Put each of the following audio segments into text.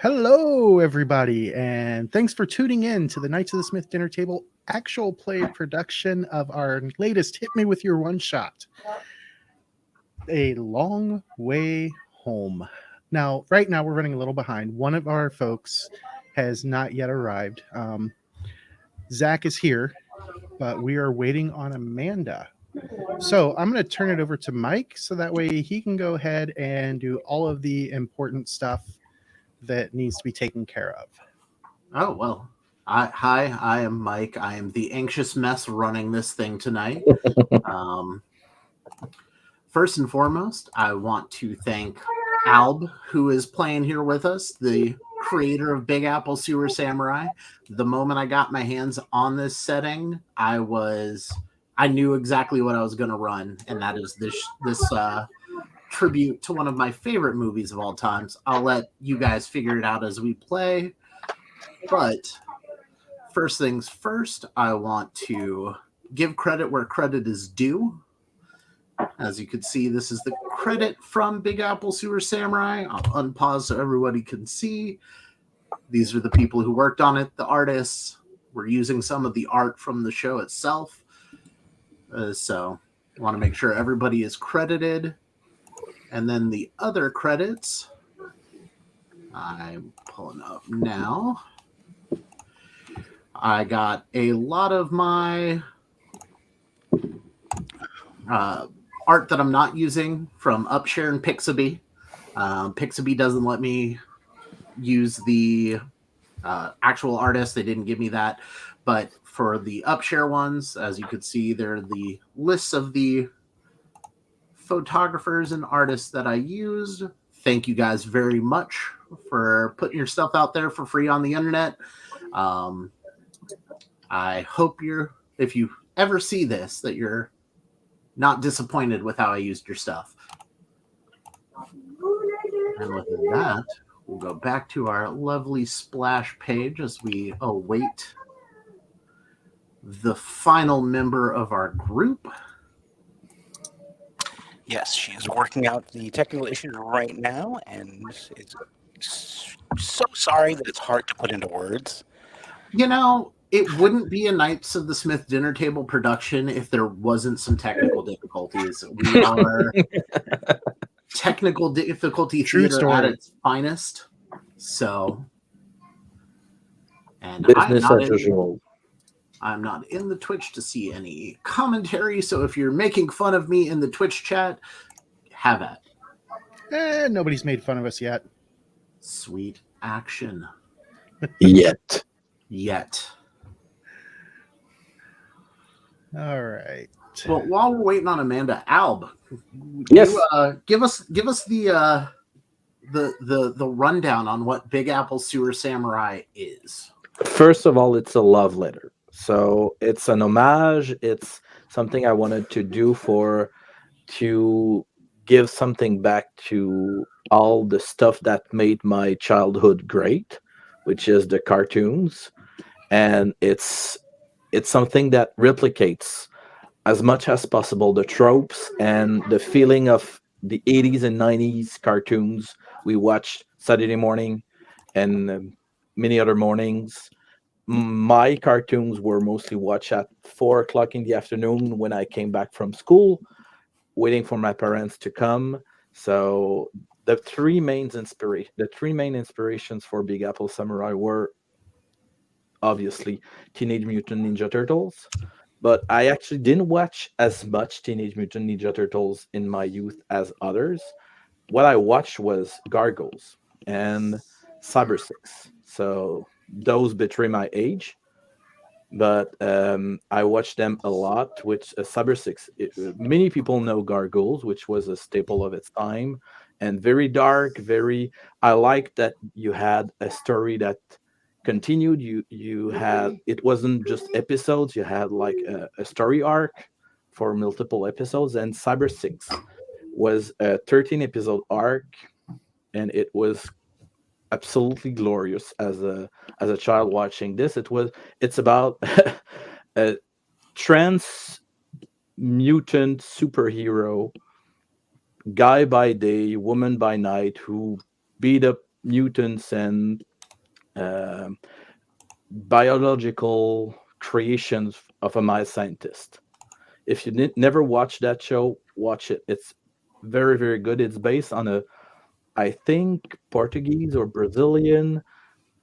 Hello, everybody, and thanks for tuning in to the Knights of the Smith Dinner Table actual play production of our latest Hit Me With Your One Shot, A Long Way Home. Now, right now, we're running a little behind. One of our folks has not yet arrived. Zach is here, but we are waiting on Amanda. So I'm going to turn it over to Mike so that way he can go ahead and do all of the important stuff that needs to be taken care of. Oh, well. Hi, I am Mike. I am the anxious mess running this thing tonight. Um, First and foremost, I want to thank Alb, who is playing here with us, the creator of Big Apple Sewer Samurai. The moment I got my hands on this setting, I knew exactly what I was going to run, and that is this tribute to one of my favorite movies of all times. I'll let you guys figure it out as we play, but first things first, I want to give credit where credit is due. As you can see, this is the credit from Big Apple Sewer Samurai. I'll unpause so everybody can see. These are the people who worked on it, the artists. We're using some of the art from the show itself. So I want to make sure everybody is credited. And then the other credits, I'm pulling up now. I got a lot of my art that I'm not using from Upshare and Pixabay. Pixabay doesn't let me use the actual artist. They didn't give me that. But for the Upshare ones, as you can see, they're the lists of the photographers and artists that I used. Thank you guys very much for putting your stuff out there for free on the internet. I hope if you ever see this, that you're not disappointed with how I used your stuff. And with that, we'll go back to our lovely splash page as we await the final member of our group. Yes, she is working out the technical issues right now, and it's so sorry that it's hard to put into words. You know, it wouldn't be a Knights of the Smith Dinner Table production if there wasn't some technical difficulties. We are technical difficulty theater at its finest. So, and business as usual. I'm not in the Twitch to see any commentary, so if you're making fun of me in the Twitch chat, have at. Nobody's made fun of us yet. Sweet action. Yet. All right. Well, while we're waiting on Amanda, Alb, yes, give us the rundown on what Big Apple Sewer Samurai is. First of all, it's a love letter. So it's an homage. It's something I wanted to do to give something back to all the stuff that made my childhood great, which is the cartoons. And it's something that replicates as much as possible the tropes and the feeling of the 80s and 90s cartoons we watched Saturday morning and many other mornings. My cartoons were mostly watched at 4 o'clock in the afternoon when I came back from school, waiting for my parents to come. So the three main inspirations for Big Apple Samurai were obviously Teenage Mutant Ninja Turtles, but I actually didn't watch as much Teenage Mutant Ninja Turtles in my youth as others. What I watched was Gargoyles and Cyber Six. So those betray my age, but I watched them a lot. Which Cyber Six, many people know Gargoyles, which was a staple of its time, and very dark. I like that you had a story that continued. You had, it wasn't just episodes. You had like a story arc for multiple episodes. And Cyber Six was a 13 episode arc, and it was absolutely glorious as a child watching this. It's about a trans mutant superhero, guy by day, woman by night, who beat up mutants and biological creations of a mad scientist. If you never watched that show, watch it. It's very, very good. It's based on a, I think, Portuguese or Brazilian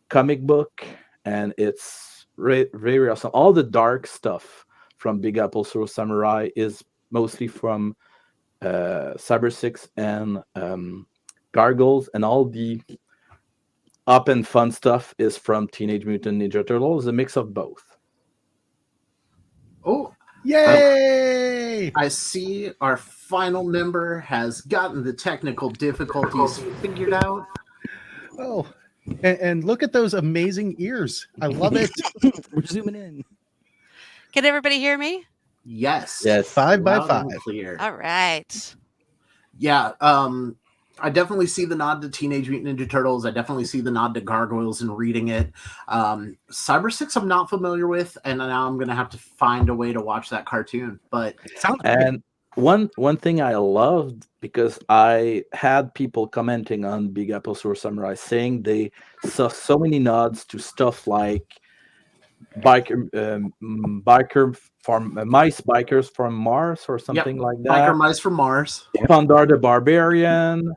comic book, and it's very awesome. All the dark stuff from Big Apple Soul Samurai is mostly from Cyber Six and Gargoyles, and all the up and fun stuff is from Teenage Mutant Ninja Turtles. A mix of both. Oh, Yay! I see our final member has gotten the technical difficulties figured out. Oh, and look at those amazing ears. I love it. We're zooming in. Can everybody hear me? Yes. Yes. 5 by Loud and 5. clear. All right. Yeah, I definitely see the nod to Teenage Mutant Ninja Turtles. I definitely see the nod to Gargoyles in reading it. Cyber Six I'm not familiar with, and now I'm going to have to find a way to watch that cartoon. But Sounds And one thing I loved, because I had people commenting on Big Apple Soul Samurai saying they saw so many nods to stuff like mice bikers from Mars or something like that. Biker Mice from Mars. Pandar the Barbarian,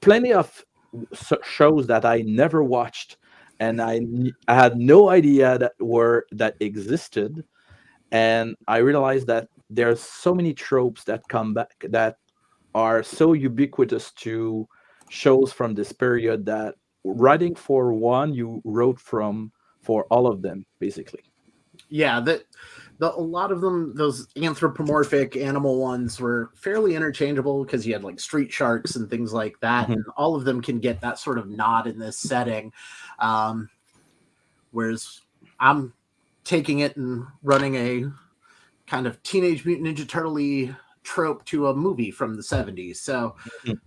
plenty of shows that I never watched, and I had no idea that existed. And I realized that there's so many tropes that come back that are so ubiquitous to shows from this period that writing for one, you wrote for all of them, basically. Yeah, a lot of them, those anthropomorphic animal ones, were fairly interchangeable because you had like street sharks and things like that, and all of them can get that sort of nod in this setting. Whereas I'm taking it and running a kind of Teenage Mutant Ninja Turtle-y trope to a movie from the 70s. So,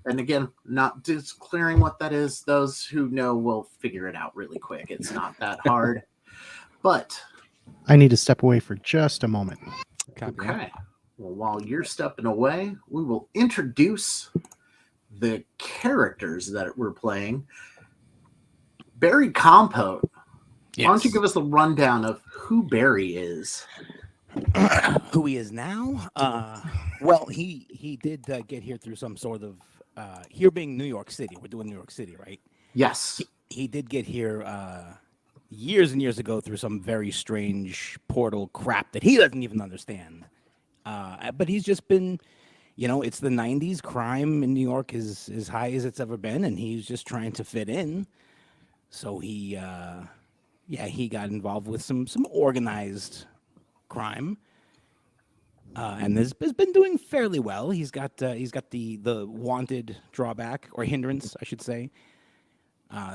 and again, not just clearing what that is. Those who know will figure it out really quick. It's not that hard. But I need to step away for just a moment. okay. Well, while you're stepping away, we will introduce the characters that we're playing. Barry Compote. Why don't you give us a rundown of who Barry is? Who he is now? Well, he did get here through some sort of here being New York City. We're doing New York City, right? Yes. He did get here years and years ago through some very strange portal crap that he doesn't even understand. But he's just been, it's the 90s. Crime in New York is as high as it's ever been, and he's just trying to fit in. So he got involved with some organized crime, and has been doing fairly well. He's got the wanted drawback or hindrance, I should say.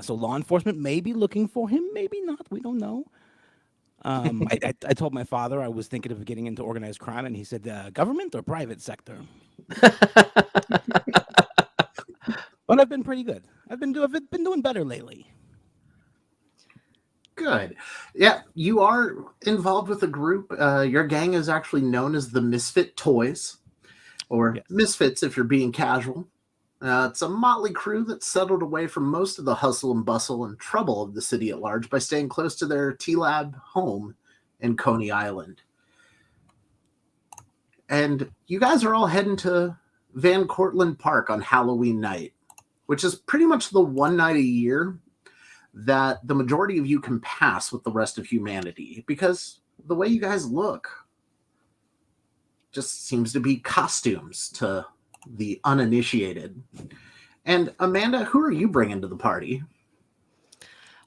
So law enforcement may be looking for him, maybe not. We don't know. I told my father I was thinking of getting into organized crime, and he said, government or private sector? But I've been pretty good. I've been doing better lately. Good. Yeah, you are involved with a group. Your gang is actually known as the Misfit Toys, or Misfits if you're being casual. It's a motley crew that settled away from most of the hustle and bustle and trouble of the city at large by staying close to their T-Lab home in Coney Island. And you guys are all heading to Van Cortlandt Park on Halloween night, which is pretty much the one night a year that the majority of you can pass with the rest of humanity, because the way you guys look just seems to be costumes to the uninitiated. And Amanda, who are you bringing to the party?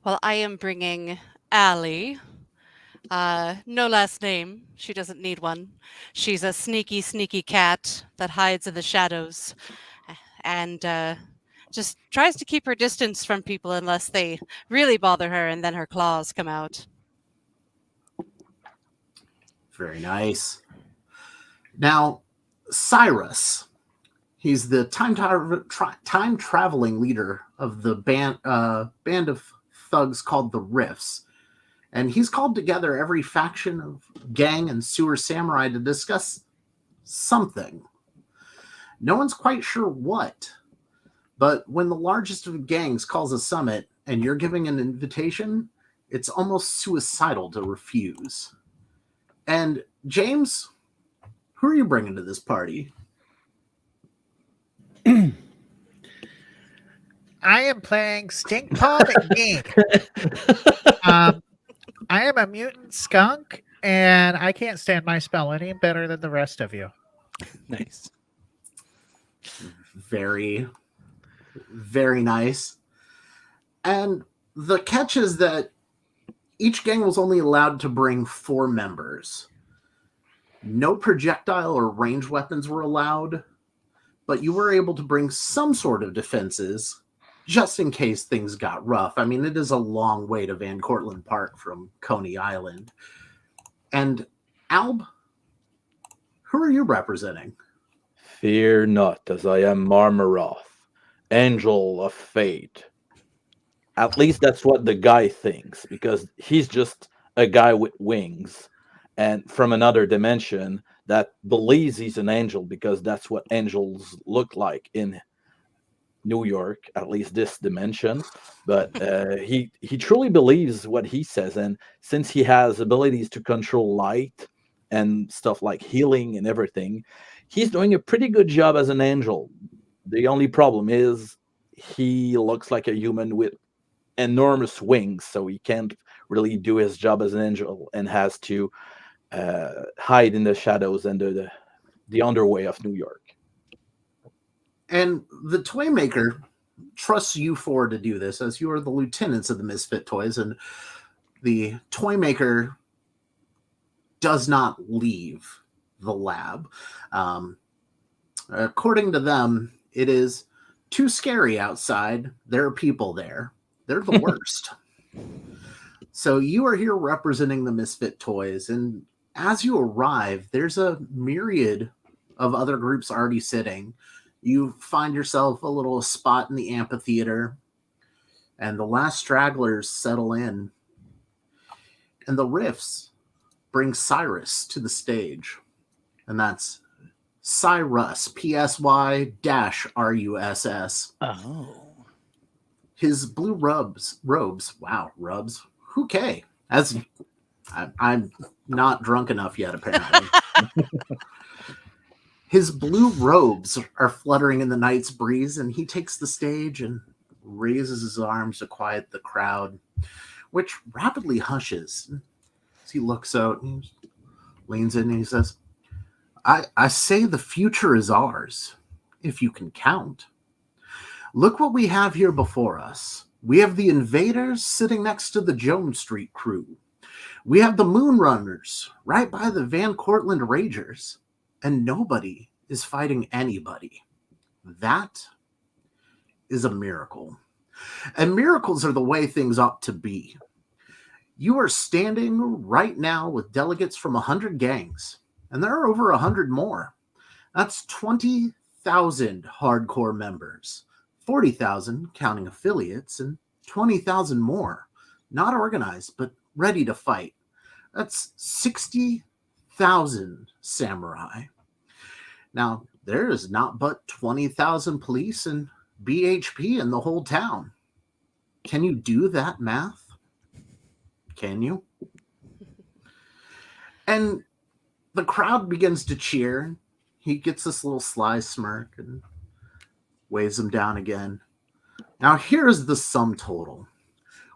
Well, I am bringing Allie. No last name. She doesn't need one. She's a sneaky, sneaky cat that hides in the shadows and just tries to keep her distance from people unless they really bother her, and then her claws come out. Very nice. Now, Cyrus, he's the time traveling leader of the band of thugs called the Riffs. And he's called together every faction of gang and sewer samurai to discuss something. No one's quite sure what, But when the largest of the gangs calls a summit and you're giving an invitation, it's almost suicidal to refuse. And James, who are you bringing to this party? I am playing Stinkpaw McGee. I am a mutant skunk, and I can't stand my spell any better than the rest of you. Nice. Very, very nice. And the catch is that each gang was only allowed to bring 4 members. No projectile or range weapons were allowed, but you were able to bring some sort of defenses just in case things got rough. I mean, it is a long way to Van Cortlandt Park from Coney Island. And Alb, who are you representing? Fear not, as I am Marmaroth, angel of fate. At least that's what the guy thinks, because he's just a guy with wings and from another dimension that believes he's an angel because that's what angels look like in New York, at least this dimension. But he truly believes what he says, and since he has abilities to control light and stuff like healing and everything, he's doing a pretty good job as an angel. The only problem is he looks like a human with enormous wings, so he can't really do his job as an angel and has to hide in the shadows and the underway of New York. And the toy maker trusts you 4 to do this, as you are the lieutenants of the Misfit Toys, and the toy maker does not leave the lab. According to them, it is too scary outside. There are people there. They're the worst. So you are here representing the Misfit Toys, and as you arrive, there's a myriad of other groups already sitting. You find yourself a little spot in the amphitheater, and the last stragglers settle in. And the Riffs bring Cyrus to the stage. And that's Cyrus, Psy-RUSS. Oh. His blue robes, who K? As I'm not drunk enough yet, apparently. His blue robes are fluttering in the night's breeze, and he takes the stage and raises his arms to quiet the crowd, which rapidly hushes. As he looks out and leans in and he says, I say the future is ours, if you can count. Look what we have here before us. We have the Invaders sitting next to the Jones Street crew. We have the Moonrunners right by the Van Cortlandt Ragers. And nobody is fighting anybody. That is a miracle. And miracles are the way things ought to be. You are standing right now with delegates from 100 gangs, and there are over 100 more. That's 20,000 hardcore members, 40,000 counting affiliates, and 20,000 more, not organized, but ready to fight. That's 60,000 samurai. Now, there is not but 20,000 police and BHP in the whole town. Can you do that math? Can you? And the crowd begins to cheer. He gets this little sly smirk and waves them down again. Now, here's the sum total.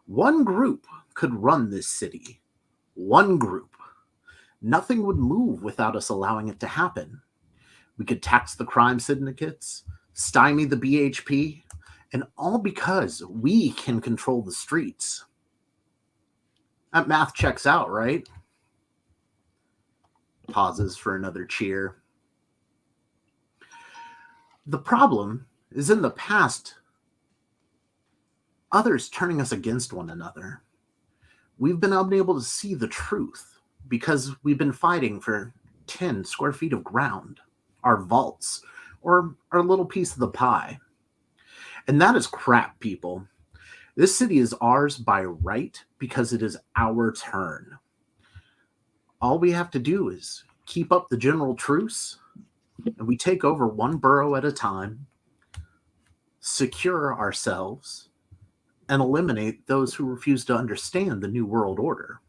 One group could run this city. One group. Nothing would move without us allowing it to happen. We could tax the crime syndicates, stymie the BHP, and all because we can control the streets. That math checks out, right? Pauses for another cheer. The problem is in the past, others turning us against one another. We've been unable to see the truth because we've been fighting for 10 square feet of ground, our vaults, or our little piece of the pie. And that is crap, people. This city is ours by right because it is our turn. All we have to do is keep up the general truce, and we take over one borough at a time, secure ourselves, and eliminate those who refuse to understand the New World Order.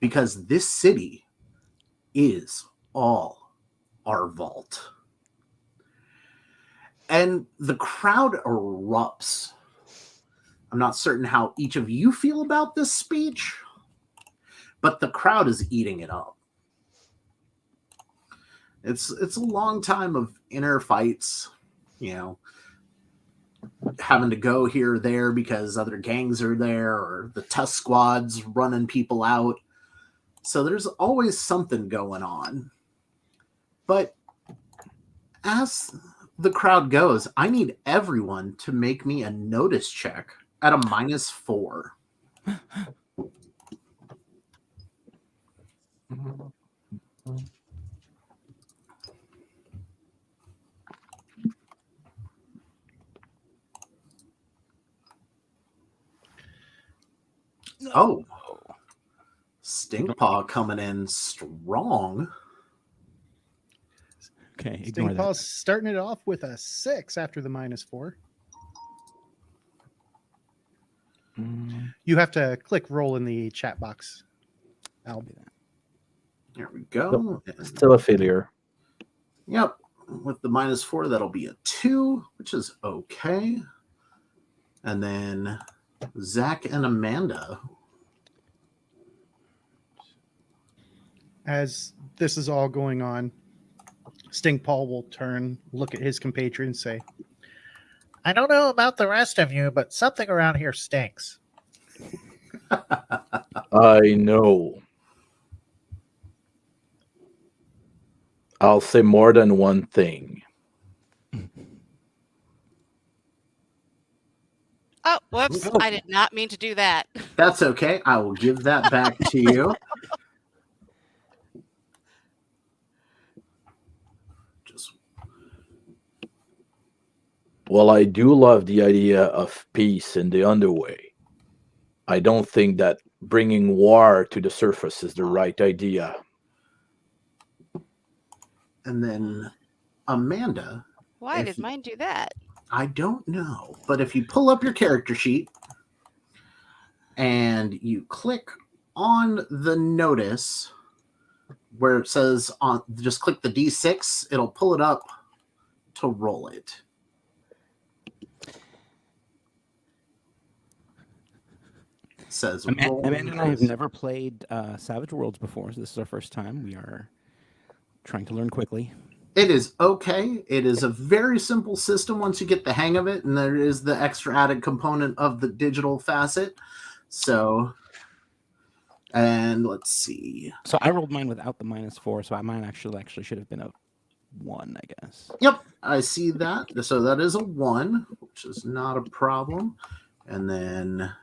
Because this city is all our vault. And the crowd erupts. I'm not certain how each of you feel about this speech, but the crowd is eating it up. It's a long time of inner fights, you know, having to go here or there because other gangs are there, or the Tusk Squad's running people out. So there's always something going on. But as the crowd goes, I need everyone to make me a notice check at a -4. Oh, Stinkpaw coming in strong. Okay, ignore that. Stinkpaw's starting it off with a 6 after the -4. You have to click roll in the chat box. I'll be that. There we go. Still a failure. Yep. With the -4, that'll be a 2, which is okay. And then Zach and Amanda. As this is all going on, Stinkpaw will turn, look at his compatriot, and say, I don't know about the rest of you, but something around here stinks. I know. I'll say more than one thing. Oh, whoops. I did not mean to do that. That's okay. I will give that back to you. Just Well, I do love the idea of peace in the underway. I don't think that bringing war to the surface is the right idea. and then Amanda. Why If did you- mine do that? I don't know, but if you pull up your character sheet and you click on the notice where it says on, just click the D6, it'll pull it up to roll it. It says roll Amanda and I have notice. never played Savage Worlds before, so this is our first time. We are trying to learn quickly. It is okay. It is a very simple system once you get the hang of it, and there is the extra added component of the digital facet. So, and let's see. So I rolled mine without the -4, so mine actually should have been a 1, I guess. Yep, I see that. So that is a 1, which is not a problem. And then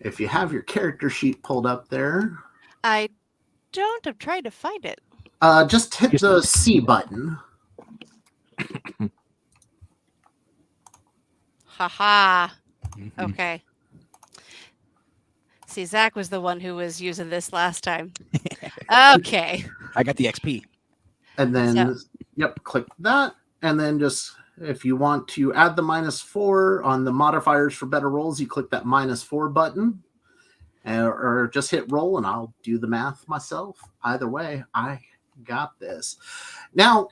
if you have your character sheet pulled up there, I don't. I'm trying to find it. just hit the C button. Haha. Mhm. Okay. See, Zach was the one who was using this last time. Okay. I got the XP. And then, So- yep, click that. And then just, if you want to add the -4 on the modifiers for better rolls, you click that -4 button. Or just hit roll and I'll do the math myself. Either way, I got this. Now,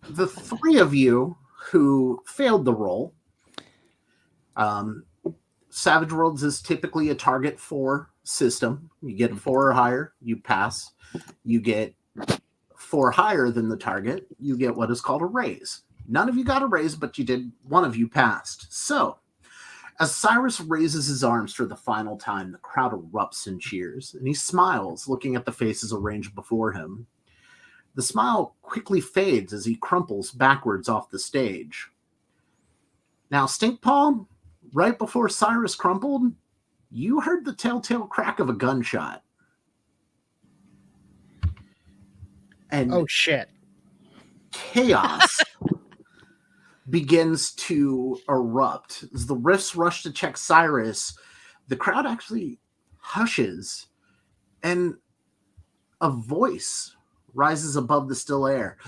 the 3 of you who failed the roll, Savage Worlds is typically a target 4 system. You get a 4 or higher, you pass. You get 4 higher than the target, you get what is called a raise. None of you got a raise, but one of you passed. So, as Cyrus raises his arms for the final time, the crowd erupts in cheers, and he smiles, looking at the faces arranged before him. The smile quickly fades as he crumples backwards off the stage. Now, Stinkpaw, right before Cyrus crumpled, you heard the telltale crack of a gunshot. And "Oh shit!" chaos begins to erupt. As the Rifts rush to check Cyrus, the crowd actually hushes, and a voice rises above the still air.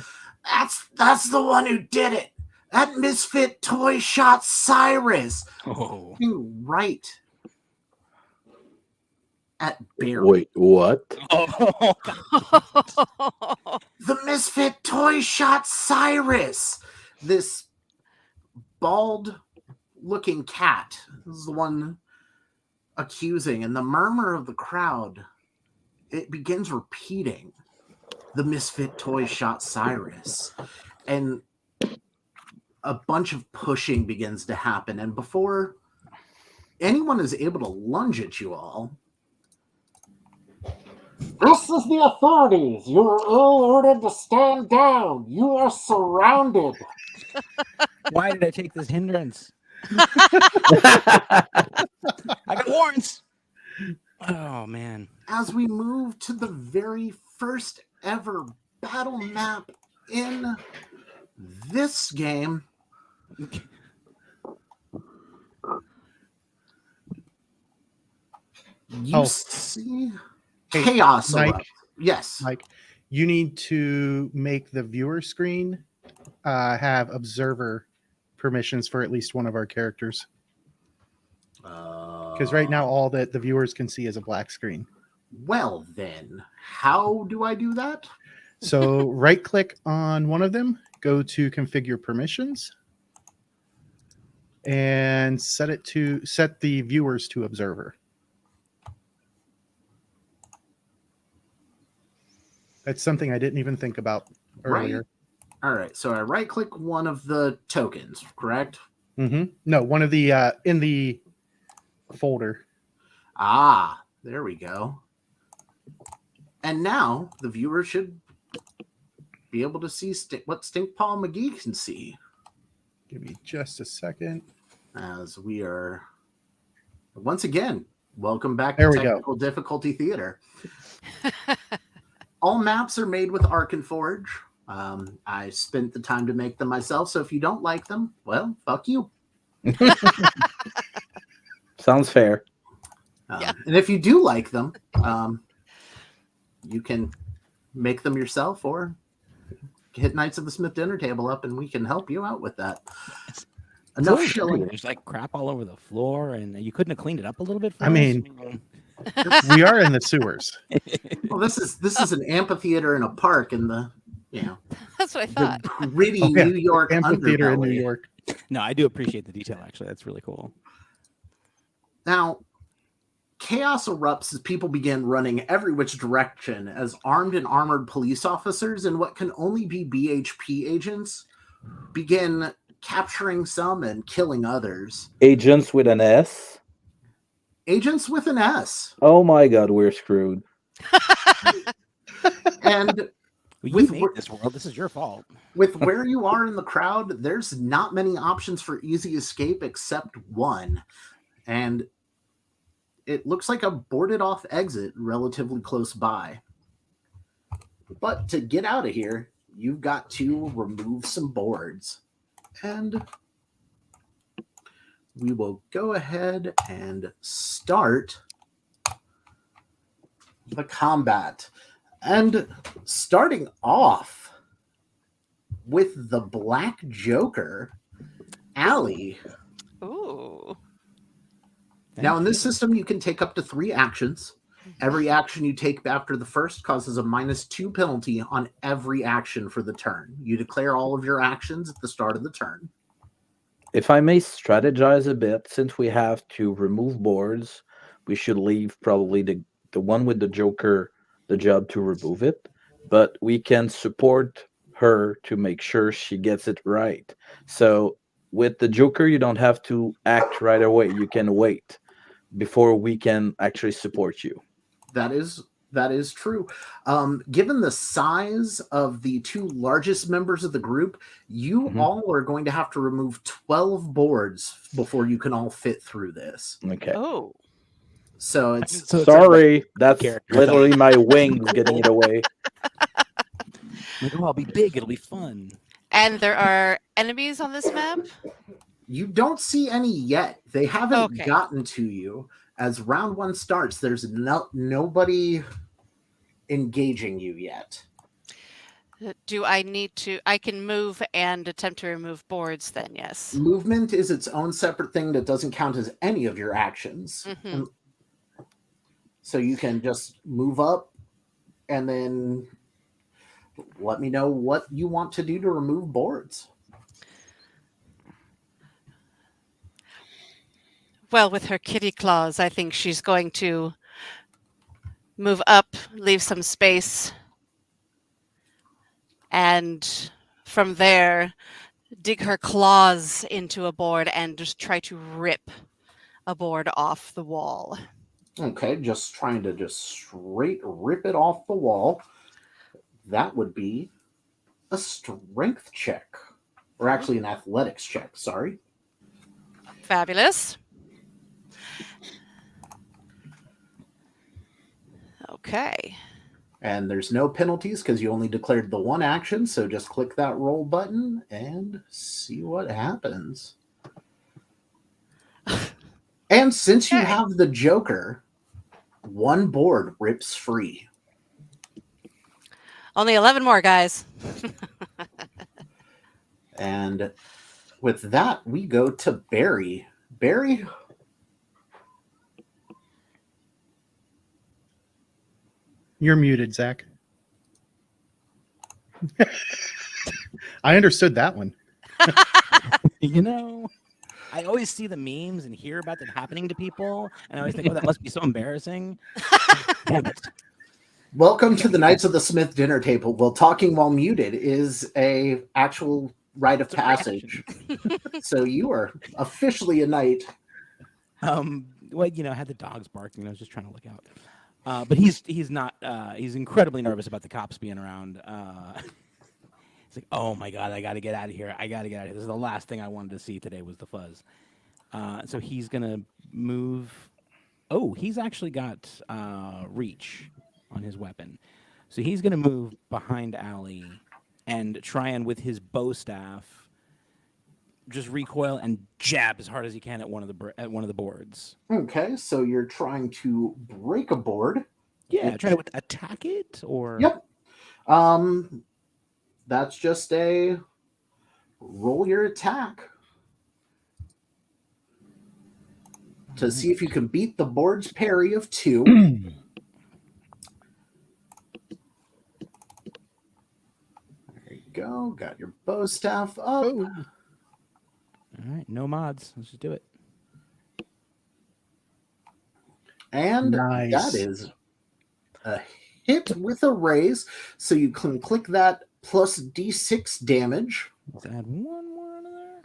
That's the one who did it. That misfit toy shot Cyrus. Oh. Looking right at Barry. Wait, what? Oh, The misfit toy shot Cyrus. This bald-looking cat. This is the one accusing, and the murmur of the crowd, it begins repeating. The misfit toy shot Cyrus, and a bunch of pushing begins to happen. And before anyone is able to lunge at you all, This is the authorities. You are all ordered to stand down. You are surrounded. why did I take this hindrance? I got warrants. Oh man. as we move to the very first ever battle map in this game, you Oh. see Hey, chaos Mike. erupt. Yes. Like, you need to make the viewer screen have observer permissions for at least one of our characters. Because right now, all that the viewers can see is a black screen. Well, then, how do I do that? So right click on one of them, go to configure permissions, and set the viewers to observer. That's something I didn't even think about earlier. All right. So I right click one of the tokens, correct? No, one of the in the folder. Ah, there we go. And now the viewer should be able to see what Stinkpaw McGee can see, Give me just a second. as we are once again, welcome back There to we go. Technical Difficulty Theater. All maps are made with Arkenforge. I spent the time to make them myself, so if you don't like them, well, fuck you. Sounds fair. Yeah. And if you do like them, you can make them yourself or hit Knights of the Smith Dinner Table up and we can help you out with that. It's Enough always shilling. true. There's like crap all over the floor, and you couldn't have cleaned it up a little bit. For I us? mean- We are in the sewers. Well, this is an amphitheater in a park in the That's what I the thought. gritty Oh, yeah. New York Amphitheater in New underbelly. York. no, I do appreciate the detail. Actually, that's really cool. Now, chaos erupts as people begin running every which direction as armed and armored police officers and what can only be BHP agents begin capturing some and killing others. Agents with an S. Agents with an S. Oh my god, we're screwed. And Well, you With made wor- this world. This is your fault. with where you are in the crowd, there's not many options for easy escape except one. And it looks like a boarded off exit relatively close by. But to get out of here, you've got to remove some boards. And we will go ahead and start the combat. And starting off with the Black Joker, Allie. Ooh. Now, in this system, you can take up to 3 actions. Every action you take after the first causes a -2 penalty on every action for the turn. You declare all of your actions at the start of the turn. If I may strategize a bit, since we have to remove boards, we should leave probably the one with the Joker the job to remove it, but we can support her to make sure she gets it right. So with the Joker, you don't have to act right away. You can wait before we can actually support you. That is true. Given the size of the 2 largest members of the group, you Mhm. all are going to have to remove 12 boards before you can all fit through this. Okay. Oh. So it's So it's Sorry, that's character. literally my wings getting it away. like, oh, I'll be big. It'll be fun. And there are enemies on this map? you don't see any yet. They haven't Okay. gotten to you. As round 1 starts, there's nobody engaging you yet. Do I need to? I can move and attempt to remove boards then, yes. Movement is its own separate thing that doesn't count as any of your actions. Mhm. And so you can just move up and then let me know what you want to do to remove boards. Well, with her kitty claws, I think she's going to move up, leave some space, and from there, dig her claws into a board and just try to rip a board off the wall. Okay, just trying to just straight rip it off the wall. That would be a strength check. Or actually an athletics check, sorry. Fabulous. Okay. And there's no penalties because you only declared the one action, so just click that roll button and see what happens. And since you Okay. have the Joker, one board rips free. Only 11 more, guys. And with that, we go to Barry. Barry, You're muted, Zach. I understood that one. You know, I always see the memes and hear about that happening to people, and I always think, oh, that must be so embarrassing. Damn it. welcome to the Knights of the Smith dinner table. Well, talking while muted is a actual rite of It's a passage. So you are officially a knight. Well, you know, I had the dogs barking. I was just trying to look out. But he's not. He's incredibly nervous about the cops being around. It's like, oh my god, I got to get out of here. I got to get out of here. This is the last thing I wanted to see today was the fuzz. So he's gonna move. Oh, he's actually got reach on his weapon. So he's gonna move behind Allie and try and with his bow staff just recoil and jab as hard as he can at one of the boards. Okay, so you're trying to break a board. Yeah, try to attack it or Yep. That's just a roll your attack to see if you can beat the board's parry of 2. There you go. Got your bow staff up. Oh, All right, no mods. Let's just do it. And Nice. that is a hit with a raise. So you can click that plus d6 damage. Let's add one more on there.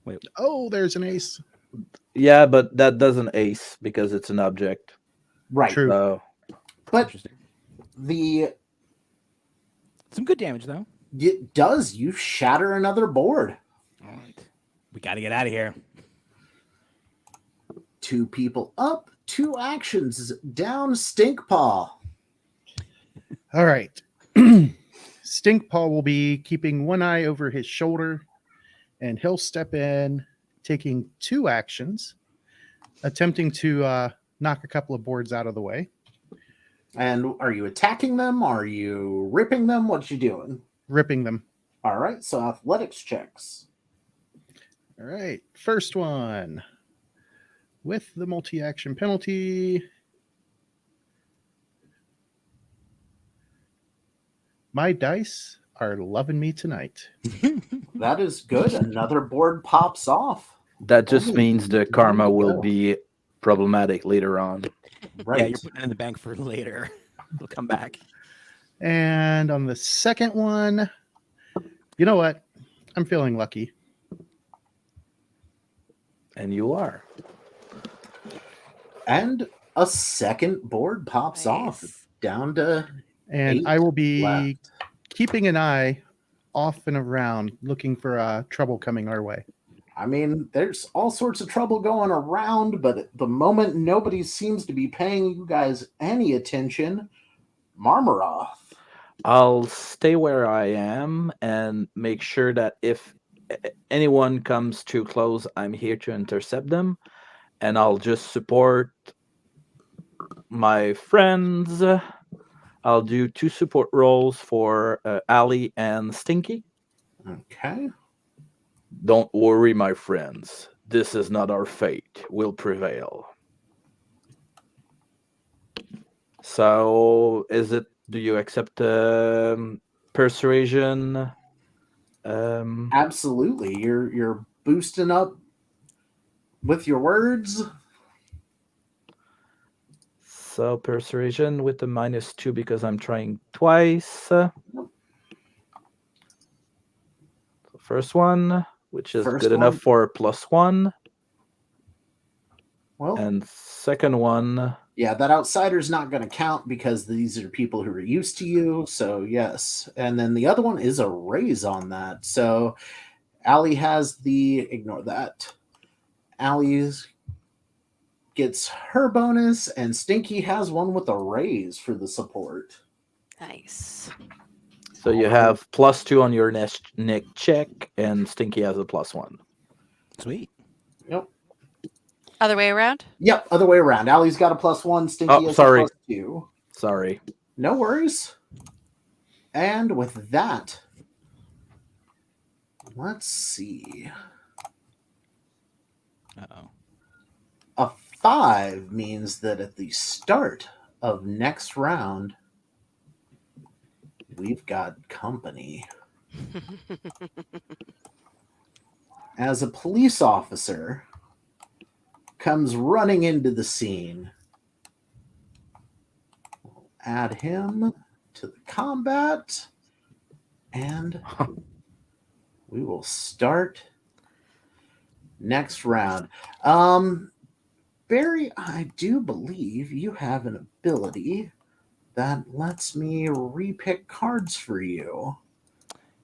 Wait, oh, there's an ace. Yeah, but that doesn't ace because it's an object. Right. True. So But interesting. the Some good damage though. it does. You shatter another board. All right, we got to get out of here. 2 people up, 2 actions down. Stinkpaw. All right. Stinkpaw will be keeping one eye over his shoulder, and he'll step in, taking 2 actions, attempting to knock a couple of boards out of the way. And are you attacking them? Are you ripping them? What you doing? Ripping them. All right, so athletics checks. All right. First one with the multi-action penalty. My dice are loving me tonight. That is good. Another board pops off. that just Oh, means the there karma you will go. be problematic later on. Right. Yeah, you're putting it in the bank for later. It'll come back. And on the second one, you know what? I'm feeling lucky. And you are. And a second board pops off. Nice. Down to And 8 I will be left. keeping an eye off and around, looking for trouble coming our way. I mean, there's all sorts of trouble going around, but at the moment, nobody seems to be paying you guys any attention. Marmaroth. I'll stay where I am and make sure that if anyone comes too close, I'm here to intercept them. And I'll just support my friends. I'll do 2 support roles for Ali and Stinky. Okay. Don't worry, my friends. This is not our fate. We'll prevail. So, do you accept persuasion? Absolutely. You're boosting up with your words. So, persuasion with the -2 because I'm trying twice. First one, which is First good enough one. for +1. Well, And second one, yeah, that outsider's not going to count because these are people who are used to you. So, yes. And then the other one is a raise on that. So, Allie has ignore that. Allie's gets her bonus, and Stinky has one with a raise for the support. Nice. so you have +2 on your neck check, and Stinky has a +1. Sweet. Yep. Other way around? Yep, other way around. Allie's got a +1, Stinky Oh, has sorry. a +2. Sorry. No worries. And with that, let's see. Uh-oh. A 5 means that at the start of next round, we've got company. As a police officer comes running into the scene, we'll add him to the combat, and we will start next round. Barry, I do believe you have an ability that lets me repick cards for you.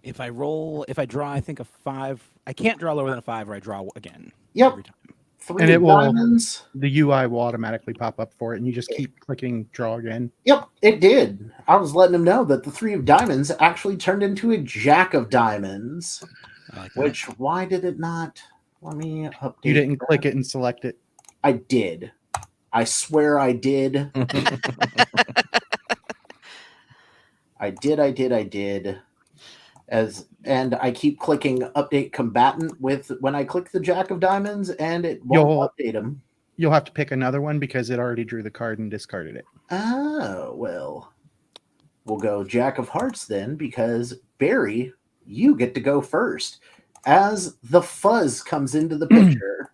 If I draw, I think a 5. I can't draw lower than a 5, or I draw again. Yep. Every time. 3 And it of will- diamonds. The UI will automatically pop up for it, and you just keep clicking draw again. Yep, it did. I was letting him know that the 3 of diamonds actually turned into a jack of diamonds. I like that. Which, why did it not? Let me update. You didn't that. click it and select it. I did. I swear I did. I did. And I keep clicking update combatant when I click the jack of diamonds, and it won't update him. You'll have to pick another one because it already drew the card and discarded it. Oh, well. We'll go jack of hearts then, because Barry, you get to go first. As the fuzz comes into the picture,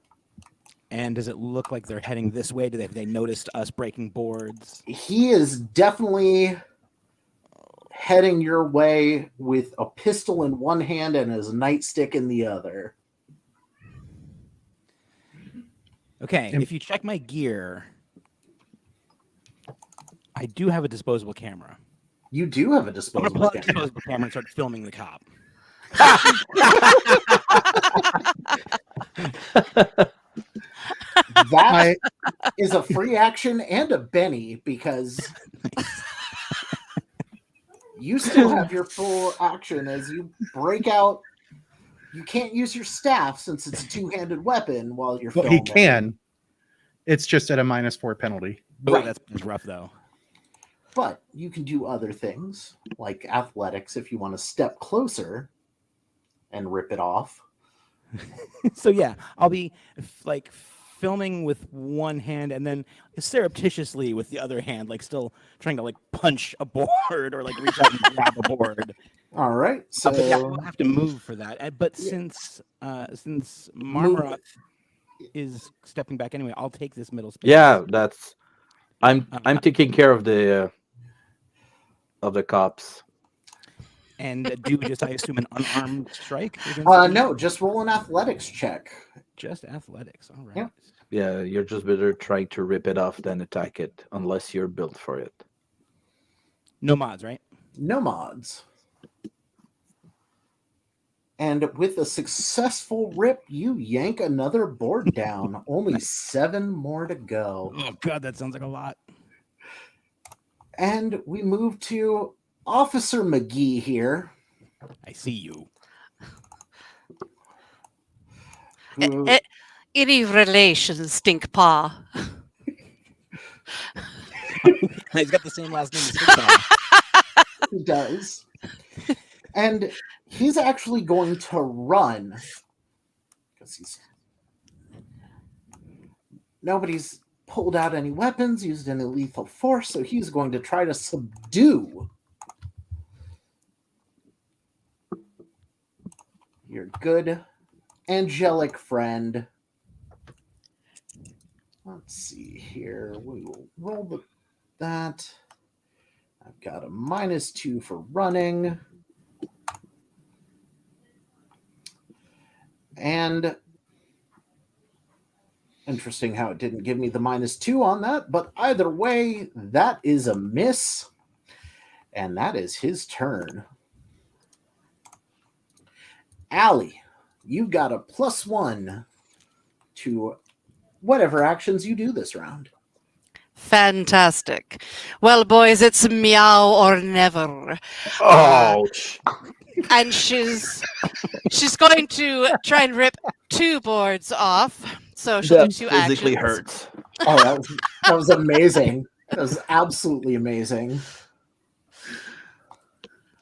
And does it look like they're heading this way? Have they noticed us breaking boards? he is definitely heading your way with a pistol in one hand and his nightstick in the other. Okay, And- if you check my gear, I do have a disposable camera. You do have a I'm gonna disposable pull out the camera. disposable camera and start filming the cop. That I is a free action and a Benny, because you still have your full action as you break out. You can't use your staff since it's a two-handed weapon while you're well, filming. he can. It's just at a -4 penalty. Oh, Right. that's rough though. But you can do other things like athletics if you want to step closer and rip it off. So yeah, I'll be like filming with one hand and then surreptitiously with the other hand, like still trying to like punch a board or like reach out and grab a board. All right. So But yeah, we'll have to move for that. But Yeah. since Marmara is stepping back anyway, I'll take this middle space. Yeah, I'm Uh, taking care of the cops. And do just, I assume, an unarmed strike? against no, them? just roll an athletics check. Just athletics. All right. Yeah. Yeah, you're just better trying to rip it off than attack it, unless you're built for it. No mods, right? No mods. And with a successful rip, you yank another board down. Only 7 more to go. Oh god, that sounds like a lot. And we move to Officer McGee here. I see you. Who, Any relation, stink paw? He's got the same last name as Stink Paw. He does. And he's actually going to run because nobody's pulled out any weapons, used any lethal force, so he's going to try to subdue your good angelic friend. Let's see here. We will roll that. I've got a -2 for running. And interesting how it didn't give me the -2 on that, but either way, that is a miss. And that is his turn. Allie, you've got a +1 to whatever actions you do this round. Fantastic. Well, boys, it's meow or never. Ouch. And she's going to try and rip 2 boards off. So she'll That do 2 physically actions. hurts. Oh, that was amazing. That was absolutely amazing.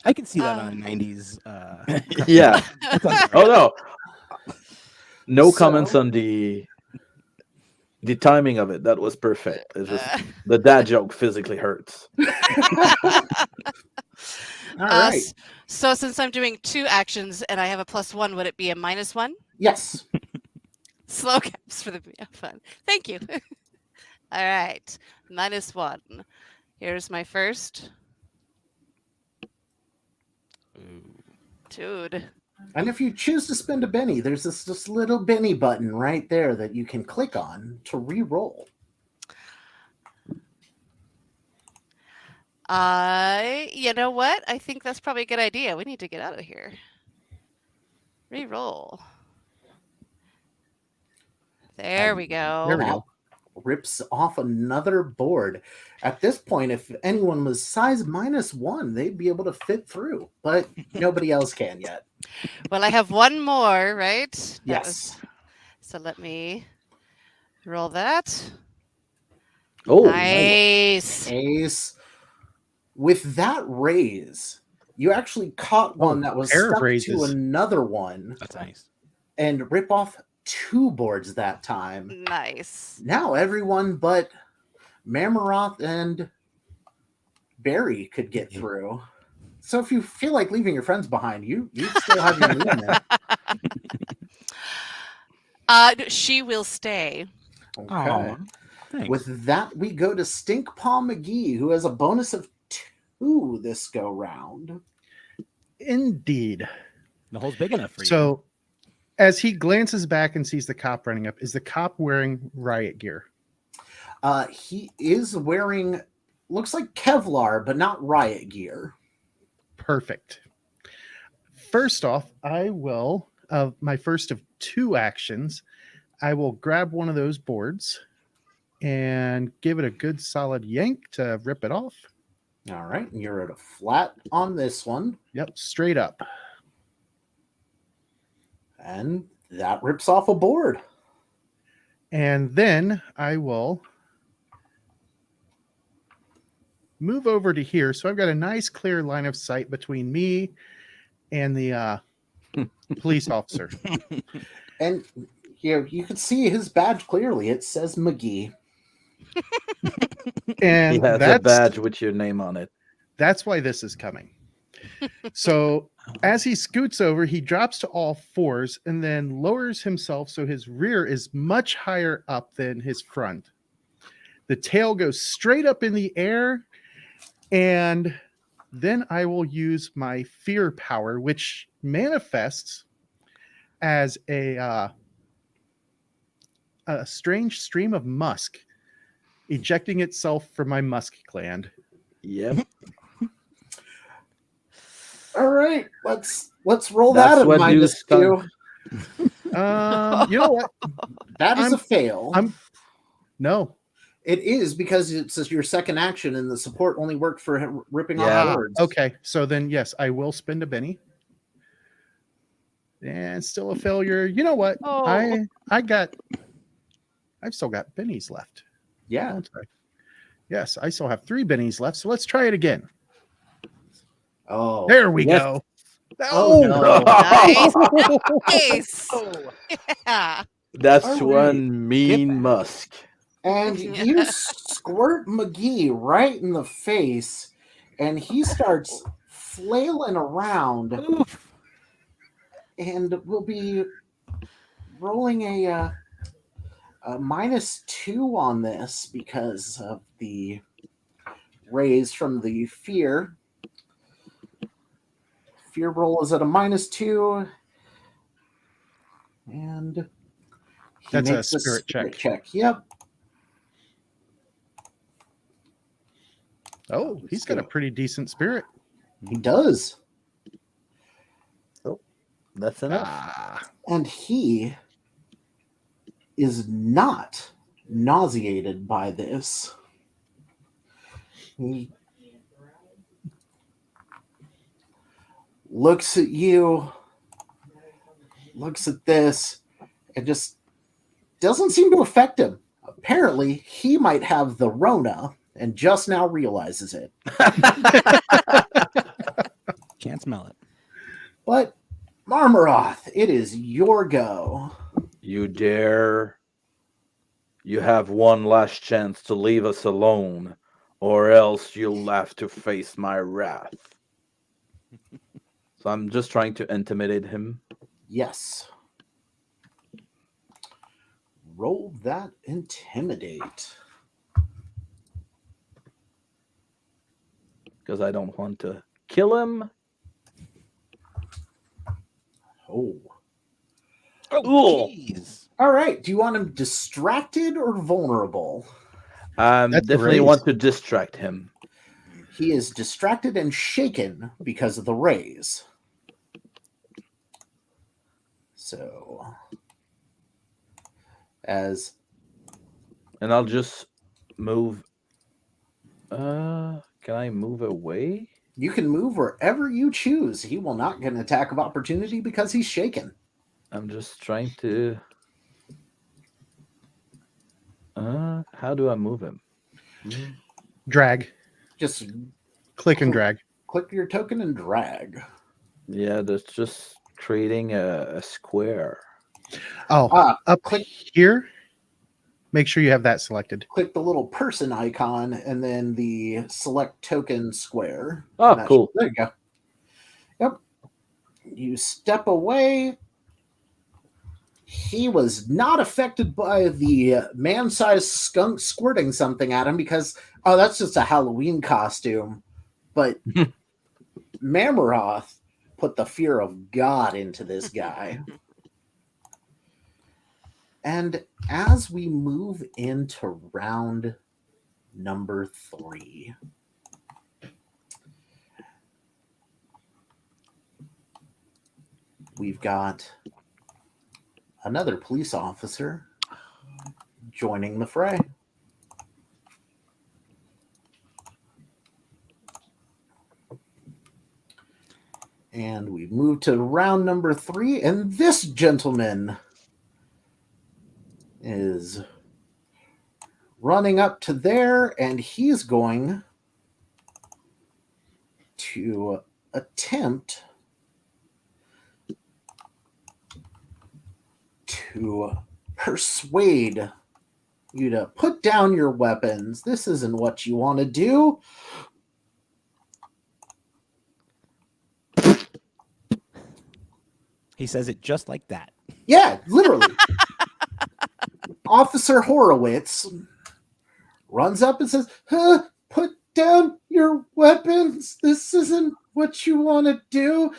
I can see that on a 90s. Yeah. Oh no. No So- comments on the timing of it. That was perfect. It's just the dad joke physically hurts. All right. So since I'm doing 2 actions and I have a +1, would it be a -1? Yes. Slow caps for the fun. Thank you. All right. -1. Here's my first. Dude. And if you choose to spend a Benny, there's this little Benny button right there that you can click on to re-roll. You know what? I think that's probably a good idea. We need to get out of here. Reroll. There we go. There we That go. rips off another board. At this point, if anyone was size -1, they'd be able to fit through, but nobody else can yet. Well, I have one more, right? That Yes. so let me roll that. Oh, Nice. Ace. With that raise, you actually caught one that was pair of stuck to raises. another one That's nice. and rip off 2 boards that time. Nice. Now everyone but Mammoth and Barry could get through. So if you feel like leaving your friends behind, you still have your movement. She will stay. Okay. Aw, thanks. With that, we go to Stink Paw McGee, who has a bonus of 2 this go round. Indeed. The hole's big enough for you. So, as he glances back and sees the cop running up, is the cop wearing riot gear? He is wearing, looks like Kevlar, but not riot gear. Perfect. First off, I will, my first of 2 actions, I will grab one of those boards and give it a good solid yank to rip it off. All right, and you're at a flat on this one, Yep, straight up. and that rips off a board. And then I will move over to here. So I've got a nice clear line of sight between me and the police officer. And here you can see his badge clearly. It says McGee. And he has a that's, badge with your name on it. that's why this is coming. So as he scoots over, he drops to all 4s and then lowers himself so his rear is much higher up than his front. The tail goes straight up in the air, and then I will use my fear power, which manifests as a strange stream of musk ejecting itself from my musk gland. Yep. All right, let's roll That's that in what mind. you Stu. You know what? That is I'm- a fail. No. It is because it's your second action, and the support only worked for ripping Yeah. off boards. Okay, so then yes, I will spend a Benny. And still a failure. You know what? Oh. I've still got bennies left. Yeah. Don't I? Yes, I still have 3 bennies left. So let's try it again. Oh, There we Yes. go. Oh, no. Nice. Yeah. That's All one right. mean back. Musk. And you squirt McGee right in the face, and he starts flailing around, Oof. and we'll be rolling a -2 on this because of the raise from the fear. Fear roll is at a -2, and he That's a makes spirit check. Yep. Oh, he's got a pretty decent spirit. He does. That's enough. Ah, And he is not nauseated by this. He looks at you, looks at this, and just doesn't seem to affect him. Apparently, he might have the Rona and just now realizes it. Can't smell it. But Marmaroth, it is your go. You dare? You have one last chance to leave us alone, or else you'll have to face my wrath. So I'm just trying to intimidate him. Yes. Roll that intimidate. Because I don't want to kill him. Oh. Oh, jeez. All right. Do you want him distracted or vulnerable? I That's a definitely raise. want to distract him. He is distracted and shaken because of the raise. So, as And I'll just move. Can I move away? you can move wherever you choose, he will not get an attack of opportunity because he's shaken. I'm just trying to. How do I move him? drag. Just Click and drag. click your token and drag. Yeah, that's just creating a square. Oh, Ah, up click- here. Make sure you have that selected. Click the little person icon and then the select token square. Oh, And that cool. there you go. Yep. You step away. He was not affected by the man-sized skunk squirting something at him because, oh, that's just a Halloween costume. But Marmaroth put the fear of God into this guy. And as we move into round number 3, we've got another police officer joining the fray. And we move to round number 3, and this gentleman is running up to there, and he's going to attempt to persuade you to put down your weapons. This isn't what you want to do. He says it just like that. Yeah, literally. Officer Horowitz runs up and says, put down your weapons. This isn't what you want to do.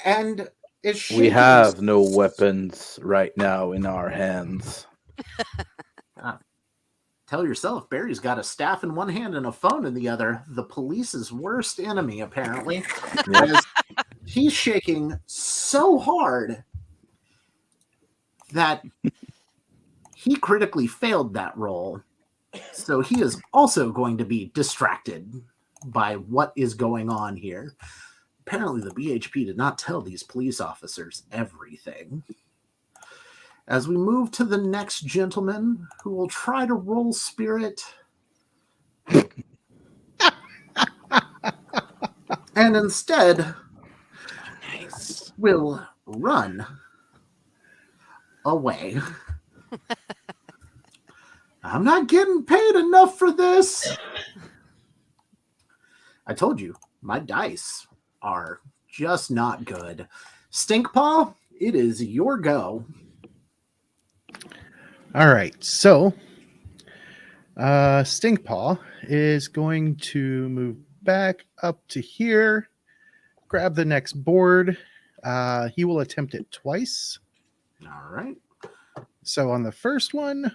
And it's shaking. We have no weapons right now in our hands. Tell yourself, Barry's got a staff in one hand and a phone in the other. The police's worst enemy, apparently. As he's shaking so hard that he critically failed that roll. So he is also going to be distracted by what is going on here. Apparently, the BHP did not tell these police officers everything. As we move to the next gentleman who will try to roll spirit. and instead Nice. will run away. I'm not getting paid enough for this. I told you, my dice are just not good. Stinkpaw, it is your go. All right, so Stinkpaw is going to move back up to here, grab the next board. He will attempt it twice. All right. So on the first one,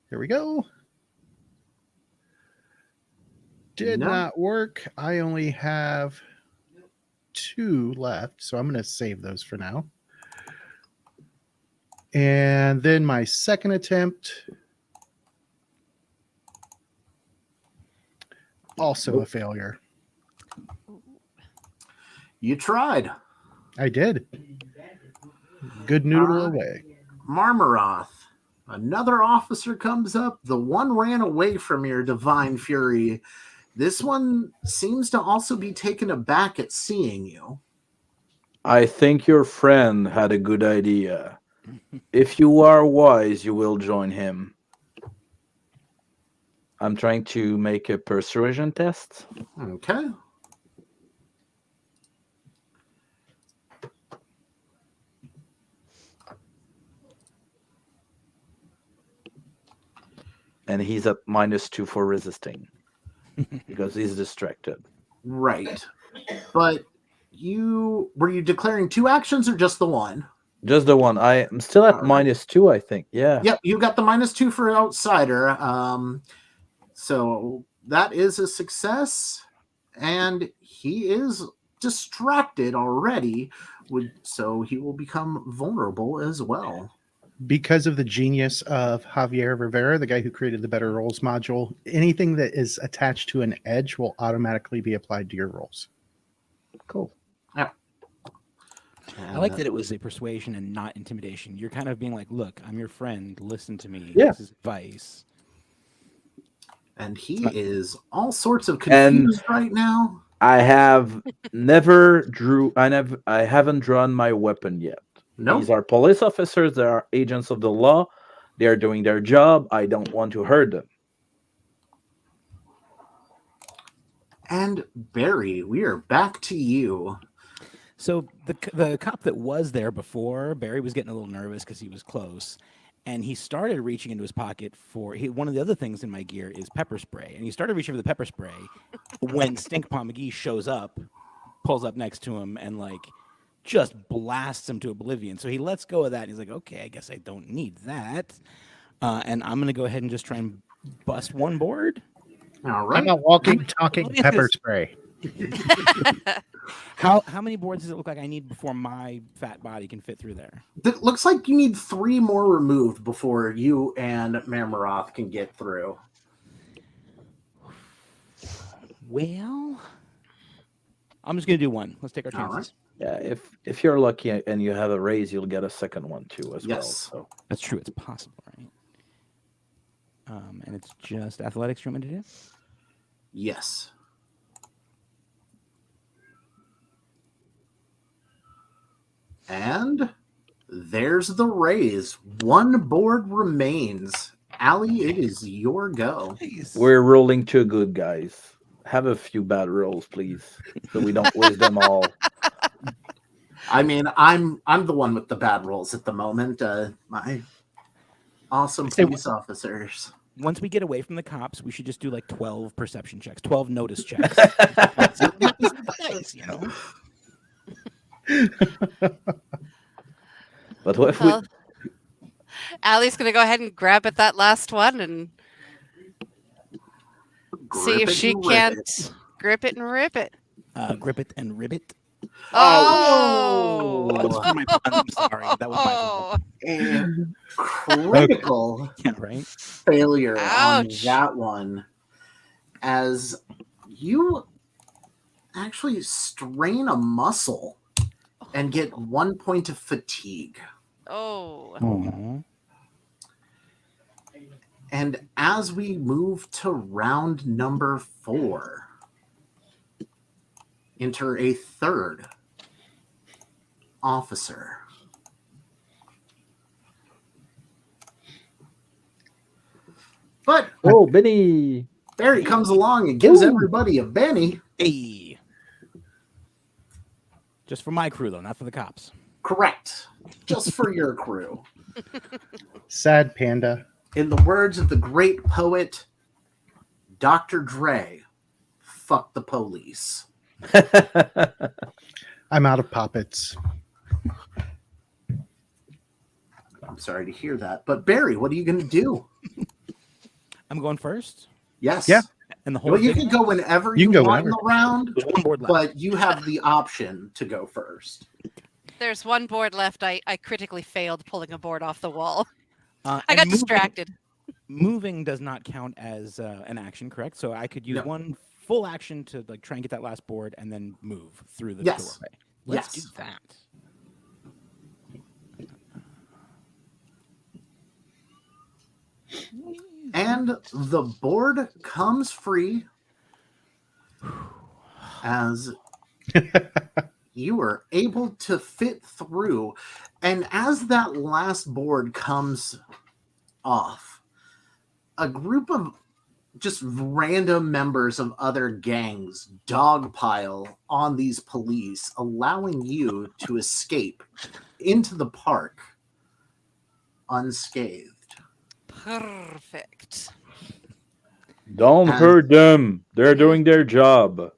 here we go. Did No. not work. I only have 2 left, so I'm going to save those for now. And then my second attempt, also a failure. You tried. I did. Good noodle All right. away. Marmaroth. Another officer comes up. The one ran away from your divine fury. This one seems to also be taken aback at seeing you. I think your friend had a good idea. If you are wise, you will join him. I'm trying to make a persuasion test. Okay. And he's at -2 for resisting because he's distracted. Right. But were you declaring 2 actions or just the one? Just the one. I am still at All right. -2, I think. Yeah. Yep, you got the -2 for outsider. So that is a success, and he is distracted already. So he will become vulnerable as well. Because of the genius of Javier Rivera, the guy who created the Better Rolls module, anything that is attached to an edge will automatically be applied to your rolls. Cool. I like that it was a persuasion and not intimidation. You're kind of being like, look, I'm your friend. Listen to me. Yeah. This is advice. And he is all sorts of confused right now. I haven't drawn my weapon yet. Nope. These are police officers. They are agents of the law. They are doing their job. I don't want to hurt them. And Barry, we are back to you. So the cop that was there before, Barry was getting a little nervous because he was close. And he started reaching into his pocket for one of the other things in my gear is pepper spray. And he started reaching for the pepper spray when Stinkpaw McGee shows up, pulls up next to him, and like just blasts him to oblivion. So he lets go of that. And he's like, okay, I guess I don't need that. And I'm going to go ahead and just try and bust one board. All right. I'm a walking, talking Look at pepper this. spray. How many boards does it look like I need before my fat body can fit through there? It looks like you need 3 more removed before you and Marmaroth can get through. Well, I'm just going to do one. Let's take our All chances. Yeah, if you're lucky and you have a raise, you'll get a second one too as well. Yes. So That's true. It's possible, right? And it's just athletics you want me to do? Yes. And there's the raise. 1 board remains. Allie, it is your go. we're rolling too good, guys. Have a few bad rolls, please, so we don't waste them all. I mean, I'm the one with the bad rolls at the moment. My awesome police officers. Once we get away from the cops, we should just do like 12 perception checks, 12 notice checks. You know? But what if we? Well, Allie's going to go ahead and grab at that last one and see Grip if it she and rip can't it. grip it and rip it. Grip it and ribbit. Oh! That's for my pun. I'm sorry. That was my fault. And critical Yeah, right? failure on Ouch. that one. As you actually strain a muscle and get 1 point of fatigue. Oh. Aw. And as we move to round number 4, enter a third officer. But Oh, Benny. Barry comes along and gives Ooh. everybody a Benny. Hey. Just for my crew, though, not for the cops. Correct. Just for your crew. Sad panda. In the words of the great poet Dr. Dre, fuck the police. I'm out of poppets. I'm sorry to hear that. But Barry, what are you going to do? I'm going first. Yes. Yeah. And the whole Well, you thing- can go whenever You you, can go want in whenever. the round, There's one board left. but you have the option to go first. There's one board left. I critically failed pulling a board off the wall. I I got distracted. Moving does not count as an action, correct? So I could use No. one full action to like try and get that last board and then move through the Yes. doorway. Let's Yes. do that. And the board comes free as you are able to fit through. And as that last board comes off, a group of just random members of other gangs dogpile on these police, allowing you to escape into the park unscathed. Perfect. Don't And- hurt them. They're doing their job.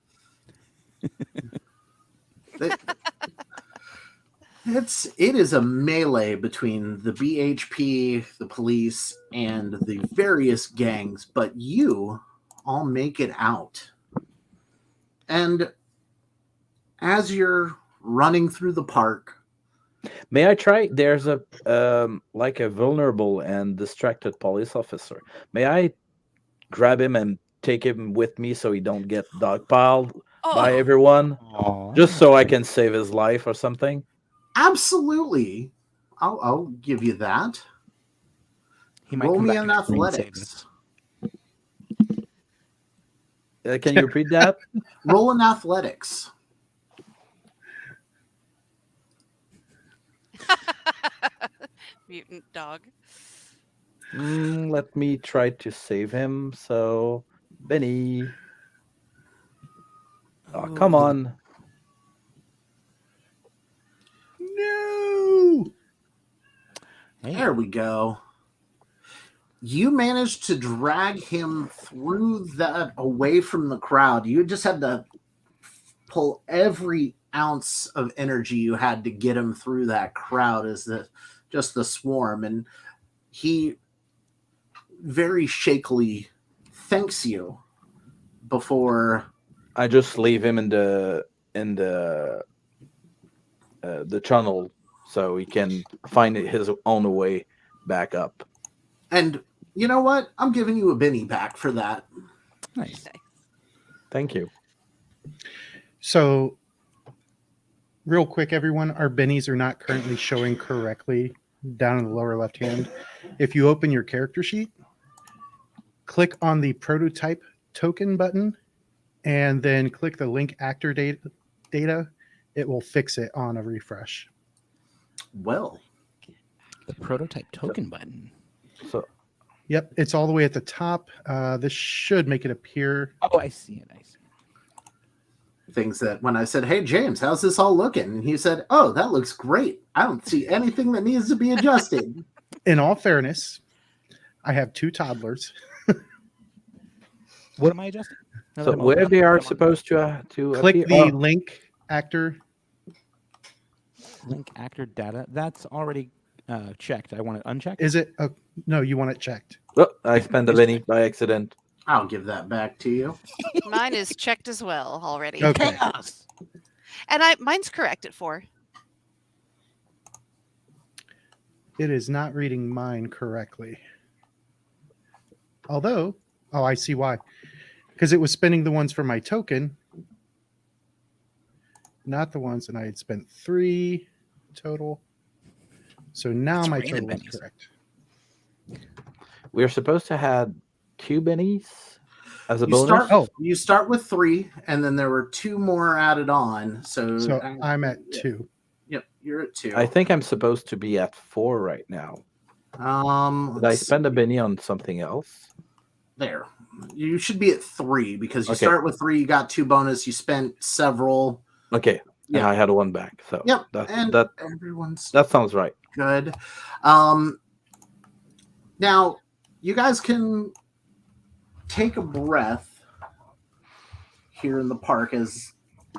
It is a melee between the BHP, the police, and the various gangs, but you all make it out. And as you're running through the park, May I try? There's a like a vulnerable and distracted police officer. May I grab him and take him with me so he don't get dogpiled by Oh, everyone? Aw. Just so I can save his life or something? absolutely, I'll give you that. He might Roll come me back an and save us. athletics. Can you repeat that? Roll an athletics. mutant dog. Let me try to save him. So, Benny. Oh, come Ooh. on. No. Hey, There we go. You managed to drag him through that away from the crowd. You just had to pull every ounce of energy you had to get him through that crowd as the swarm. And he very shakily thanks you before I just leave him in the tunnel so he can find his own way back up. and you know what? I'm giving you a Benny back for that. nice. Thank you. So, real quick, everyone, our bennies are not currently showing correctly down in the lower left hand. If you open your character sheet, click on the prototype token button, and then click the link actor data. It will fix it on a refresh. Well, The prototype token button. So Yep, it's all the way at the top. This should make it appear. Oh, I see it. I see. things that when I said, "Hey James, how's this all looking?" and he said, "Oh, that looks great. I don't see anything that needs to be adjusted." In all fairness, I have 2 toddlers. What am I adjusting? Now so that I'm where open. they are supposed to Click appear? the link actor. Link actor data. That's already checked. I want it unchecked. Is it? No, you want it checked. Oh, I spent the Benny by accident. I'll give that back to you. Mine is checked as well already. Okay. Chaos. And mine's correct at 4. It is not reading mine correctly. Although, oh, I see why. Because it was spending the ones for my token, not the ones, and I had spent 3 total. So now It's my raining total is bennies. correct. we're supposed to have 2 bennies as a You bonus. start, you start with 3, and then there were 2 more added on. So I'm at yeah. 2. Yep, you're at 2. I think I'm supposed to be at 4 right now. Did I let's spend a see. benny on something else? There. You should be at 3 because you Okay. start with 3. You got 2 bonus. You spent several. Okay. Yeah. And I had 1 back. So Yep. that And that everyone's that sounds right. good. Now you guys can take a breath here in the park as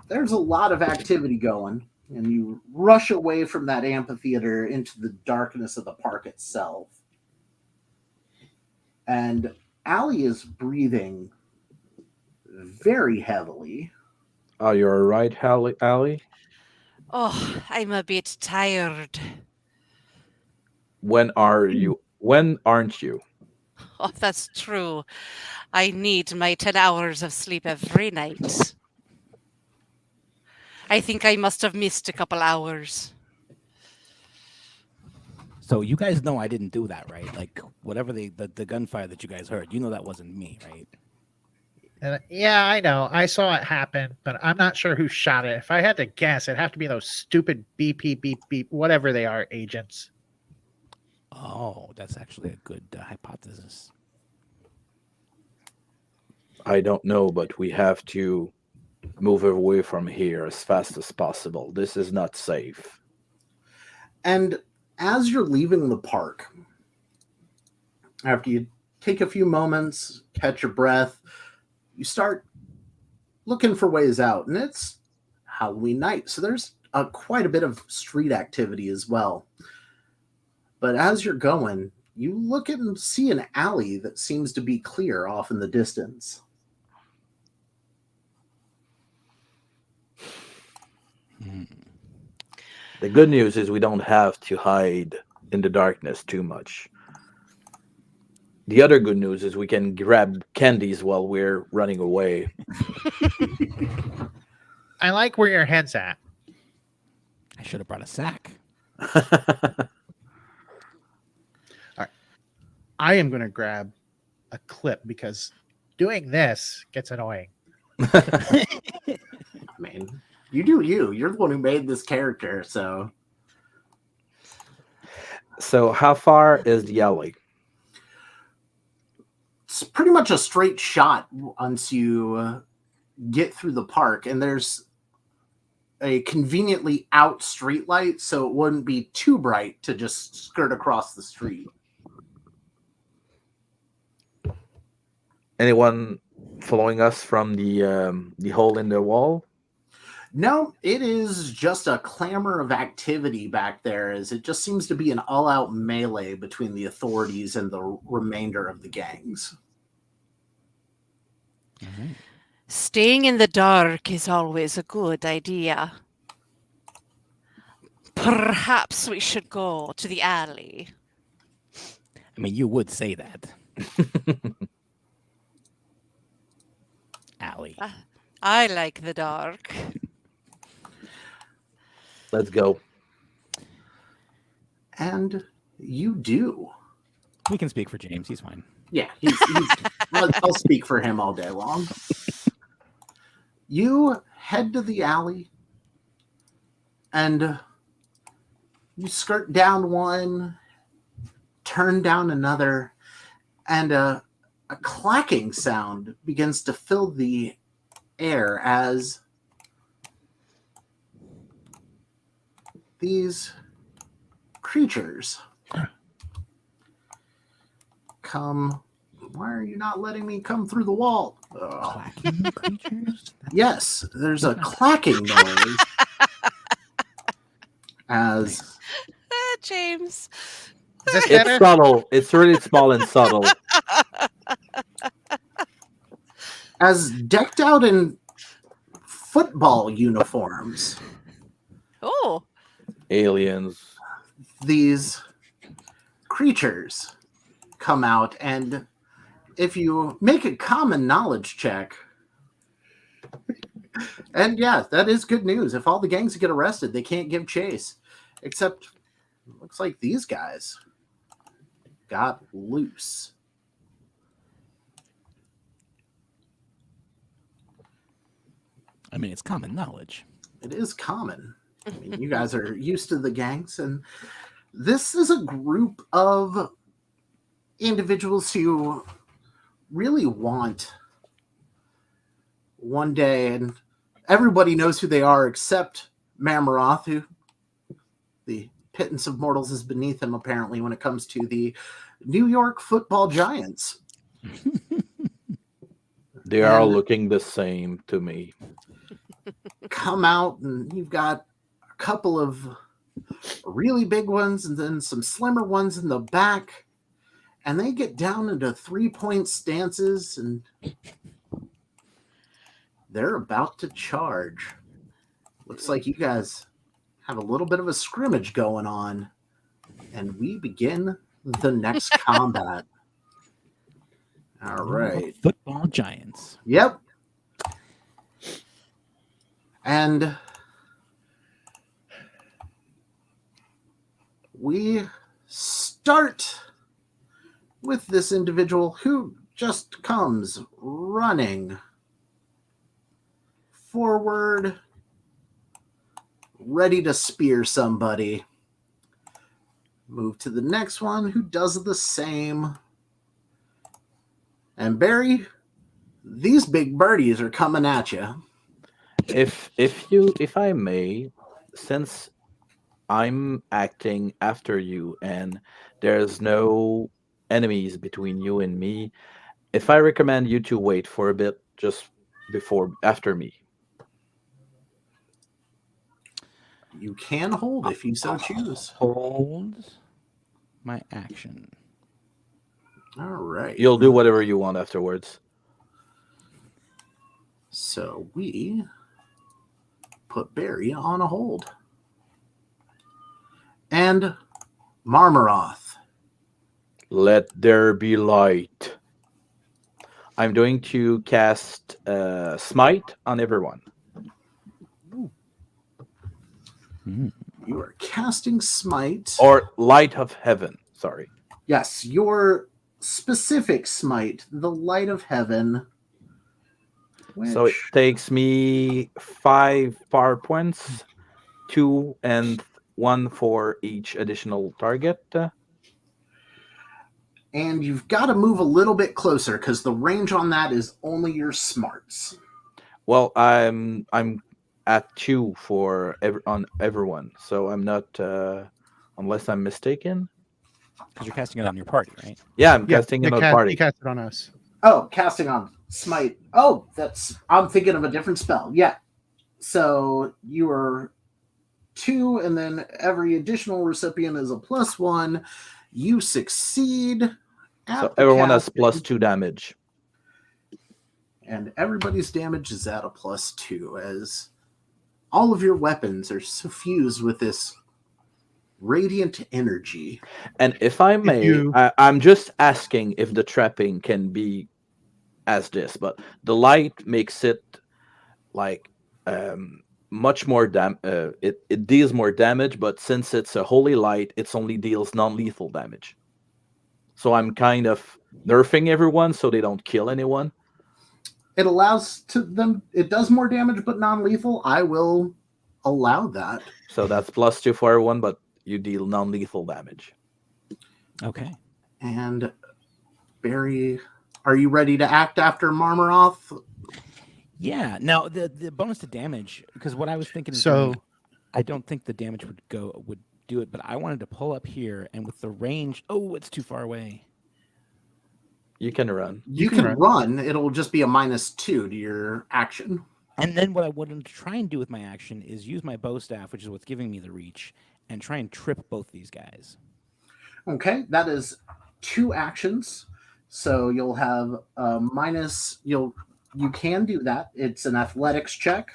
there's a lot of activity going, and you rush away from that amphitheater into the darkness of the park itself. And Allie is breathing very heavily. Oh, you're right, Allie. Oh, I'm a bit tired. When aren't you? Oh, that's true. I need my 10 hours of sleep every night. I think I must have missed a couple hours. So you guys know I didn't do that, right? Like whatever the gunfire that you guys heard, you know that wasn't me, right? And yeah, I know. I saw it happen, but I'm not sure who shot it. If I had to guess, it'd have to be those stupid BP, beep, beep, whatever they are, agents. Oh, that's actually a good hypothesis. I don't know, but we have to move away from here as fast as possible. This is not safe. And as you're leaving the park, after you take a few moments, catch your breath, you start looking for ways out. And it's Halloween night, so there's quite a bit of street activity as well. But as you're going, you look at and see an alley that seems to be clear off in the distance. The good news is we don't have to hide in the darkness too much. The other good news is we can grab candies while we're running away. I like where your head's at. I should have brought a sack. I am going to grab a clip because Doing this gets annoying. I mean, you do you. You're the one who made this character, so. So how far is the alley? It's pretty much a straight shot once you get through the park, and there's a conveniently out street light, so it wouldn't be too bright to just skirt across the street. Anyone following us from the hole in the wall? No, it is just a clamor of activity back there, as it just seems to be an all-out melee between the authorities and the remainder of the gangs. Mm-hmm. Staying in the dark is always a good idea. Perhaps we should go to the alley. I mean, you would say that. Allie. I like the dark. Let's go. And you do. We can speak for James. He's fine. Yeah, I'll speak for him all day long. You head to the alley, and you skirt down one, turn down another, and a clacking sound begins to fill the air as these creatures come. Why are you not letting me come through the wall? Ugh. Clacking creatures? Yes, there's a clacking noise as James. Is this It's better? subtle. It's really small and subtle. as decked out in football uniforms, Oh, Aliens. these creatures come out, and if you make a common knowledge check, and yeah, that is good news. If all the gangs get arrested, they can't give chase, except it looks like these guys got loose. I mean, it's common knowledge. It is common. I mean, you guys are used to the gangs, and this is a group of individuals who really want one day, and everybody knows who they are except Marmaroth, who the pittance of mortals is beneath him, apparently, when it comes to the New York Football Giants. They are And- looking the same to me. Come out, and you've got a couple of really big ones and then some slimmer ones in the back, and they get down into 3-point stances, and they're about to charge. Looks like you guys have a little bit of a scrimmage going on, and we begin the next combat. All right. Football Giants. Yep. And we start with this individual who just comes running forward, ready to spear somebody. Move to the next one who does the same. And Barry, these big birdies are coming at you. If I may, since I'm acting after you and there's no enemies between you and me, if I recommend you to wait for a bit just after me. You can hold if you so choose. Hold my action. All right. You'll do whatever you want afterwards. So we put Barry on a hold. And Marmaroth. Let there be light. I'm going to cast Smite on everyone. You are casting Smite. Or Light of Heaven. Sorry. Yes, your specific Smite, the Light of Heaven. So it which- takes me 5 power points, 2 and 1 for each additional target. and you've got to move a little bit closer because the range on that is only your smarts. Well, I'm at 2 on everyone, so I'm not, unless I'm mistaken. Because you're casting it on your party, right? Yeah, I'm Yeah, casting he it on cast- party. He cast it on us. Oh, casting on Smite. Oh, I'm thinking of a different spell. Yeah. So you are 2, and then every additional recipient is a +1. You succeed. at So the everyone has casting, +2 damage. and everybody's damage is at a +2 as all of your weapons are suffused with this radiant energy. And if I may, you- I'm just asking if the trapping can be as this, but the light makes it like much more it deals more damage, but since it's a holy light, it only deals non-lethal damage. So I'm kind of nerfing everyone so they don't kill anyone. It allows to them. It does more damage, but non-lethal. I will allow that. So that's +2 for everyone, but you deal non-lethal damage. Okay. And Barry, are you ready to act after Marmaroth? Yeah. Now the bonus to damage, because what I was thinking is So- I don't think the damage would do it, but I wanted to pull up here and with the range, oh, it's too far away. You can run. You can can run. run. It'll just be a -2 to your action. And then what I wanted to try and do with my action is use my bow staff, which is what's giving me the reach, and try and trip both these guys. Okay, that is 2 actions. So you'll have a minus. You can do that. It's an athletics check.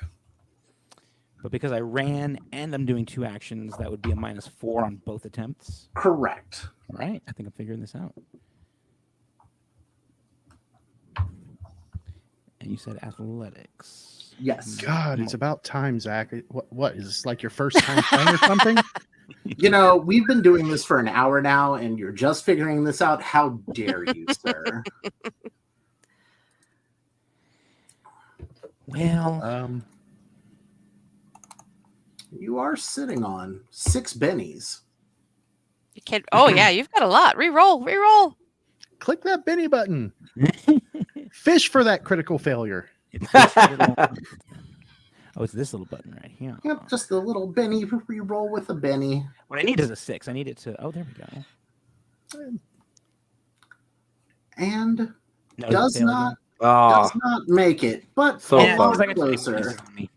But because I ran and I'm doing 2 actions, that would be a -4 on both attempts. Correct. All right. I think I'm figuring this out. And you said athletics. Yes. God, it's about time, Zach. What is this, like your first time playing or something? You know, we've been doing this for an hour now, and you're just figuring this out. How dare you, sir? Well, you are sitting on 6 bennies. You can't. Oh yeah, you've got a lot. Reroll, reroll. Click that Benny button. Fish for that critical failure. It's this little- oh, it's this little button right here. Yep, just a little benny re-roll with a benny. What I need is a 6. I need it to. Oh, there we go. And No, does fail not Oh, does not make it, but So again. far. He's like a twig closer. pieces on me.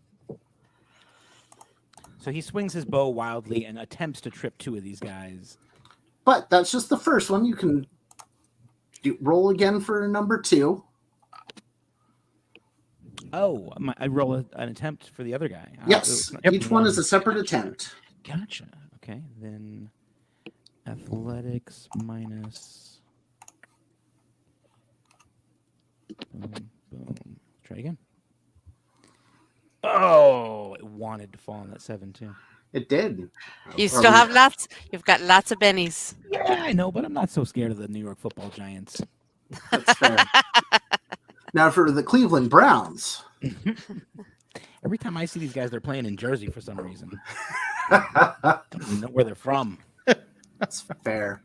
So he swings his bow wildly and attempts to trip 2 of these guys. But that's just the first one. You can roll again for number 2. Oh, I roll an attempt for the other guy. Yes, Yep. each one is a separate attempt. Gotcha. Okay, then athletics minus. Boom, boom. Try again. Oh, it wanted to fall on that 7 too. It did. You still have lots. You've got lots of bennies. Yeah, I know, but I'm not so scared of the New York Football Giants. That's fair. Now for the Cleveland Browns. Every time I see these guys, they're playing in Jersey for some reason. Don't even know where they're from. That's fair.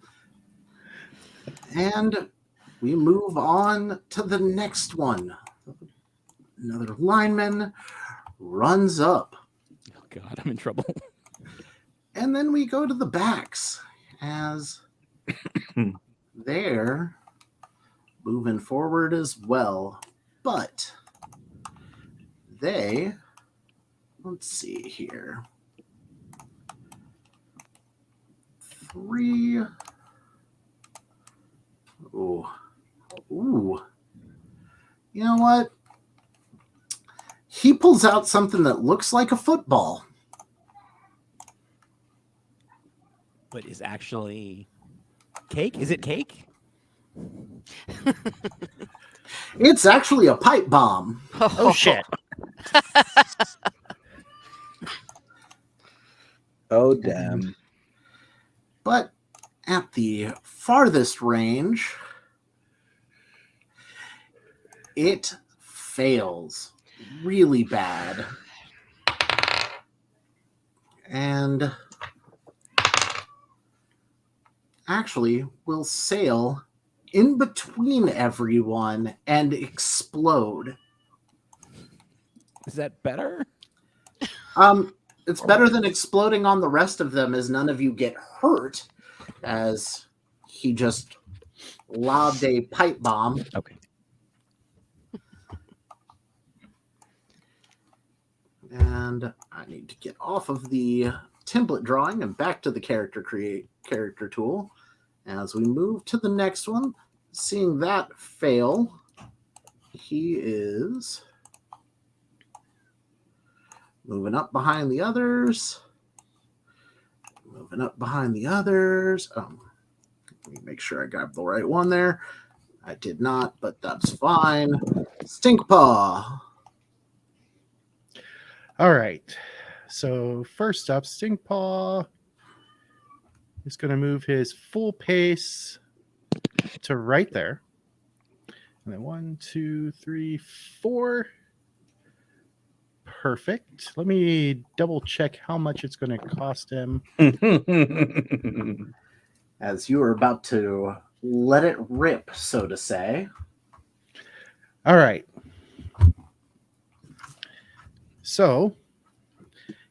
And we move on to the next one. Another lineman runs up. Oh God, I'm in trouble. And then we go to the backs as they're moving forward as well. But they, let's see here. 3. Ooh. Ooh. You know what? He pulls out something that looks like a football. But is actually cake? Is it cake? It's actually a pipe bomb. Oh shit! oh damn. But at the farthest range, it fails really bad. And actually will sail in between everyone and explode. Is that better? It's better than exploding on the rest of them, as none of you get hurt, as he just lobbed a pipe bomb. Okay. And I need to get off of the template drawing and back to the character tool. As we move to the next one, seeing that fail, he is moving up behind the others. Moving up behind the others. Let me make sure I grabbed the right one there. I did not, but that's fine. Stinkpaw. All right. So first up, Stinkpaw is going to move his full pace to right there. And then 1, 2, 3, 4. Perfect. Let me double check how much it's going to cost him. As you are about to let it rip, so to say. All right. So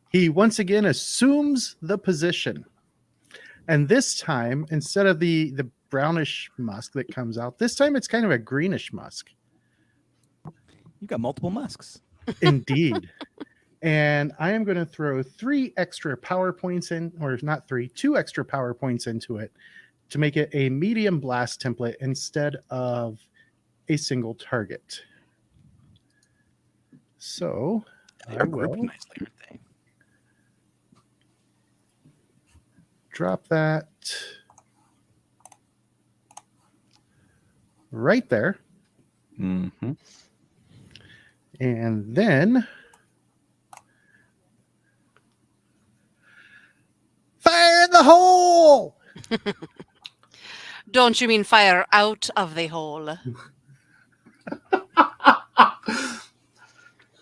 he once again assumes the position. And this time, instead of the brownish musk that comes out, this time it's kind of a greenish musk. You got multiple musks. Indeed. And I am going to throw 3 extra power points in, or not 3, 2 extra power points into it to make it a medium blast template instead of a single target. So They I are grouped will nicely, aren't they? drop that right there. Mm-hmm. And then fire in the hole. Don't you mean fire out of the hole?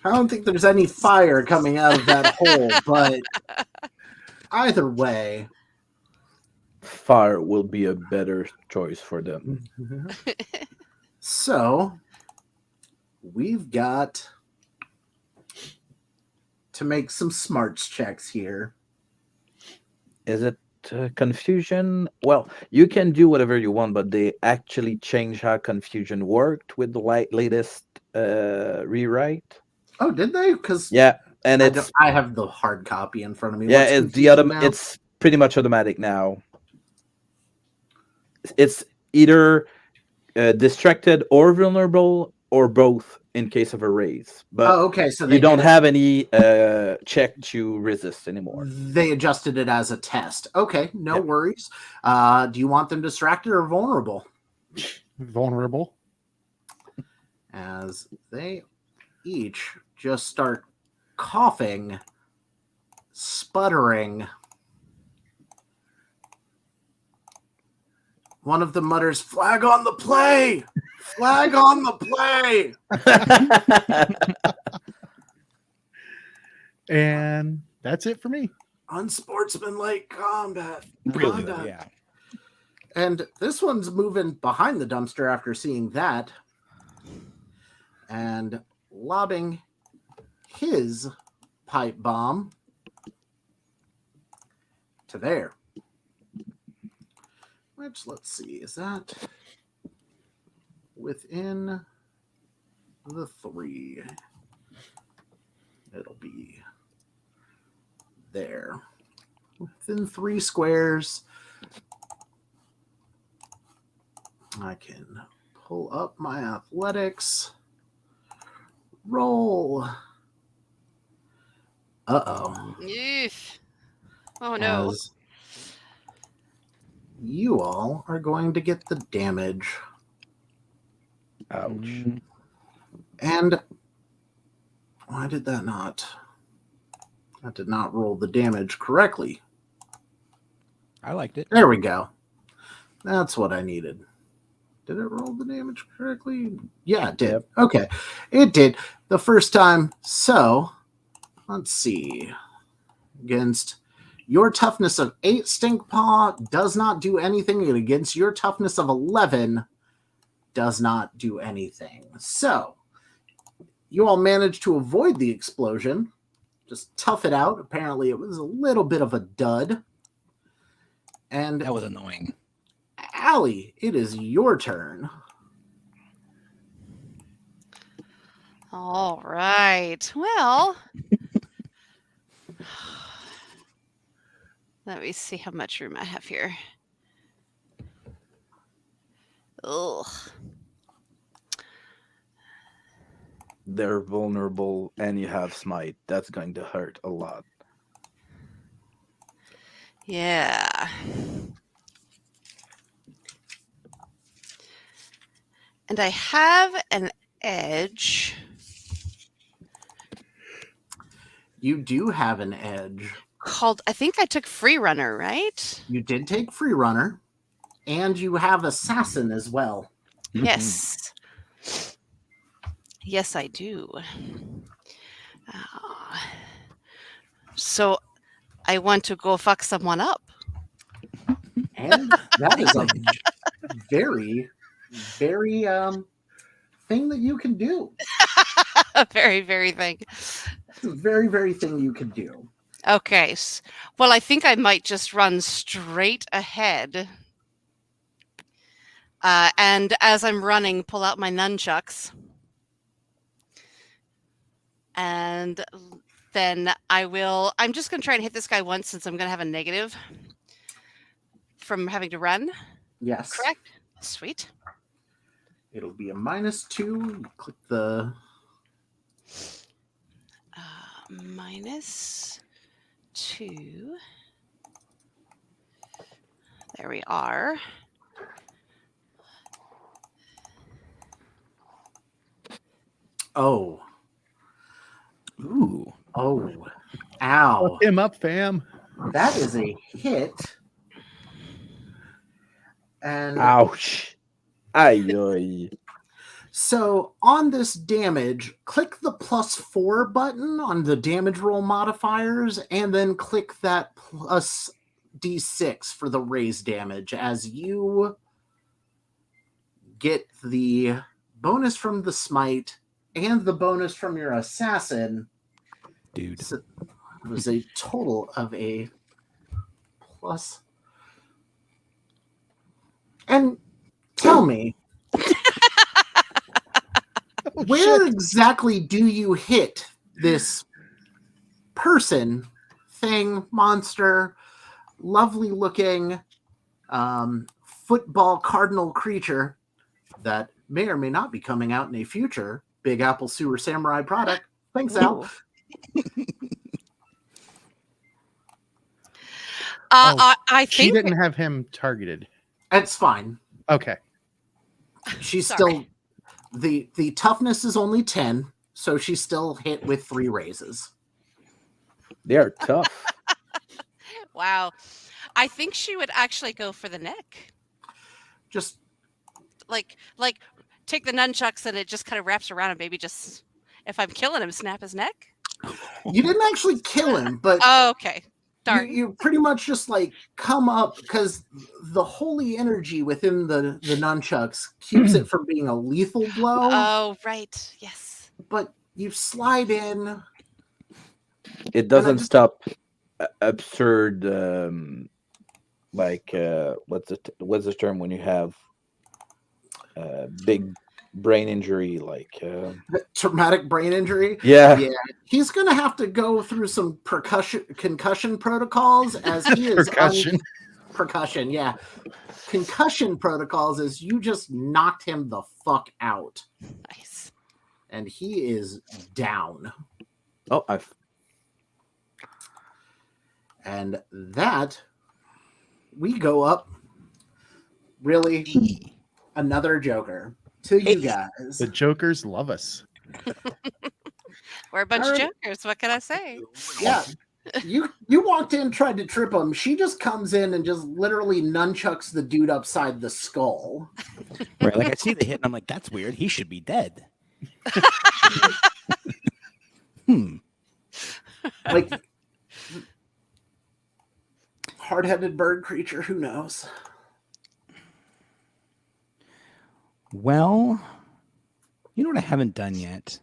I don't think there's any fire coming out of that hole, but Either way, Fire will be a better choice for them. so we've got to make some smarts checks here. Is it confusion? Well, you can do whatever you want, but they actually changed how confusion worked with the latest rewrite. Oh, did they? Because Yeah, and it's I have the hard copy in front of me. yeah, What's it's confusing now? it's pretty much automatic now. It's either distracted or vulnerable, or both in case of a raise. But oh, okay. So you don't did it- have any check to resist anymore. They adjusted it as a test. Okay, no Yep. worries. Do you want them distracted or vulnerable? Vulnerable. As they each just start coughing, sputtering. One of them mutters, "Flag on the play! Flag on the play!" And that's it for me. Unsportsmanlike combat. Really, Combat. yeah. And this one's moving behind the dumpster after seeing that and lobbing his pipe bomb to there. Which, let's see, is that within the 3? It'll be there. Within 3 squares. I can pull up my athletics. Roll. Uh-oh. Oof. Oh no. As you all are going to get the damage. Ouch. Mm, And why did that not? I did not roll the damage correctly. I liked it. There we go. That's what I needed. Did it roll the damage correctly? Yeah, it did. Yep. Okay. It did the first time. So, let's see. Against your toughness of 8, Stink Paw does not do anything. And against your toughness of 11, does not do anything. So, you all managed to avoid the explosion. Just tough it out. Apparently, it was a little bit of a dud. And That was annoying. Allie, it is your turn. All right. Well, let me see how much room I have here. Ugh. They're vulnerable, and you have smite. That's going to hurt a lot. Yeah. And I have an edge. You do have an edge. Called, I think I took Free Runner, right? You did take Free Runner, and you have Assassin as well. Yes. Yes, I do. So I want to go fuck someone up. And that is a very, very thing that you can do. A very, very thing. It's a very, very thing you can do. Okay. Well, I think I might just run straight ahead. And as I'm running, pull out my nunchucks. And then I'm just going to try and hit this guy once since I'm going to have a negative from having to run. Yes. Correct? Sweet. It'll be a -2. You click the -2. There we are. Oh. Ooh. Oh. Ow. Fuck him up, fam. That is a hit. And Ouch. Aye, aye. So on this damage, click the +4 button on the damage roll modifiers, and then click that plus D6 for the raise damage as you get the bonus from the smite and the bonus from your assassin. Dude. So it was a total of a plus. And tell me, Oh, where shit. exactly do you hit this person, thing, monster, lovely looking football cardinal creature that may or may not be coming out in a future Big Apple Sewer Samurai product? Thanks, Al. Ooh. Oh, I She think didn't have him targeted. It's fine. Okay. She's Sorry. still the toughness is only 10, so she's still hit with 3 raises. They are tough. wow. I think she would actually go for the neck. Just Like take the nunchucks and it just kind of wraps around and maybe just if I'm killing him, snap his neck. you didn't actually kill him, but Oh, okay. Darn. you pretty much just like come up because the holy energy within the nunchucks keeps it from being a lethal blow. Oh, right. Yes. But you slide in. It doesn't just- stop absurd what's the term when you have big brain injury like Traumatic brain injury. yeah. He's gonna have to go through some concussion protocols as he is Percussion. yeah, concussion protocols as you just knocked him the fuck out Nice. and he is down. Oh, I've And that we go up. Really, another Joker to you guys. The Jokers love us. We're a bunch of Alright. jokers. What can I say? Yeah. You walked in, tried to trip him. She just comes in and just literally nunchucks the dude upside the skull. Right, like I see the hit and I'm like, that's weird. He should be dead. Like hard-headed bird creature, who knows? Well, you know what I haven't done yet?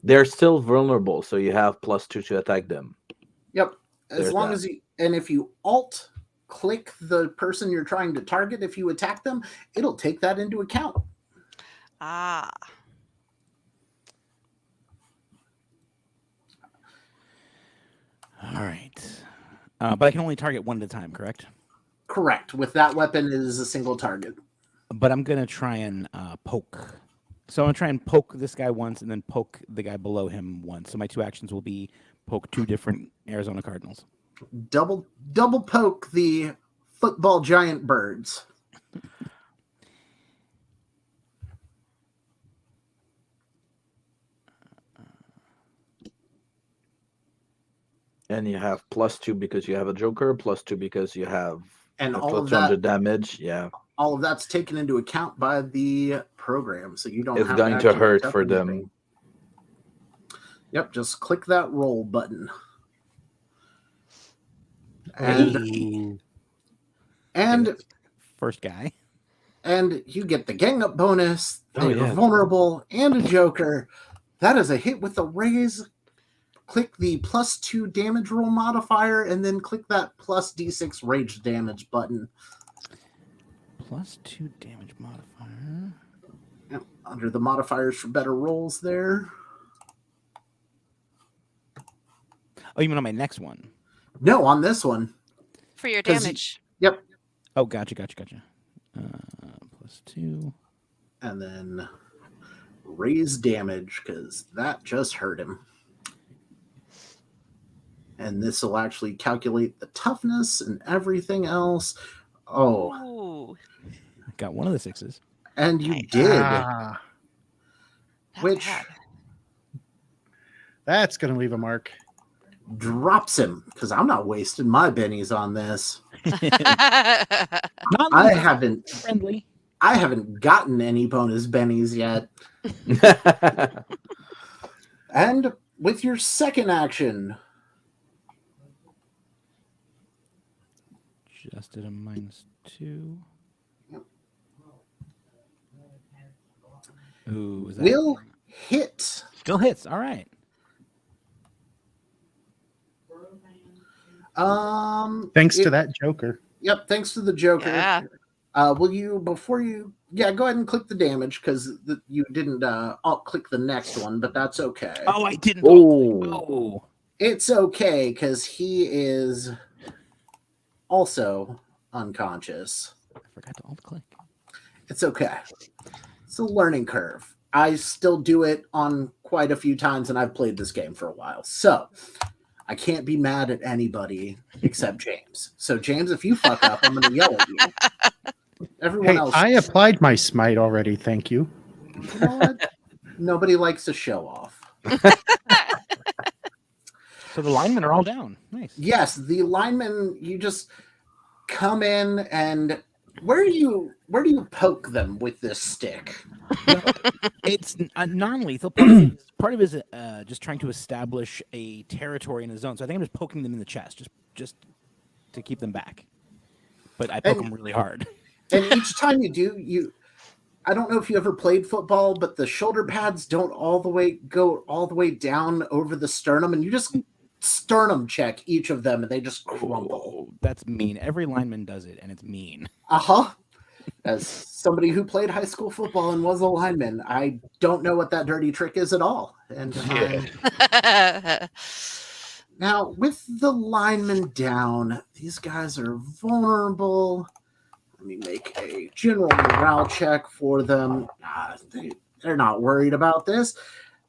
they're still vulnerable, so you have +2 to attack them. Yep. As There's long that. as you and if you alt click the person you're trying to target, if you attack them, it'll take that into account. Ah. All right. But I can only target one at a time, correct? Correct. With that weapon, it is a single target. But I'm going to try and poke. So I'm going to try and poke this guy once and then poke the guy below him once. So my 2 actions will be poke 2 different Arizona Cardinals. Double poke the football giant birds. And you have +2 because you have a Joker, +2 because you have And a all of +200 that damage. Yeah, all of that's taken into account by the program, so you don't it's have going to actually hurt touch for anything. them. Yep, just click that roll button. And and First guy. and you get the gang up bonus, Oh, you're yeah. vulnerable, and a Joker. That is a hit with a raise. Click the +2 damage roll modifier, and then click that +d6 rage damage button. +2 damage modifier. Yep, under the modifiers for better rolls there. Oh, you mean on my next one? No, on this one. For your 'Cause damage. Yep. Oh, gotcha. +2. And then raise damage because that just hurt him. And this will actually calculate the toughness and everything else. Oh, Ooh. Got one of the 6s. and you did. Ah, Not Which bad. that's going to leave a mark. drops him because I'm not wasting my bennies on this. Not I haven't friendly. I haven't gotten any bonus bennies yet. And with your second action, Just did a -2. Ooh, is that will hit. still hits? All right. Thanks to it- that Joker. Yep, thanks to the Joker. Yeah. Will you, before you, go ahead and click the damage because you didn't alt click the next one, but that's okay. Oh, I didn't. Oh. Oh. It's okay because he is also unconscious. I forgot to alt click. It's okay. It's a learning curve. I still do it on quite a few times, and I've played this game for a while. So I can't be mad at anybody except James. So, James, if you fuck up, I'm going to yell at you. Everyone Hey, else. I applied my smite already. Thank you. You know what? Nobody likes to show off. So the linemen are all down. Nice. Yes, the linemen, you just come in and where do you poke them with this stick? It's non-lethal. Part of it is just trying to establish a territory in the zone. So I think I'm just poking them in the chest, just to keep them back. But I poke them really hard. And each time you do, I don't know if you ever played football, but the shoulder pads don't go all the way down over the sternum, and you just sternum check each of them, and they just crumble. Oh, that's mean. Every lineman does it, and it's mean. As somebody who played high school football and was a lineman, I don't know what that dirty trick is at all. And now, with the linemen down, these guys are vulnerable. Let me make a general morale check for them. They're not worried about this.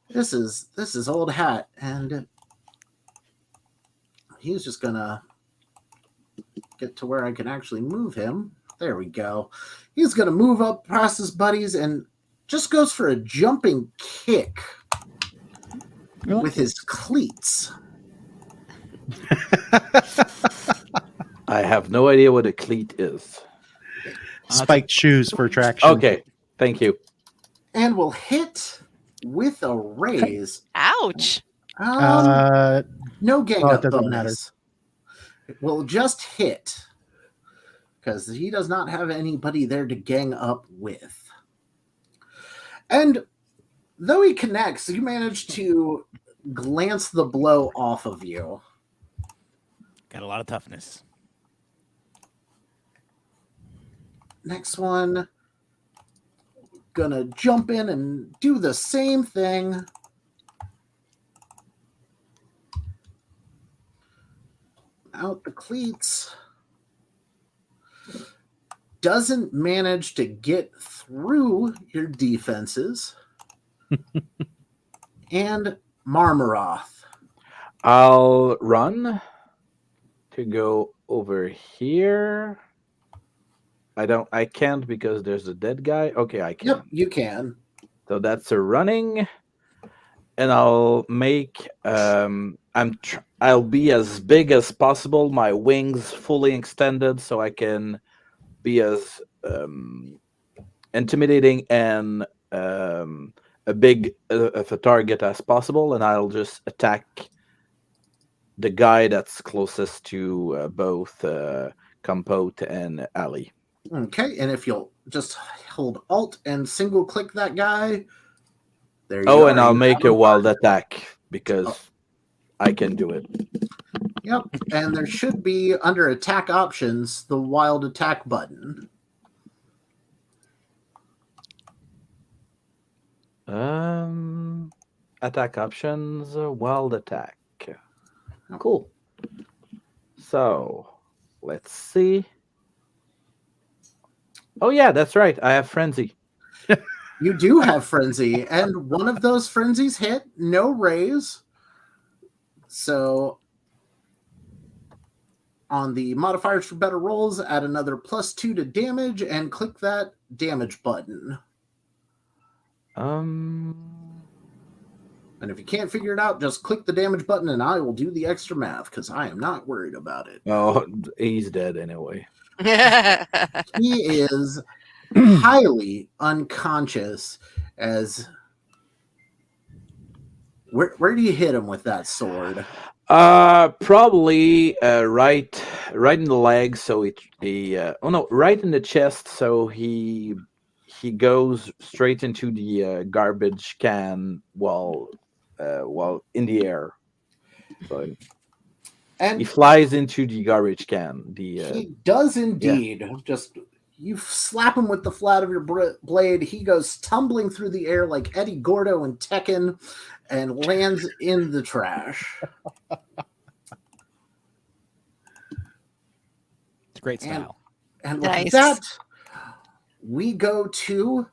This is old hat, and he's just gonna get to where I can actually move him. There we go. He's gonna move up past his buddies and just goes for a jumping kick with his cleats. I have no idea what a cleat is. Spiked shoes for traction. Okay, thank you. And will hit with a raise. Ouch. No gang Oh, it up doesn't bonus. matter. It will just hit because he does not have anybody there to gang up with. And though he connects, you manage to glance the blow off of you. Got a lot of toughness. Next one, gonna jump in and do the same thing. Out the cleats. Doesn't manage to get through your defenses. And Marmaroth. I'll run to go over here. I can't because there's a dead guy. Okay, I can. Yep, you can. So that's a running, and I'll make I'll be as big as possible. My wings fully extended, so I can be as intimidating and a big of a target as possible, and I'll just attack the guy that's closest to both Compote and Ali. Okay, and if you'll just hold Alt and single click that guy. There you Oh, go. and I'll You make have a him. wild attack because I can do it. Yep, and there should be under attack options the wild attack button. Attack options, wild attack. Cool. So, let's see. Oh yeah, that's right. I have frenzy. You do have frenzy, and one of those frenzies hit, no raise. So on the modifiers for better rolls, add another +2 to damage and click that damage button. And if you can't figure it out, just click the damage button and I will do the extra math because I am not worried about it. Oh, he's dead anyway. He is highly unconscious as where do you hit him with that sword? Probably right in the leg, so right in the chest, so he goes straight into the garbage can while in the air. So he And flies into the garbage can. he does indeed. Just you slap him with the flat of your blade. He goes tumbling through the air like Eddie Gordo in Tekken and lands in the trash. It's great style. And with Nice. that, we go to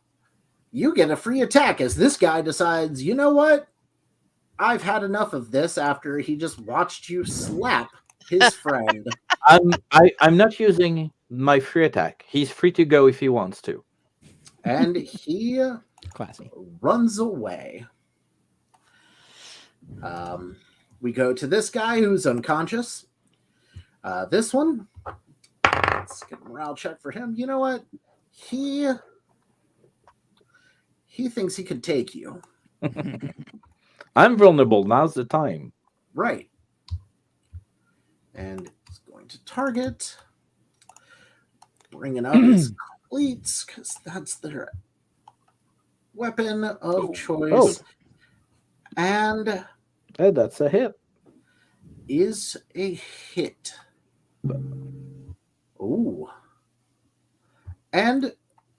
you get a free attack as this guy decides, you know what? I've had enough of this after he just watched you slap his friend. I'm not using my free attack. He's free to go if he wants to. And he Classy. runs away. We go to this guy who's unconscious. This one, let's get a morale check for him. You know what? He thinks he could take you. I'm vulnerable. Now's the time. Right. And he's going to target. Bringing out his cleats, because that's their weapon of choice. And Hey, that's a hit. is a hit. Ooh. And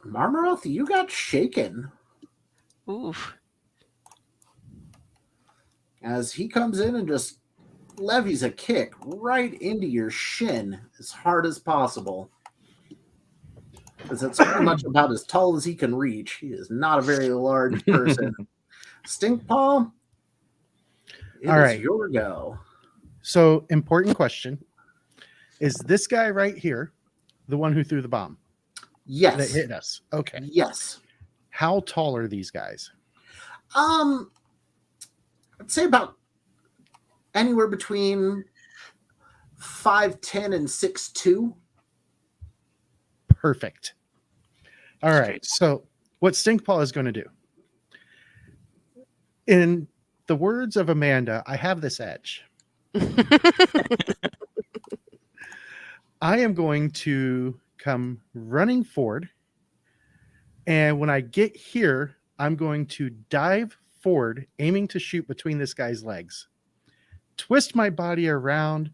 Marmaroth, you got shaken Ooh. as he comes in and just levies a kick right into your shin as hard as possible. Because it's pretty much about as tall as he can reach. He is not a very large person. Stinkpaw, it All is right. your go. So, important question. Is this guy right here the one who threw the bomb that Yes. hit us? Okay. Yes. How tall are these guys? I'd say about anywhere between 5'10" and 6'2". Perfect. All right. So, what Stinkpaw is going to do, in the words of Amanda, I have this edge. I am going to come running forward. And when I get here, I'm going to dive forward, aiming to shoot between this guy's legs, twist my body around,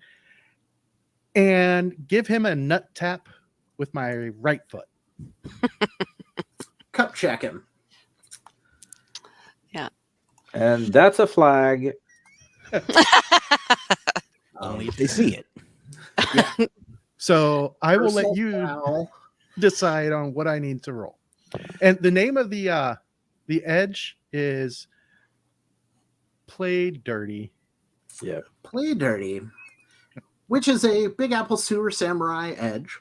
and give him a nut tap with my right foot. Cup check him. And that's a flag. Only if they see it. So I will let Personal you foul. decide on what I need to roll. And the name of the edge is Play Dirty. Yeah. Play Dirty, which is a Big Apple Sewer Samurai edge.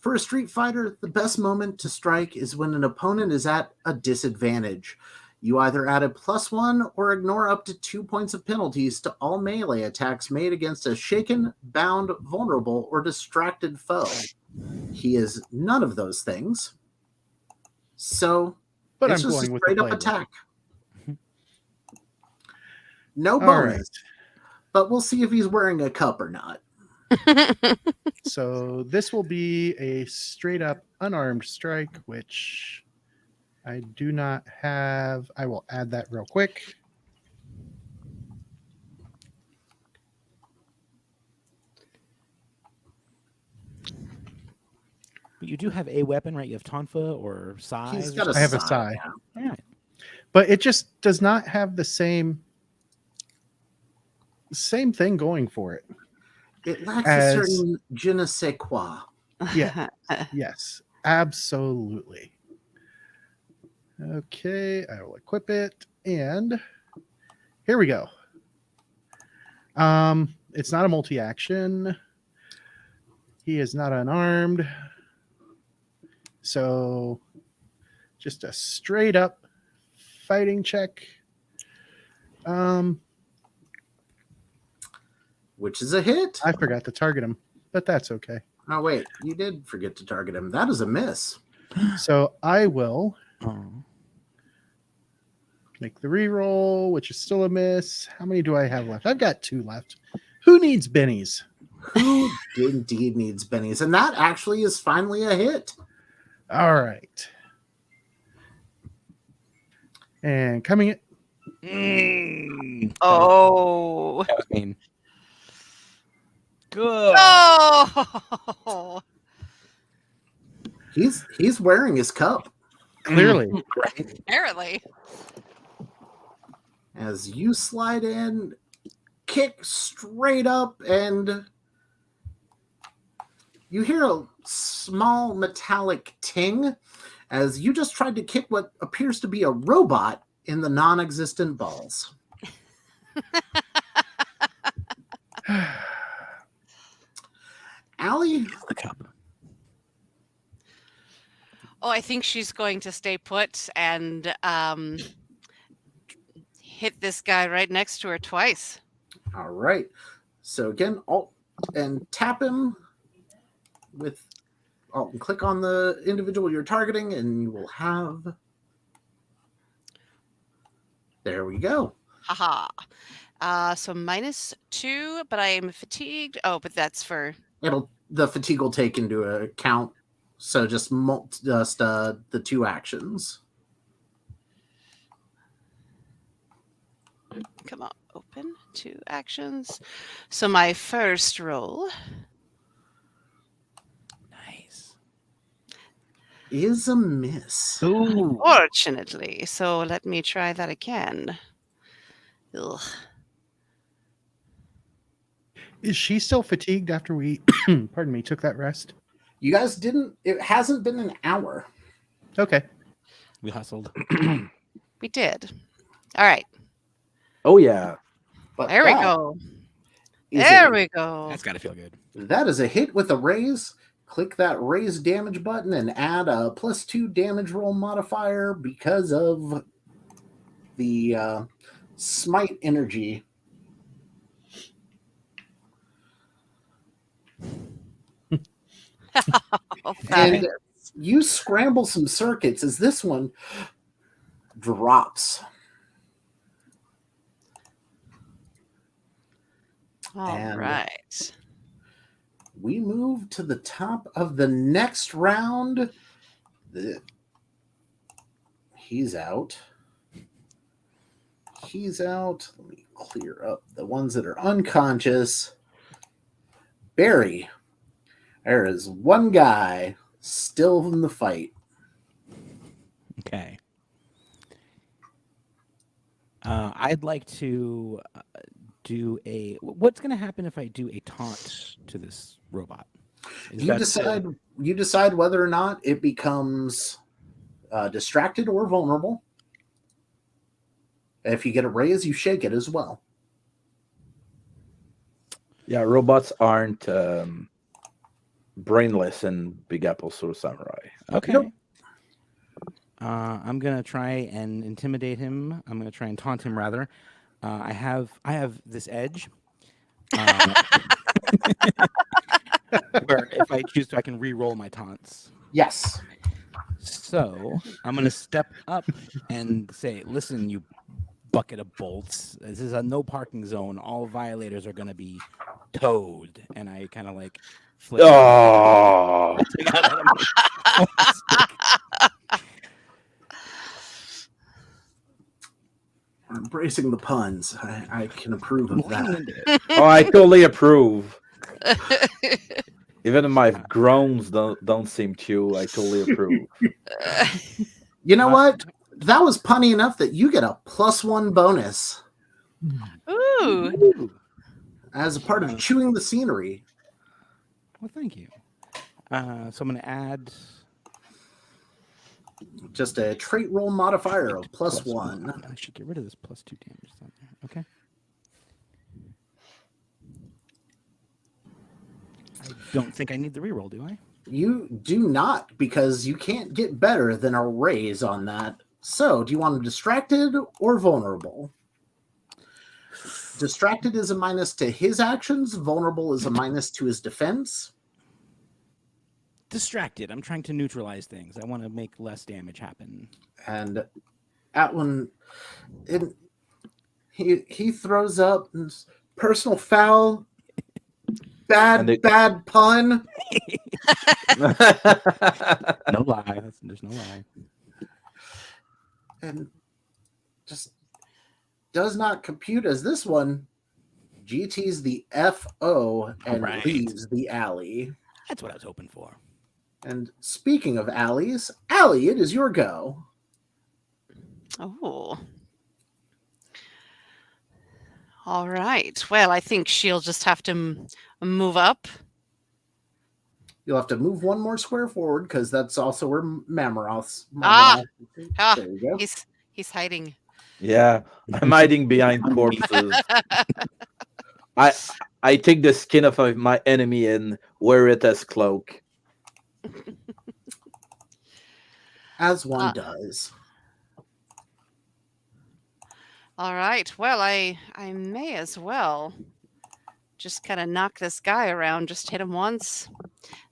For a Street Fighter, the best moment to strike is when an opponent is at a disadvantage. You either add a +1 or ignore up to 2 points of penalties to all melee attacks made against a shaken, bound, vulnerable, or distracted foe. He is none of those things. So, But it's I'm just going a with straight the up playbook. attack. No All bonus, right. but we'll see if he's wearing a cup or not. So this will be a straight up unarmed strike, which I do not have. I will add that real quick. But you do have a weapon, right? You have Tonfa or Sai. He's got a I have a sai. sai. Yeah. But it just does not have the same thing going for it. It lacks As- a certain je ne sais quoi. Yeah. Yes, absolutely. Okay, I will equip it, and here we go. It's not a multi-action. He is not unarmed. So just a straight up fighting check. Which is a hit. I forgot to target him, but that's okay. Oh, wait. You did forget to target him. That is a miss. So I will Oh. make the reroll, which is still a miss. How many do I have left? I've got 2 left. Who needs bennies? Who indeed needs bennies? And that actually is finally a hit. All right. And coming in. Oh. That was mean. Good. Oh. He's wearing his cup Clearly. Apparently. as you slide in, kick straight up, and you hear a small metallic ting as you just tried to kick what appears to be a robot in the non-existent balls. Allie, The cup. Oh, I think she's going to stay put and hit this guy right next to her twice. all right. So again, alt and tap him with alt and click on the individual you're targeting, and you will have. There we go. Haha. So -2, but I am fatigued. Oh, but that's for. The fatigue will take into account. So just the 2 actions. Come on, open 2 actions. So my first roll Nice. Is a miss. Ooh. fortunately. So let me try that again. Ugh. Is she still fatigued after we, pardon me, took that rest? You guys didn't. It hasn't been an hour. Okay. We hustled. We did. All right. Oh yeah. But There we that go. is There a- we go. That's gotta feel good. That is a hit with a raise. Click that raise damage button and add a +2 damage roll modifier because of the smite energy. Oh, fabulous. And you scramble some circuits as this one drops. All and- right. We move to the top of the next round. He's out. He's out. Let me clear up the ones that are unconscious. Barry, there is one guy still in the fight. Okay. I'd like to do a. What's going to happen if I do a taunt to this robot? Is You that decide. You decide whether or not it becomes distracted or vulnerable. If you get a raise, you shake it as well. Yeah, robots aren't brainless in Big Apple Soul Samurai. Okay. Nope. I'm gonna try and intimidate him. I'm gonna try and taunt him rather. I have this edge. Where if I choose to, I can re-roll my taunts. Yes. So I'm gonna step up and say, "Listen, you bucket of bolts. This is a no parking zone. All violators are gonna be towed." And I kind of like flip. Oh, Take out of my stick. Embracing the puns. I can approve of Leaning that. into it. oh, I totally approve. Even my groans don't seem to. I totally approve. You know what? That was punny enough that you get a +1 bonus Ooh. Ooh. as a part of chewing the scenery. Well, thank you. So I'm gonna add Just a trait roll modifier of +1. I should get rid of this +2 damage on there. Okay. I don't think I need the reroll, do I? You do not, because you can't get better than a raise on that. So, do you want him distracted or vulnerable? Distracted is a minus to his actions. Vulnerable is a minus to his defense. distracted. I'm trying to neutralize things. I want to make less damage happen. And Atwin, he throws up and s- personal foul, And it- bad pun. No lie. There's no lie. And just does not compute as this one. GT's the FO and Right. leaves the alley. That's what I was hoping for. And speaking of alleys, Allie, it is your go. Oh. All right. Well, I think she'll just have to move up. You'll have to move one more square forward because that's also where Mammoth's. Ah! There you go. He's hiding. Yeah, I'm hiding behind corpses. I take the skin of my enemy and wear it as cloak. As one Ah. does. All right. Well, I may as well just kind of knock this guy around. Just hit him once.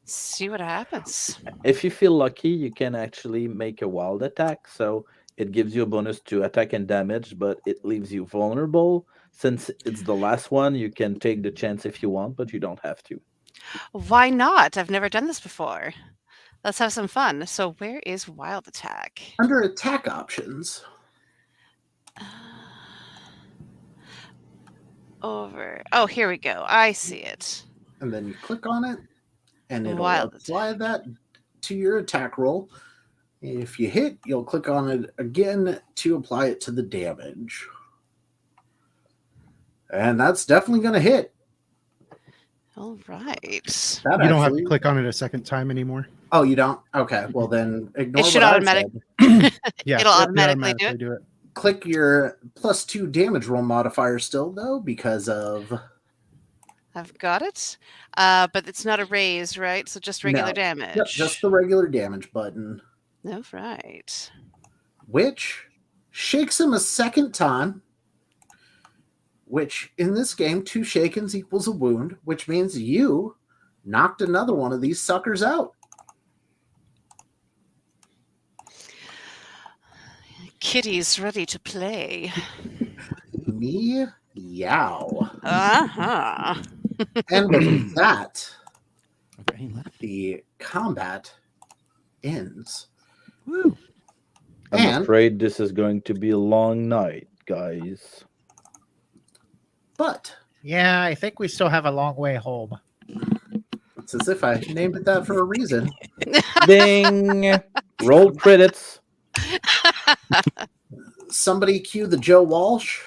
See what happens. If you feel lucky, you can actually make a wild attack. So it gives you a bonus to attack and damage, but it leaves you vulnerable. Since it's the last one, you can take the chance if you want, but you don't have to. Why not? I've never done this before. Let's have some fun. So where is wild attack? Under attack options, Over. Oh, here we go. I see it. and then you click on it, and it'll Wild apply that to your attack roll. If you hit, you'll click on it again to apply it to the damage. And that's definitely going to hit. All right. That You don't have actually- to click on it a second time anymore. Oh, you don't? Okay. Well, then ignore should what I automatic- said. Yeah, It'll it automatically do it? do it. Click your +2 damage roll modifier still, though, because of I've got it. But it's not a raise, right? So just regular No. damage. yep, just the regular damage button, All right. which shakes him a second time. Which in this game, 2 shakens equals a wound, which means you knocked another one of these suckers out. Kitty's ready to play. Meow. Uh-huh. And with that, Okay, he left. the combat ends. Woo. I'm And- afraid this is going to be a long night, guys. But Yeah, I think we still have a long way home. it's as if I named it that for a reason. Ding! Roll credits. Somebody cue the Joe Walsh.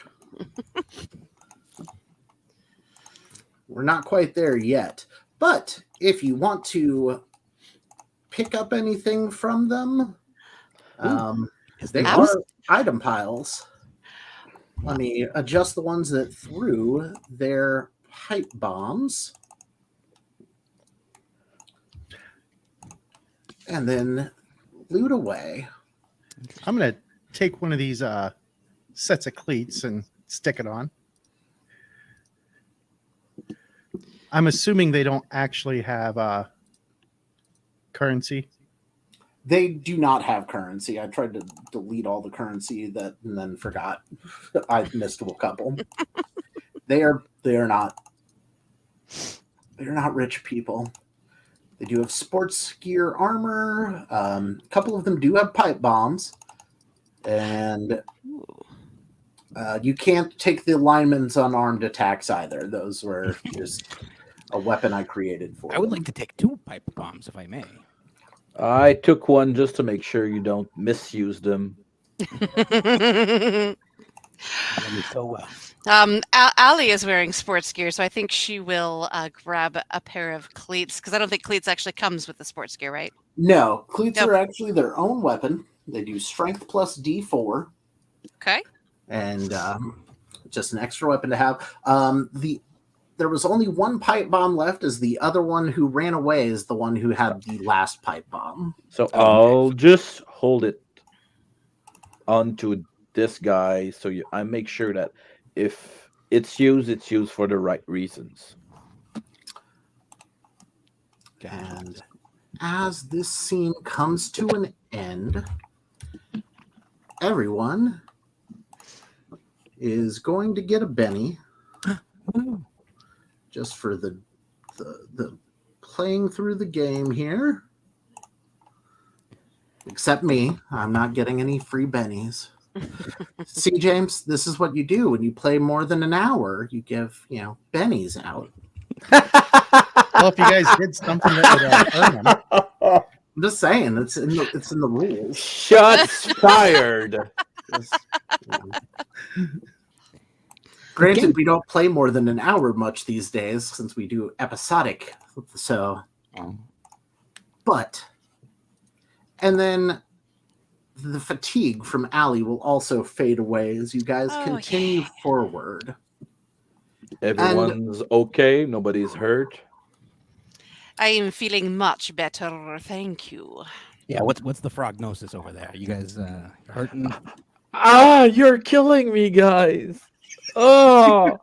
We're not quite there yet. But if you want to pick up anything from them, Is they there- are item piles. Let me adjust the ones that threw their pipe bombs. And then loot away. I'm gonna take one of these sets of cleats and stick it on. I'm assuming they don't actually have currency. They do not have currency. I tried to delete all the currency that and then forgot. I missed a couple. They're not rich people. They do have sports gear armor. A couple of them do have pipe bombs. And you can't take the lineman's unarmed attacks either. Those were just a weapon I created for I would them. like to take 2 pipe bombs if I may. I took one just to make sure you don't misuse them. I know me so well. Allie is wearing sports gear, so I think she will grab a pair of cleats because I don't think cleats actually comes with the sports gear, right? No, cleats Yep. are actually their own weapon. They do strength plus D4. Okay. And just an extra weapon to have. There was only one pipe bomb left, as the other one who ran away is the one who had the last pipe bomb. So I'll just hold it onto this guy so I make sure that if it's used for the right reasons. And as this scene comes to an end, everyone is going to get a Benny just for the playing through the game here. Except me. I'm not getting any free bennies. See, James, this is what you do when you play more than an hour. You give, bennies out. Well, if you guys did something that would earn them. I'm just saying, it's in the rules. Shots fired. Just, Granted, we don't play more than an hour much these days since we do episodic. So, and then the fatigue from Allie will also fade away as you guys continue forward. Everyone's okay. Nobody's hurt. I am feeling much better, thank you. Yeah, what's the prognosis over there? You guys hurting? You're killing me, guys. Oh.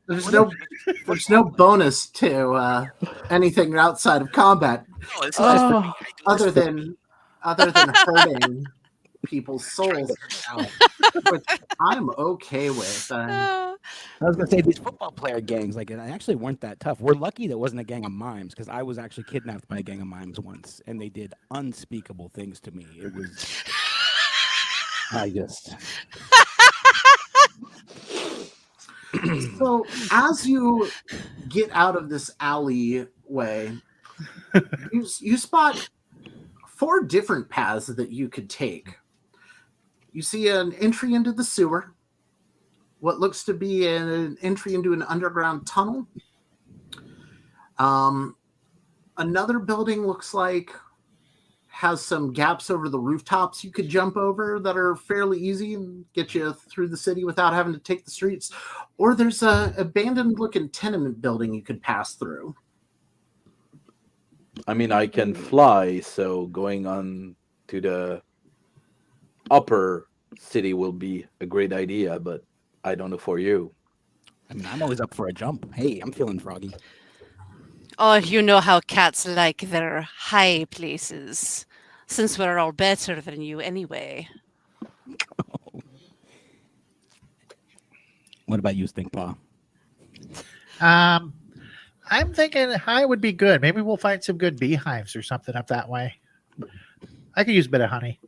There's no bonus to anything outside of combat other than hurting people's souls, which I'm okay with. Oh, I was gonna say these football player gangs, like, they actually weren't that tough. We're lucky there wasn't a gang of mimes, because I was actually kidnapped by a gang of mimes once, and they did unspeakable things to me. It was, So as you get out of this alleyway, you spot 4 different paths that you could take. You see an entry into the sewer, what looks to be an entry into an underground tunnel. Another building looks like has some gaps over the rooftops you could jump over that are fairly easy and get you through the city without having to take the streets. Or there's a abandoned looking tenement building you could pass through. I mean, I can fly, so going on to the upper city will be a great idea, but I don't know for you. I mean, I'm always up for a jump. Hey, I'm feeling froggy. oh, you know how cats like their high places, since we're all better than you anyway. What about you, Stinkpaw? I'm thinking high would be good. Maybe we'll find some good beehives or something up that way. I could use a bit of honey.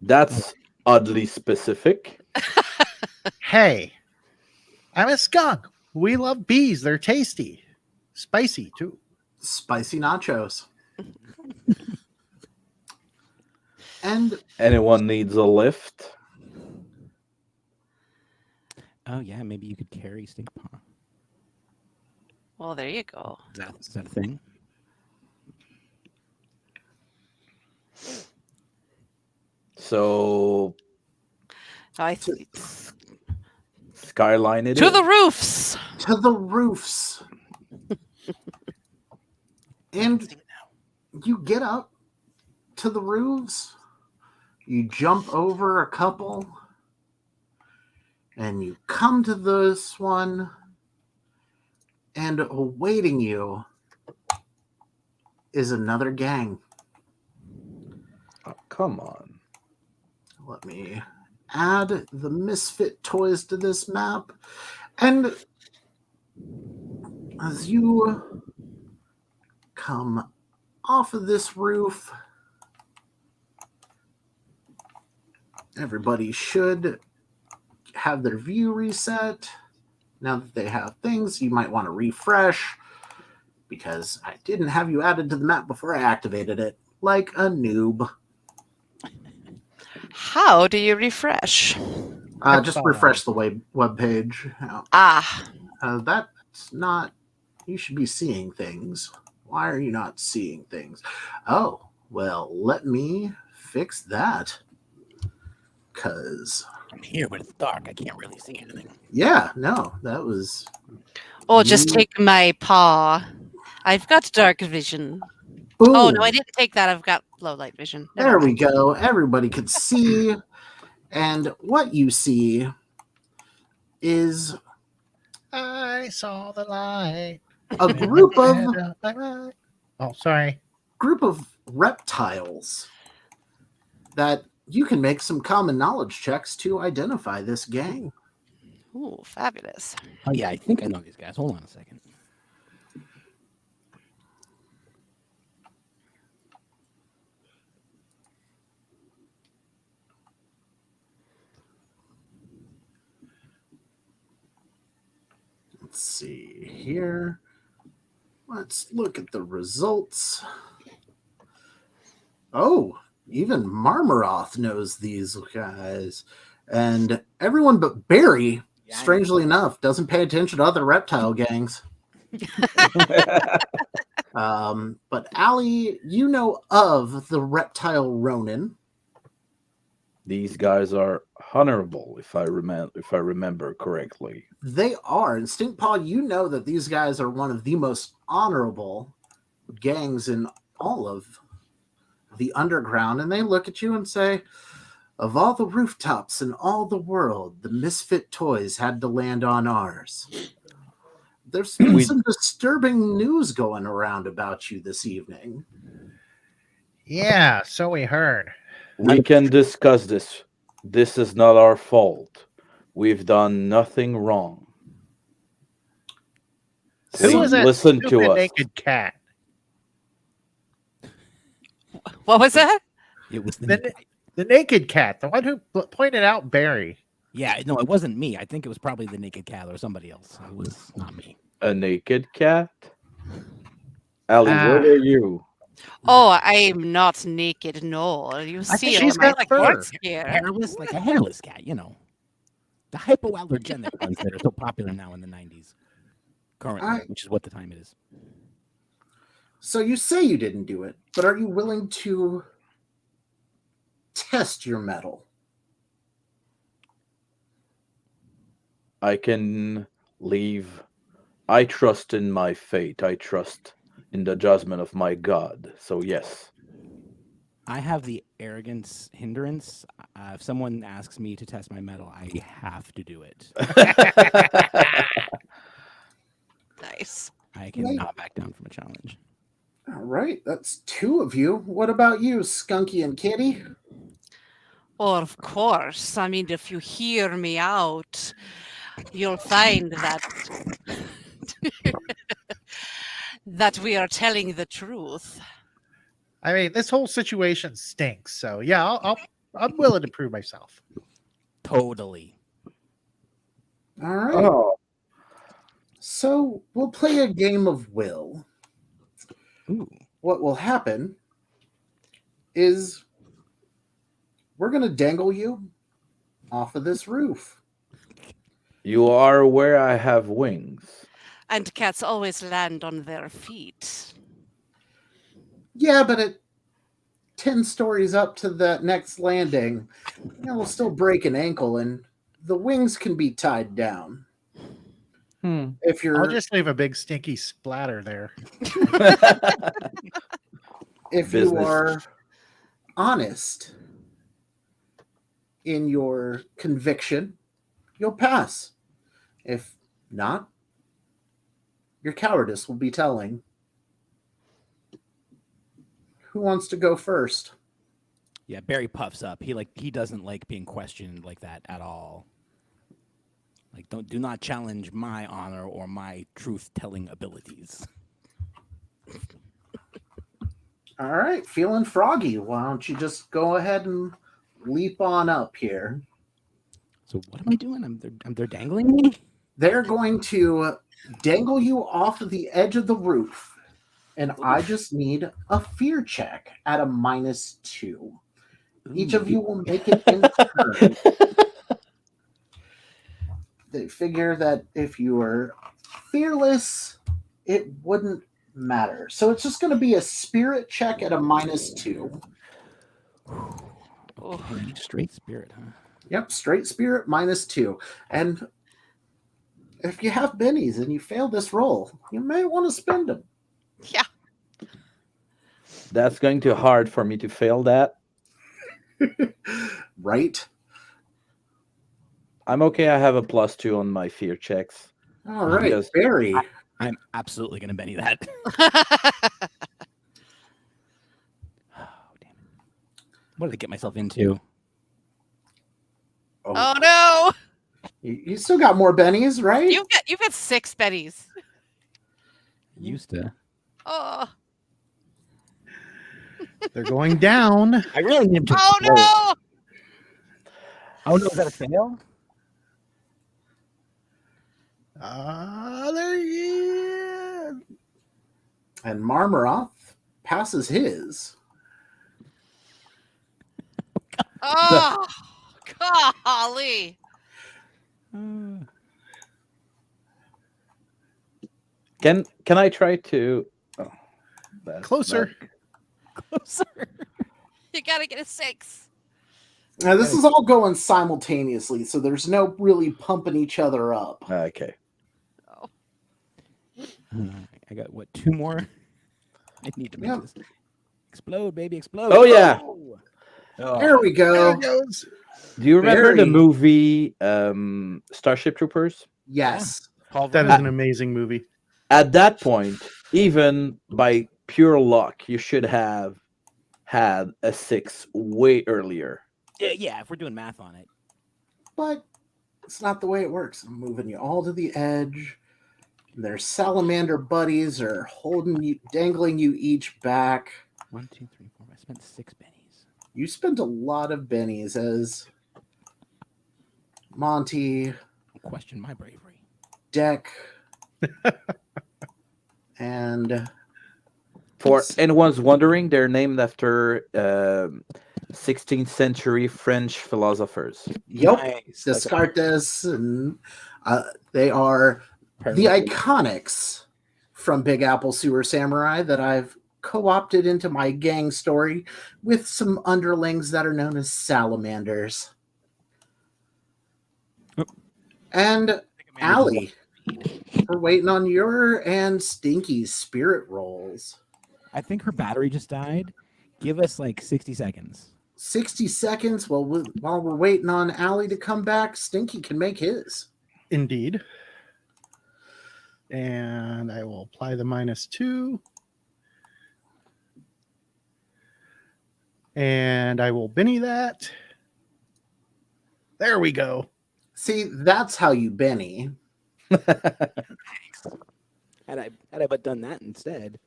That's oddly specific. Hey, I'm a skunk. We love bees. They're tasty. Spicy, too. Spicy nachos. And Anyone needs a lift? Oh yeah, maybe you could carry Stinkpaw. Well, there you go. Is that a thing? So skyline it To is. the roofs. to the roofs. And you get up to the roofs, you jump over a couple, and you come to this one, and awaiting you is another gang. Oh, come on. Let me add the Misfit toys to this map. And as you come off of this roof, everybody should have their view reset. Now that they have things, you might want to refresh because I didn't have you added to the map before I activated it, like a noob. How do you refresh? Just refresh the web page. That's not. You should be seeing things. Why are you not seeing things? Oh, well, let me fix that. Because, I'm here, but it's dark. I can't really see anything. yeah, no, that was. Or just you- take my paw. I've got dark vision. Boom. Oh, no, I didn't take that. I've got low light vision. Never There we mind. go. Everybody could see. And what you see is I saw the light. A group of Oh, sorry. reptiles that you can make some common knowledge checks to identify this gang. Ooh, fabulous. Oh yeah, I think I know these guys. Hold on a second. Let's see here. Let's look at the results. Oh, even Marmaroth knows these guys. And everyone but Barry, Yeah, I know. strangely enough, doesn't pay attention to other reptile gangs. But Allie, you know of the reptile Ronin. These guys are honorable, if I remember correctly. They are. And Stinkpaw, you know that these guys are one of the most honorable gangs in all of the underground. And they look at you and say, of all the rooftops in all the world, the Misfit Toys had to land on ours. There's been some disturbing news going around about you this evening. Yeah, so we heard. We can discuss this. This is not our fault. We've done nothing wrong. Who Please was that listen to stupid us. naked cat? What was that? It was The naked cat, the one who pointed out Barry. yeah, no, it wasn't me. I think it was probably the naked cat or somebody else. It was not me. A naked cat? Allie, Ah. where were you? Oh, I'm not naked. No, you think see, she's all my got fur. thoughts here. Hairless, like a hairless cat, you know. The hypoallergenic ones that are so popular now in the 90s. Currently, which is what the time it is. So you say you didn't do it, but are you willing to test your metal? I can leave. I trust in my fate. I trust in the judgment of my God. So yes. I have the arrogance hindrance. If someone asks me to test my metal, I have to do it. Nice. I cannot back down from a challenge. All right, that's two of you. What about you, Skunky and Kitty? Oh, of course. I mean, if you hear me out, you'll find that that we are telling the truth. I mean, this whole situation stinks. So yeah, I'm willing to prove myself. Totally. All right. Oh, So we'll play a game of will. Ooh. What will happen is we're going to dangle you off of this roof. you are aware I have wings. And cats always land on their feet. Yeah, but at 10 stories up to the next landing, we'll still break an ankle and the wings can be tied down. If you're I'll just leave a big stinky splatter there. if you Business. are honest in your conviction, you'll pass. If not, your cowardice will be telling. Who wants to go first? Yeah, Barry puffs up. He doesn't like being questioned like that at all. Like, do not challenge my honor or my truth-telling abilities. All right, feeling froggy. Why don't you just go ahead and leap on up here? So what am I doing? They're dangling me? They're going to dangle you off of the edge of the roof, and I just need a fear check at a -2. Each of you will make it in turn. They figure that if you were fearless, it wouldn't matter. So it's just going to be a spirit check at a -2. Oh, Straight spirit, huh? Yep, straight spirit -2. And if you have bennies and you fail this roll, you may want to spend them. yeah. That's going to hard for me to fail that. Right? I'm okay. I have a +2 on my fear checks. All right, Because- Barry. I'm absolutely gonna Benny that. Oh damn it! What did I get myself into? Oh no! You still got more bennies, right? You've got 6 Bennies. Used to. Oh, They're going down. I really need him to. oh explode. no! Oh no! Is that a fail? There he is. And Marmaroth passes his. Oh, golly! Can I try to? Oh, that's Closer. Closer. You gotta get a 6. Now, this is all going simultaneously, so there's no really pumping each other up. Okay. Oh. I got what? 2 more. I need to make Yeah. this explode, baby, explode. Oh, yeah. Oh. There we There go. it goes. Do you remember the Very- movie Starship Troopers? Yes. Paul That is Verhoeven. an amazing movie. At that point, even by pure luck, you should have had a 6 way earlier. Yeah, if we're doing math on it. But it's not the way it works. I'm moving you all to the edge. Their salamander buddies are holding you, dangling you each back. 1, 2, 3, 4. I spent 6 bennies. You spent a lot of bennies as Monty, Question my bravery. Deck, and For It's- anyone's wondering, they're named after 16th century French philosophers. yep, Nice. Descartes, and they are Perfect. the iconics from Big Apple Sewer Samurai that I've co-opted into my gang story with some underlings that are known as salamanders. And Allie, we're waiting on your and Stinky's spirit rolls. I think her battery just died. Give us like 60 seconds. 60 seconds. Well, while we're waiting on Allie to come back, Stinky can make his. Indeed. And I will apply the -2. And I will Benny that. There we go. See, that's how you Benny. Had I but done that instead.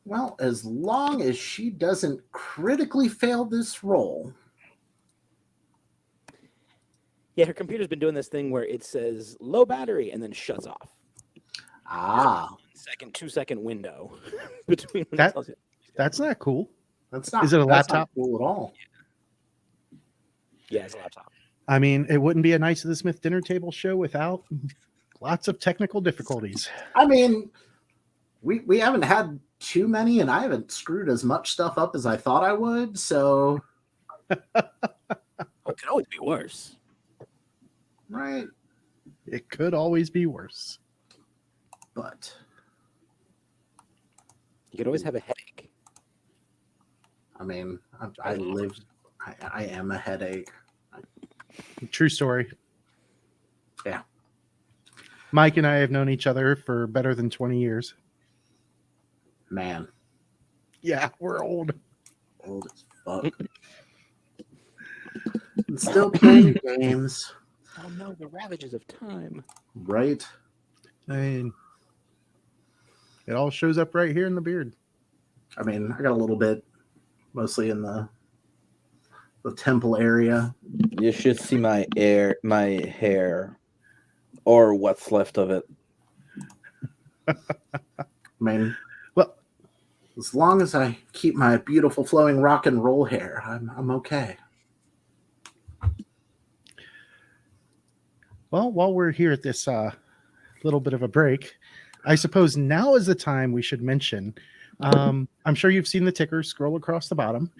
Well, as long as she doesn't critically fail this roll. Yeah, her computer's been doing this thing where it says low battery and then shuts off. Ah, 2-second window between when it That- tells you. That's not cool. that's not. Is it a that's not laptop? cool at all. Yeah, it's a laptop. I mean, it wouldn't be a Knights of the Smith dinner table show without lots of technical difficulties. I mean, we haven't had too many, and I haven't screwed as much stuff up as I thought I would. So, Oh, it could always be worse. right, It could always be worse. but You could always have a headache. I mean, I lived. I am a headache. True story. Yeah. Mike and I have known each other for better than 20 years. Man, Yeah, we're old. old as fuck. And still playing games, Oh no, the ravages of time. right? I mean, it all shows up right here in the beard. I mean, I got a little bit, mostly in the temple area. You should see my hair, or what's left of it. I mean, Well, as long as I keep my beautiful flowing rock and roll hair, I'm okay. well, while we're here at this little bit of a break, I suppose now is the time we should mention. I'm sure you've seen the ticker scroll across the bottom.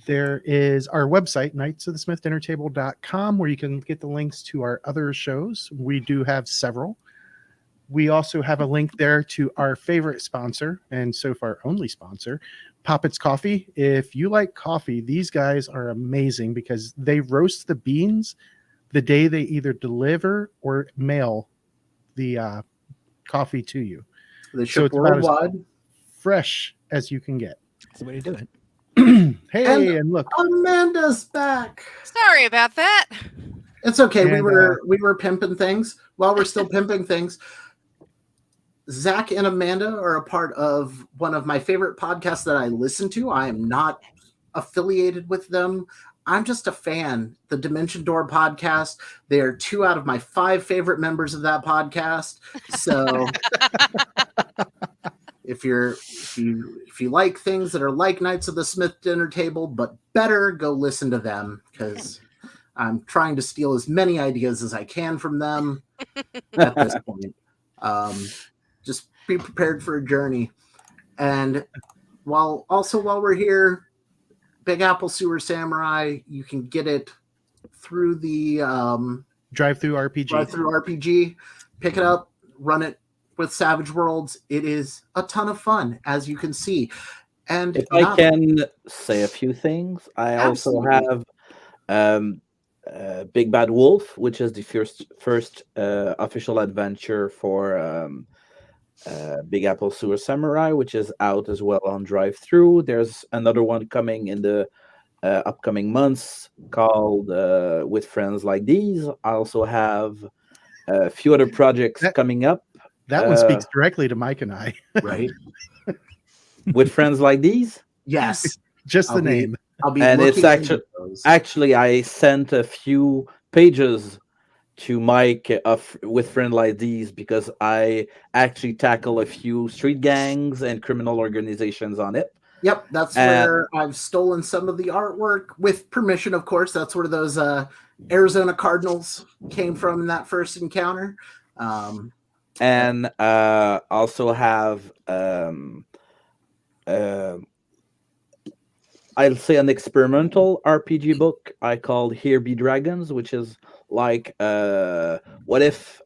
There is our website, knightsofthesmithdinnertable.com, where you can get the links to our other shows. We do have several. We also have a link there to our favorite sponsor, and so far only sponsor, Poppets Coffee. If you like coffee, these guys are amazing because they roast the beans the day they either deliver or mail the coffee to you. They So ship it's about as- worldwide. Fresh as you can get. That's the way to do it. Hey, and look, Amanda's back. Sorry about that. It's okay. we And, were pimping things while we're still pimping things. Zach and Amanda are a part of one of my favorite podcasts that I listen to. I am not affiliated with them. I'm just a fan. The Dimension Door podcast. They are 2 out of my 5 favorite members of that podcast. So if you like things that are like Knights of the Smith Dinner Table but better, go listen to them, because I'm trying to steal as many ideas as I can from them at this point. Just be prepared for a journey. And while we're here, Big Apple Sewer Samurai, you can get it through the drive-through RPG. Drive-through RPG. Pick it up, run it with Savage Worlds. It is a ton of fun, as you can see. And If I can say a few things, I also Absolutely. have Big Bad Wolf, which is the first official adventure for Big Apple Sewer Samurai, which is out as well on Drive-Through. There's another one coming in the upcoming months called With Friends Like These. I also have a few other projects coming up. That one speaks directly to Mike and I. right? With Friends Like These. Yes. Just the I'll be- name. I'll be And it's looking into those. Actually, I sent a few pages to Mike with Friends Like These because I actually tackle a few street gangs and criminal organizations on it. Yep, that's where I've stolen some of the artwork with permission, of course. That's where those Arizona Cardinals came from in that first encounter. And also have I'll say an experimental RPG book I called Here Be Dragons, which is like what if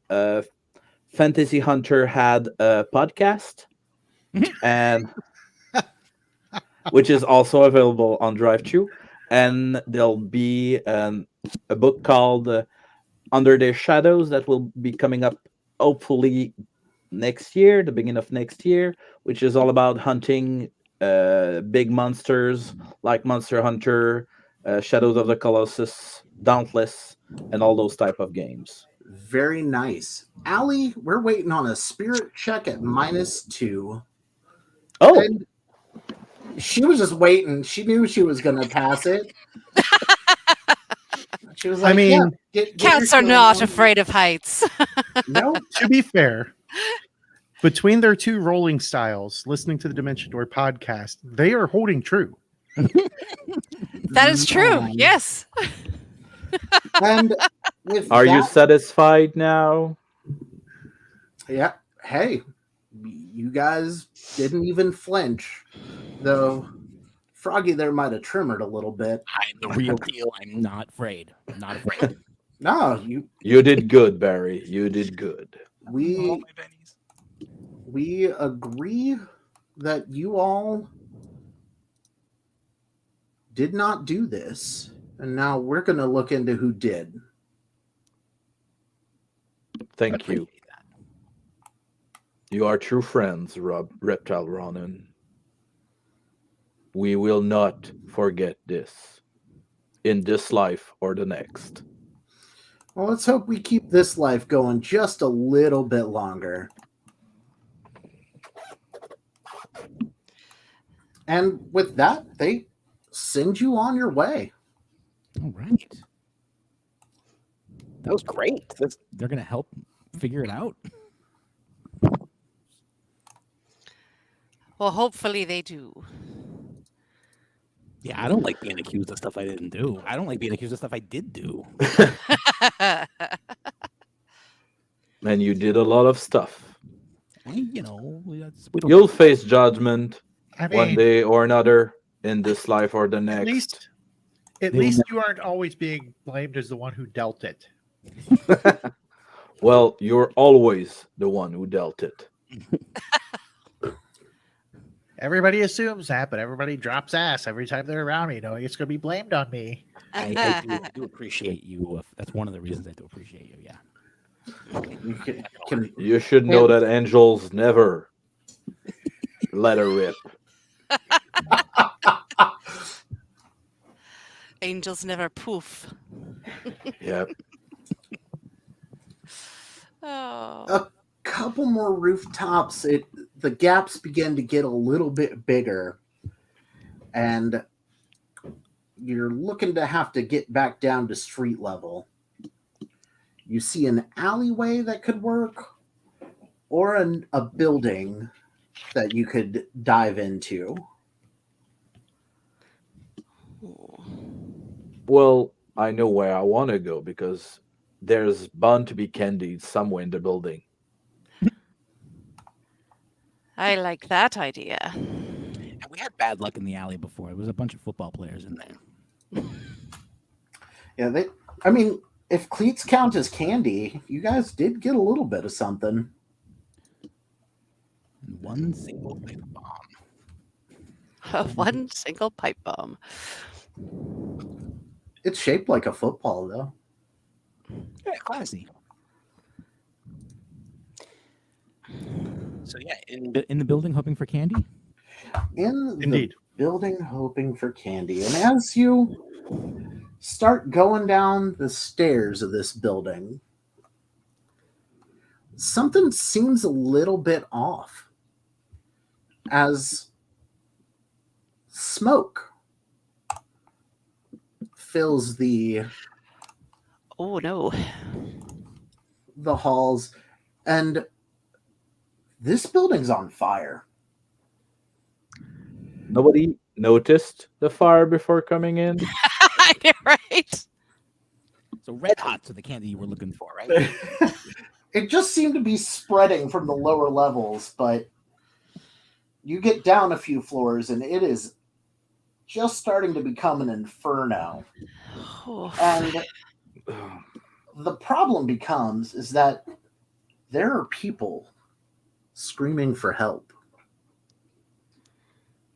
Fantasy Hunter had a podcast, and which is also available on Drive-Thru, and there'll be a book called Under Their Shadows that will be coming up hopefully next year, the beginning of next year, which is all about hunting big monsters like Monster Hunter, Shadows of the Colossus, Dauntless, and all those type of games. Very nice. Allie, we're waiting on a spirit check at -2. Oh, And she was just waiting. She knew she was going to pass it. She was like, I mean, yeah, get your Cats are shield not on. afraid of heights. No, To be fair, between their 2 rolling styles, listening to the Dimension Door podcast, they are holding true. That is true. Man. Yes. And with are you that- satisfied now? Yeah. Hey, you guys didn't even flinch, though. Froggy there might have trimmered a little bit. I'm the real deal. I'm not afraid. I'm not afraid. No, You did good, Barry. You did good. we agree that you all did not do this, and now we're going to look into who did. Thank you. You are true friends, Reptile Ronin. We will not forget this in this life or the next. Well, let's hope we keep this life going just a little bit longer. And with that, they send you on your way. All right. That was great. They're going to help figure it out. Well, hopefully they do. Yeah, I don't like being accused of stuff I didn't do. I don't like being accused of stuff I did do. And you did a lot of stuff. We don't. You'll face judgment I one mean, day or another in this life or the next. at They'll least you aren't always being blamed as the one who dealt it. Well, you're always the one who dealt it. Everybody assumes that, but everybody drops ass every time they're around me, knowing it's going to be blamed on me. I do appreciate you. That's one of the reasons I do appreciate you. Yeah. You can You should know that angels never let her rip. Angels never poof. Yep. Oh. a couple more rooftops. The gaps begin to get a little bit bigger, and you're looking to have to get back down to street level. You see an alleyway that could work, or a building that you could dive into. Well, I know where I want to go because there's bound to be candy somewhere in the building. I like that idea. And we had bad luck in the alley before. There was a bunch of football players in there. Yeah, I mean, if cleats count as candy, you guys did get a little bit of something. And one single pipe bomb. One single pipe bomb. It's shaped like a football, though. Yeah, classy. So yeah, in the building, hoping for candy. In the Indeed. building, hoping for candy. And as you start going down the stairs of this building, something seems a little bit off as smoke fills the Oh no. halls, and this building's on fire. Nobody noticed the fire before coming in. I know, right? So red hots are the candy you were looking for, right? It just seemed to be spreading from the lower levels, but you get down a few floors and it is just starting to become an inferno. Oh. And the problem becomes is that there are people screaming for help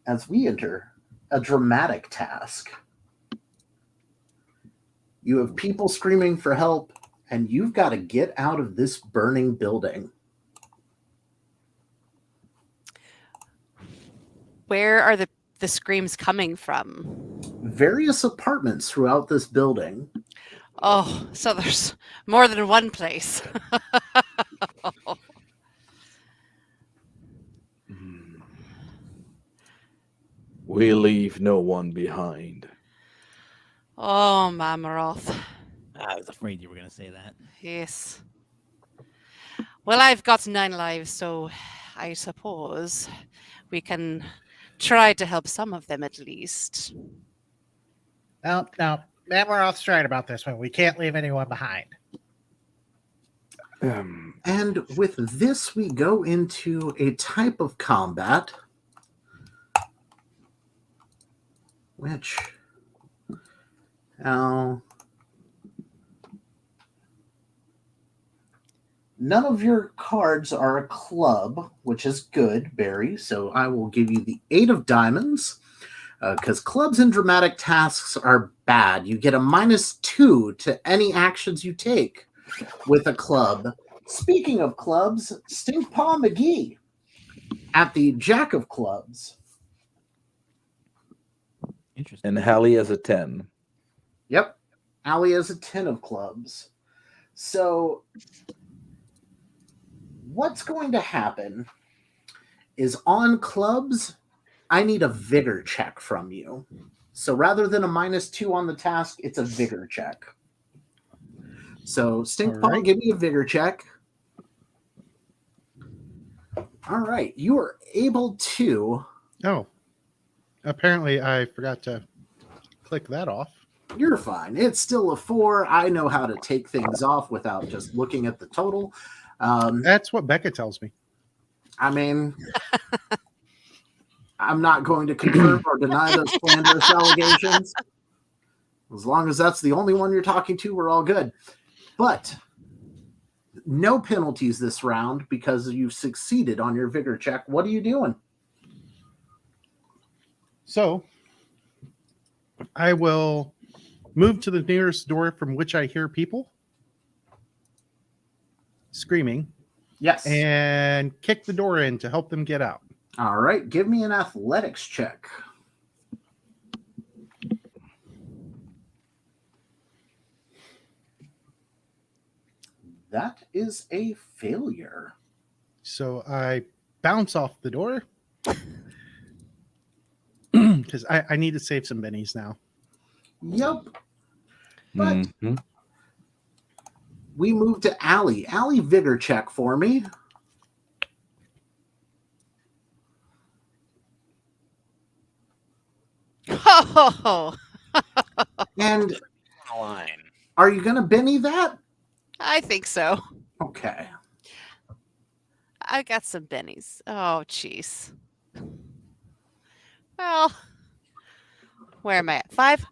as we enter a dramatic task. You have people screaming for help, and you've got to get out of this burning building. Where are the screams coming from? Various apartments throughout this building. Oh, so there's more than one place. We leave no one behind. Oh, Mamaroth. I was afraid you were going to say that. Yes. Well, I've got 9 lives, so I suppose we can try to help some of them at least. No, Mamaroth's right about this one. We can't leave anyone behind. And with this, we go into a type of combat which now none of your cards are a club, which is good, Barry. So I will give you the 8 of diamonds because clubs and dramatic tasks are bad. You get a -2 to any actions you take with a club. Speaking of clubs, Stinkpaw McGee at the Jack of Clubs. Interesting. And Hallie has a 10. Yep. Allie has a 10 of clubs. So what's going to happen is on clubs, I need a vigor check from you. So rather than a -2 on the task, it's a vigor check. So Stinkpaw, right. give me a vigor check. All right. You are able to... Oh, apparently I forgot to click that off. You're fine. It's still a 4. I know how to take things off without just looking at the total. That's what Becca tells me. I mean, I'm not going to confirm or deny those slanderous allegations. As long as that's the only one you're talking to, we're all good. But no penalties this round because you've succeeded on your vigor check. What are you doing? So I will move to the nearest door from which I hear people. screaming Yes. and kick the door in to help them get out. All right. Give me an athletics check. That is a failure. So I bounce off the door because I need to save some bennies now. Yep. But Mhm. we move to Allie. Allie, vigor check for me. Oh, And Line. are you going to Benny that? I think so. Okay. I got some bennies. Oh, jeez. Well, where am I at? 5?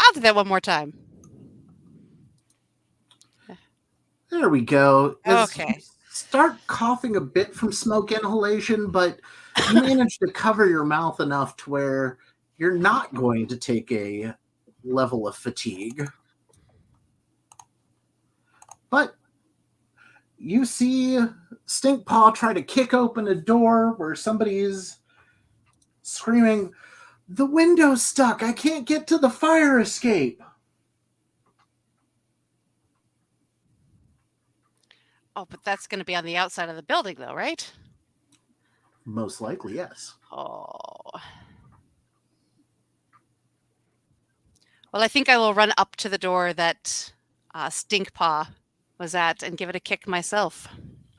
I'll do that one more time. There we go. As Okay. you start coughing a bit from smoke inhalation, but you manage to cover your mouth enough to where you're not going to take a level of fatigue. But you see Stinkpaw try to kick open a door where somebody's screaming, "The window's stuck. I can't get to the fire escape." Oh, but that's going to be on the outside of the building, though, right? Most likely, yes. Oh. Well, I think I will run up to the door that Stinkpaw was at and give it a kick myself.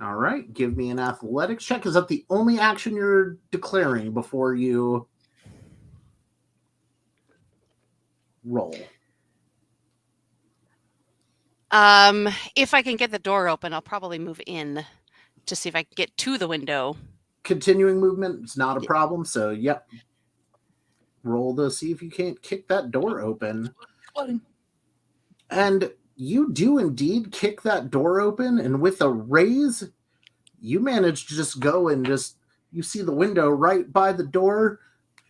All right, give me an athletics check. Is that the only action you're declaring before you roll? If I can get the door open, I'll probably move in to see if I can get to the window. Continuing movement is not a problem, so yep. Roll to see if you can't kick that door open. And you do indeed kick that door open, and with a raise, you manage to just go and you see the window right by the door,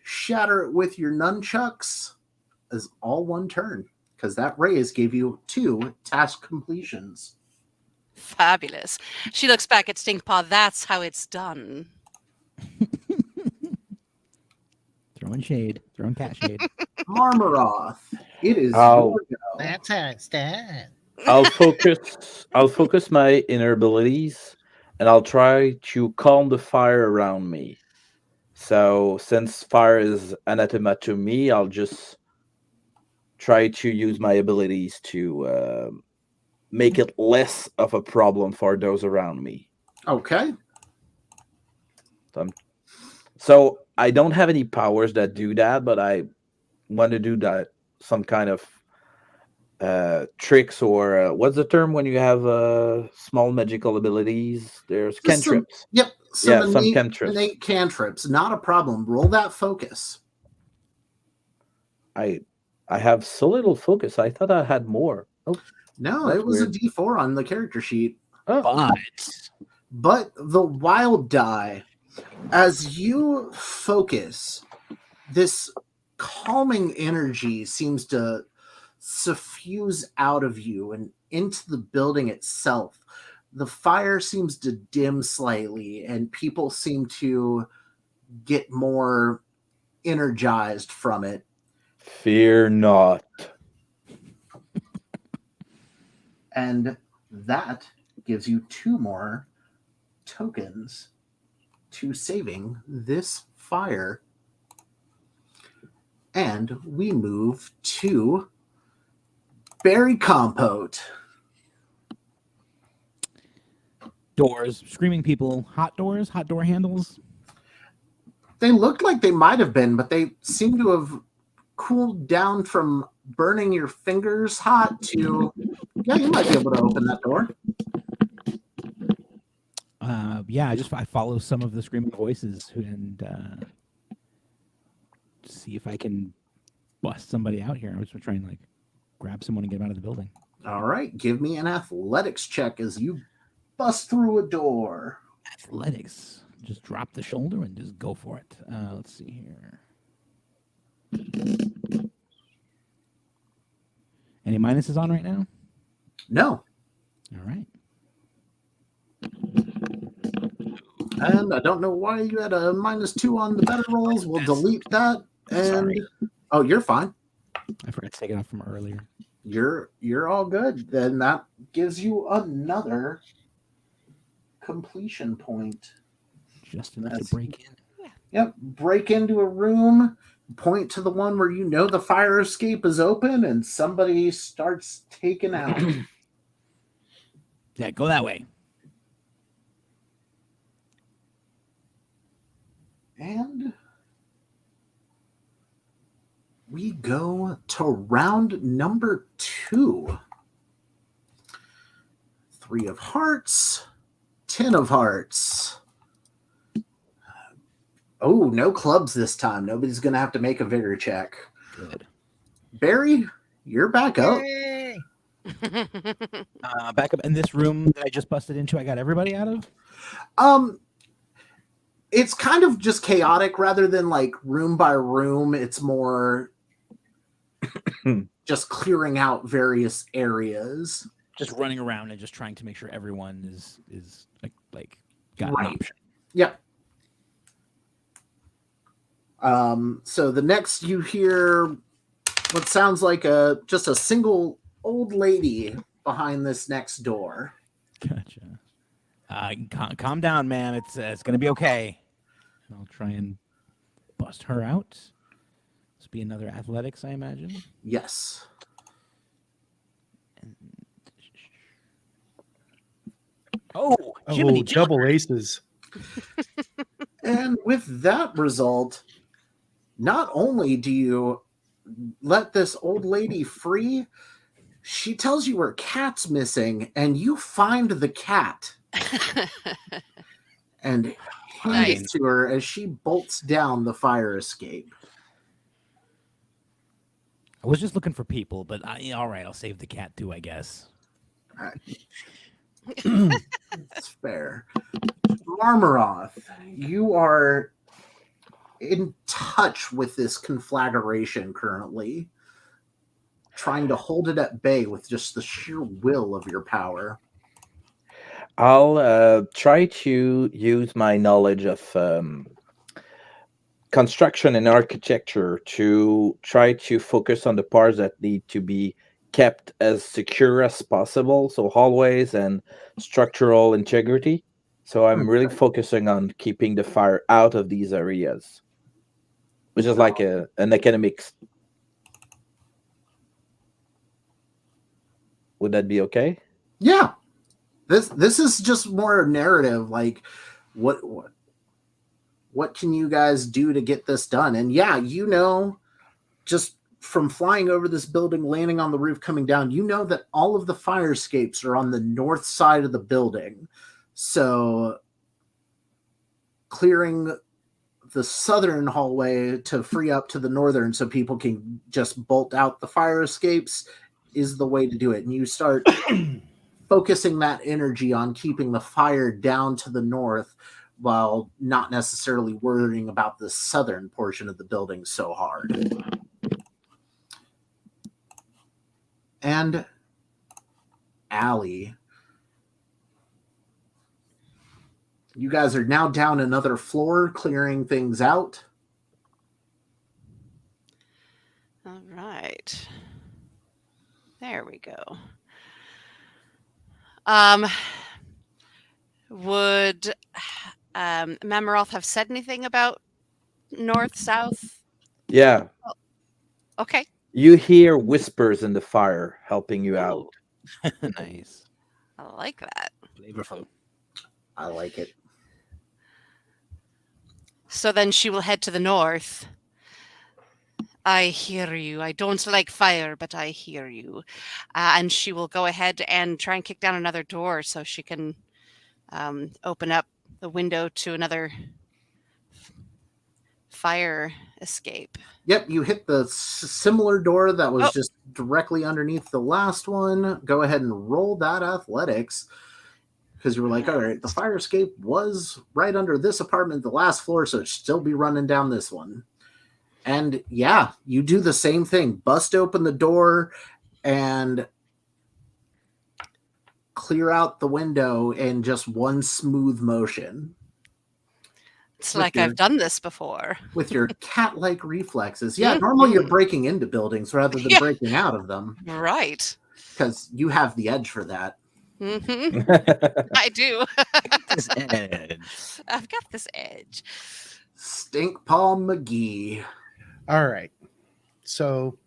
shatter it with your nunchucks as all one turn, because that raise gave you 2 task completions. Fabulous. She looks back at Stinkpaw. That's how it's done. Throwing shade. Throwing cat shade. Marmaroth, it is Ow. your go. That's how it's done. I'll focus my inner abilities and I'll try to calm the fire around me. So since fire is anathema to me, I'll just try to use my abilities to make it less of a problem for those around me. Okay. So I don't have any powers that do that, but I want to do that some kind of tricks or what's the term when you have small magical abilities? There's Just some- cantrips. Yep. Yeah, some cantrips. Innate cantrips. Not a problem. Roll that focus. I have so little focus. I thought I had more. Oh, No, That's it was weird. a D4 on the character sheet. But But the wild die, as you focus, this calming energy seems to suffuse out of you and into the building itself. The fire seems to dim slightly, and people seem to get more energized from it. fear not. And that gives you 2 more tokens to saving this fire. And we move to Berry Compote. doors, screaming people, hot door handles. They looked like they might have been, but they seem to have cooled down from burning your fingers hot to, yeah, you might be able to open that door. Yeah, I follow some of the screaming voices and see if I can bust somebody out here. I was trying to grab someone and get them out of the building. All right, give me an athletics check as you bust through a door. Athletics. Just drop the shoulder and just go for it. Let's see here. Any minuses on right now? No. All right. And I don't know why you had a -2 on the better rolls. We'll delete that. And Sorry. oh, you're fine. I forgot to take it off from earlier. You're all good. Then that gives you another completion point. Just enough That's- to break in. Yep. Break into a room, point to the one where you know the fire escape is open, and somebody starts taking out. Yeah, go that way. And we go to round number 2. 3 of hearts, 10 of hearts. Oh, no clubs this time. Nobody's going to have to make a vigor check. Good. Barry, you're back up. Yay! Back up in this room that I just busted into. I got everybody out of. It's kind of just chaotic rather than like room by room. It's more just clearing out various areas. Just running around and just trying to make sure everyone is like got Right. an option. Yep. So the next you hear what sounds like just a single old lady behind this next door. Gotcha. Calm down, man. It's gonna be okay. And I'll try and bust her out. This be another athletics, I imagine. Yes. Oh, Jiminy double aces. And with that result, not only do you let this old lady free, she tells you her cat's missing, and you find the cat and hand it Nice. to her as she bolts down the fire escape. I was just looking for people, but all right, I'll save the cat too, I guess. That's fair. Marmaroth, you are in touch with this conflagration currently, trying to hold it at bay with just the sheer will of your power. I'll try to use my knowledge of construction and architecture to try to focus on the parts that need to be kept as secure as possible. So hallways and structural integrity. So I'm really focusing on keeping the fire out of these areas, which is like an academics. Would that be okay? Yeah. This is just more narrative, like what can you guys do to get this done? And yeah, just from flying over this building, landing on the roof, coming down, you know that all of the fire escapes are on the north side of the building. So clearing the southern hallway to free up to the northern so people can just bolt out the fire escapes is the way to do it. And you start focusing that energy on keeping the fire down to the north while not necessarily worrying about the southern portion of the building so hard. And Allie, you guys are now down another floor, clearing things out. All right. There we go. Would Mamaroth have said anything about north, south? Yeah. Okay. You hear whispers in the fire helping you out. Ooh, Nice. I like that. Flavorful. I like it. So then she will head to the north. I hear you. I don't like fire, but I hear you. And she will go ahead and try and kick down another door so she can open up the window to another fire escape. Yep, you hit the similar door that was Oh. just directly underneath the last one. Go ahead and roll that athletics. Because you were like, all right, the fire escape was right under this apartment, the last floor, so it should still be running down this one. And yeah, you do the same thing. Bust open the door and clear out the window in just one smooth motion. It's With like your- I've done this before. with your cat-like reflexes. Yeah, Mhm. normally you're breaking into buildings rather than Yeah. breaking out of them Right. because you have the edge for that. hmm I do. This edge. I've got this edge. Stink Paw McGee. All right. So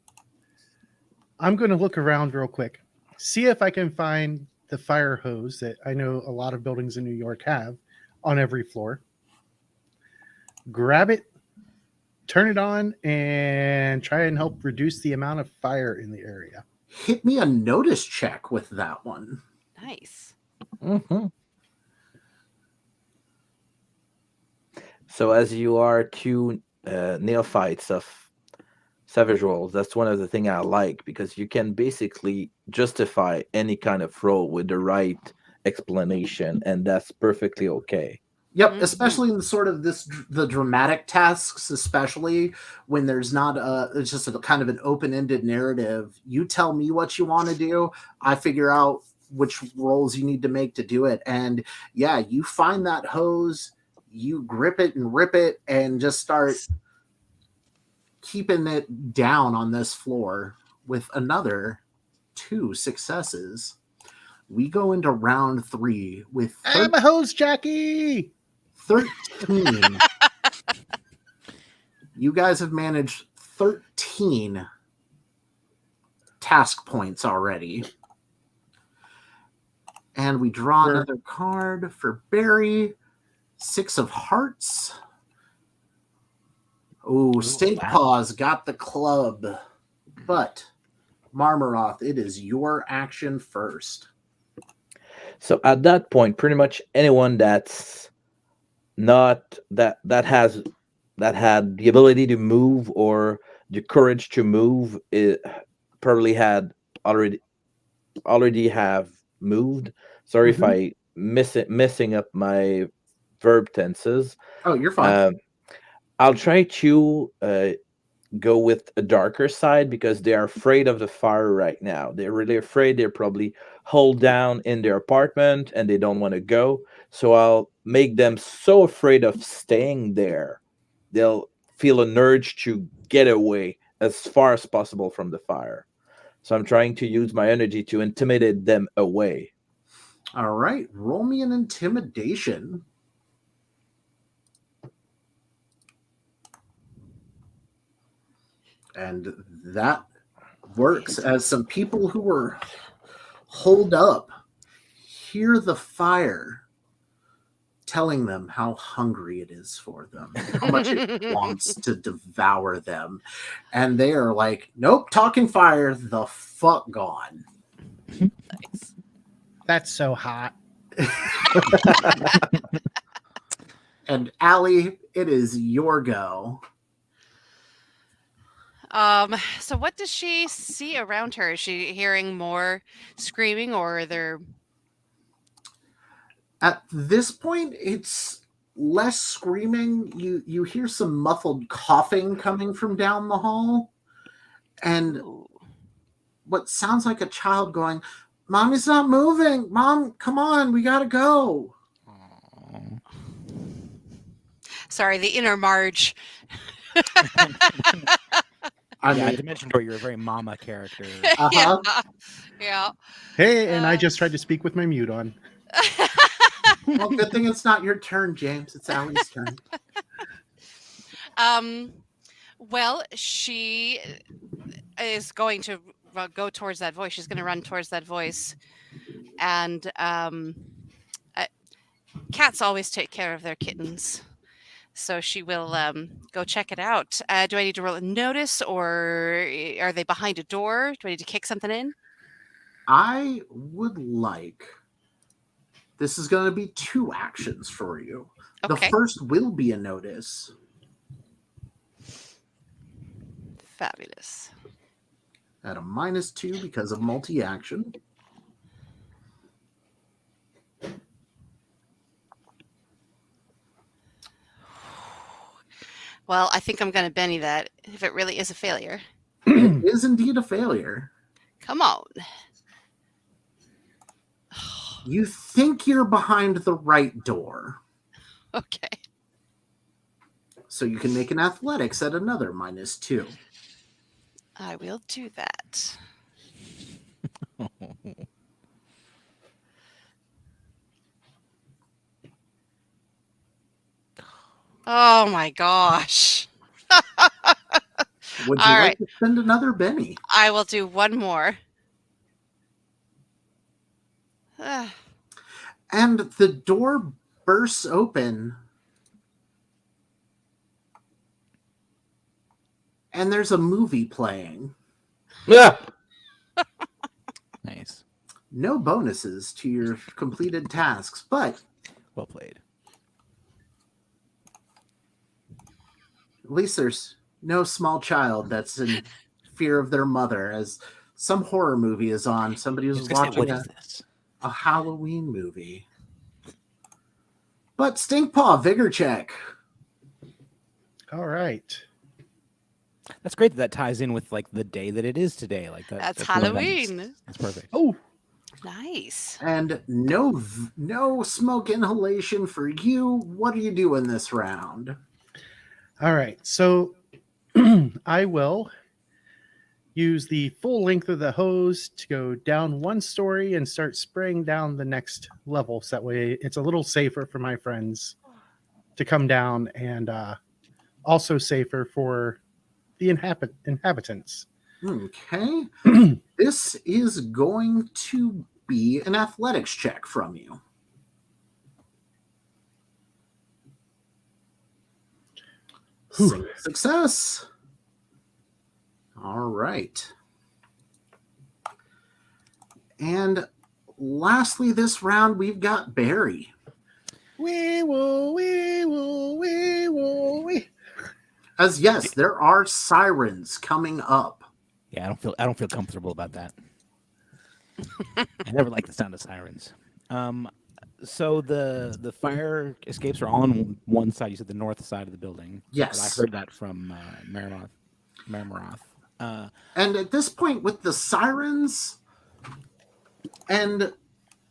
I'm going to look around real quick, see if I can find the fire hose that I know a lot of buildings in New York have on every floor. Grab it, turn it on, and try and help reduce the amount of fire in the area. Hit me a notice check with that one. Nice. Mhm. So as you are two neophytes of Savage Rolls, that's one of the things I like, because you can basically justify any kind of role with the right explanation, and that's perfectly okay. Yep, Mhm. especially in the sort of the dramatic tasks, especially when there's not it's just a kind of an open-ended narrative. You tell me what you want to do, I figure out which roles you need to make to do it. And yeah, you find that hose, you grip it and rip it and just start keeping it down on this floor with another 2 successes. We go into round 3 with I'm a hose, Jackie. 13. You guys have managed 13 task points already. And we draw We're- another card for Barry. 6 of hearts. Oh, Stink wow. Paws got the club. But Marmaroth, it is your action first. So at that point, pretty much anyone that's not that had the ability to move or the courage to move, it probably had already have moved. Sorry if I messing up my verb tenses. Oh, you're fine. I'll try to go with a darker side, because they are afraid of the fire right now. They're really afraid. They're probably holed down in their apartment and they don't want to go. So I'll make them so afraid of staying there, they'll feel an urge to get away as far as possible from the fire. So I'm trying to use my energy to intimidate them away. All right, roll me an intimidation. And that works, as some people who were holed up hear the fire telling them how hungry it is for them, how much it wants to devour them. And they are like, nope, talking fire, the fuck gone. Nice. That's so hot. And Allie, it is your go. So what does she see around her? Is she hearing more screaming, or are there? At this point, it's less screaming. You hear some muffled coughing coming from down the hall, and Ooh. what sounds like a child going, "Mommy's not moving. Mom, come on, we gotta go." Sorry, the inner Marge. I Yeah, I mean, mentioned you're a very mama character. uh-huh. Yeah. Hey, and I just tried to speak with my mute on. Well, good thing it's not your turn, James. It's Allie's turn. Well, she is going to go towards that voice. She's going to run towards that voice, and cats always take care of their kittens, so she will go check it out. Do I need to roll a notice, or are they behind a door? Do I need to kick something in? I would like. This is going to be 2 actions for you. The Okay. first will be a notice. Fabulous. At a -2 because of multi-action. Well, I think I'm going to Benny that if it really is a failure. It is indeed a failure. Come on. You think you're behind the right door. Okay. So you can make an athletics at another -2. I will do that. Oh my gosh. Would you All like right. to spend another Benny? I will do one more. Ah, And the door bursts open. And there's a movie playing. Yeah. Nice. No bonuses to your completed tasks, but Well played. at least there's no small child that's in fear of their mother as some horror movie is on. Somebody I was was gonna say, watching what is this? a Halloween movie. But Stinkpaw, vigor check. All right. That's great that ties in with like the day that it is today. Like that. that's really nice. Halloween. That's perfect. Oh, Nice. And no smoke inhalation for you. What are you doing this round? all right. So I will use the full length of the hose to go down one story and start spraying down the next level. So that way it's a little safer for my friends to come down and also safer for the inhabitants. Okay. This is going to be an athletics check from you. Single success. All right. And lastly, this round, we've got Barry. Wee woo, wee woo, wee woo, wee. As yes, there are sirens coming up. Yeah, I don't feel comfortable about that. I never like the sound of sirens. So the fire escapes are all on one side. You said the north side of the building. Yes. I heard that from Marmaroth. And at this point, with the sirens, and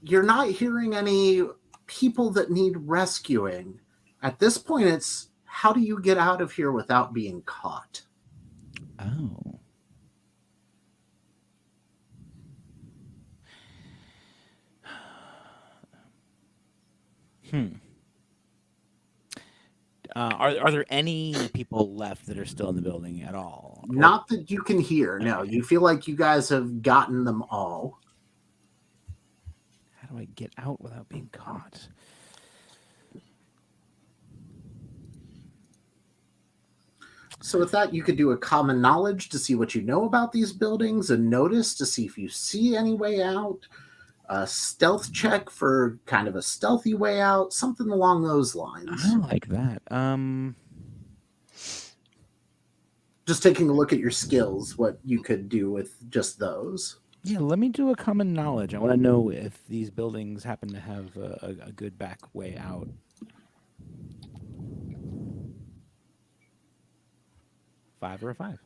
you're not hearing any people that need rescuing. At this point, it's how do you get out of here without being caught? Oh. Are there any people left that are still in the building at all? Or- Not that you can hear. No, you feel like you guys have gotten them all. How do I get out without being caught? So with that, you could do a common knowledge to see what you know about these buildings, a notice to see if you see any way out, a stealth check for kind of a stealthy way out, something along those lines. I like that. Just taking a look at your skills, what you could do with just those. Yeah, let me do a common knowledge. I want to know if these buildings happen to have a good back way out. Five or a 5.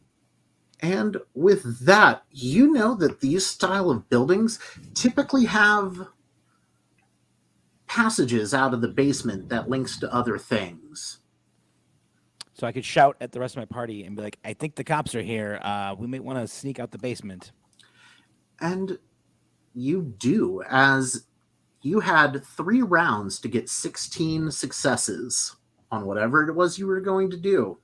And with that, you know that these style of buildings typically have passages out of the basement that links to other things. So I could shout at the rest of my party and be like, I think the cops are here. We might want to sneak out the basement. And you do, as you had 3 rounds to get 16 successes on whatever it was you were going to do.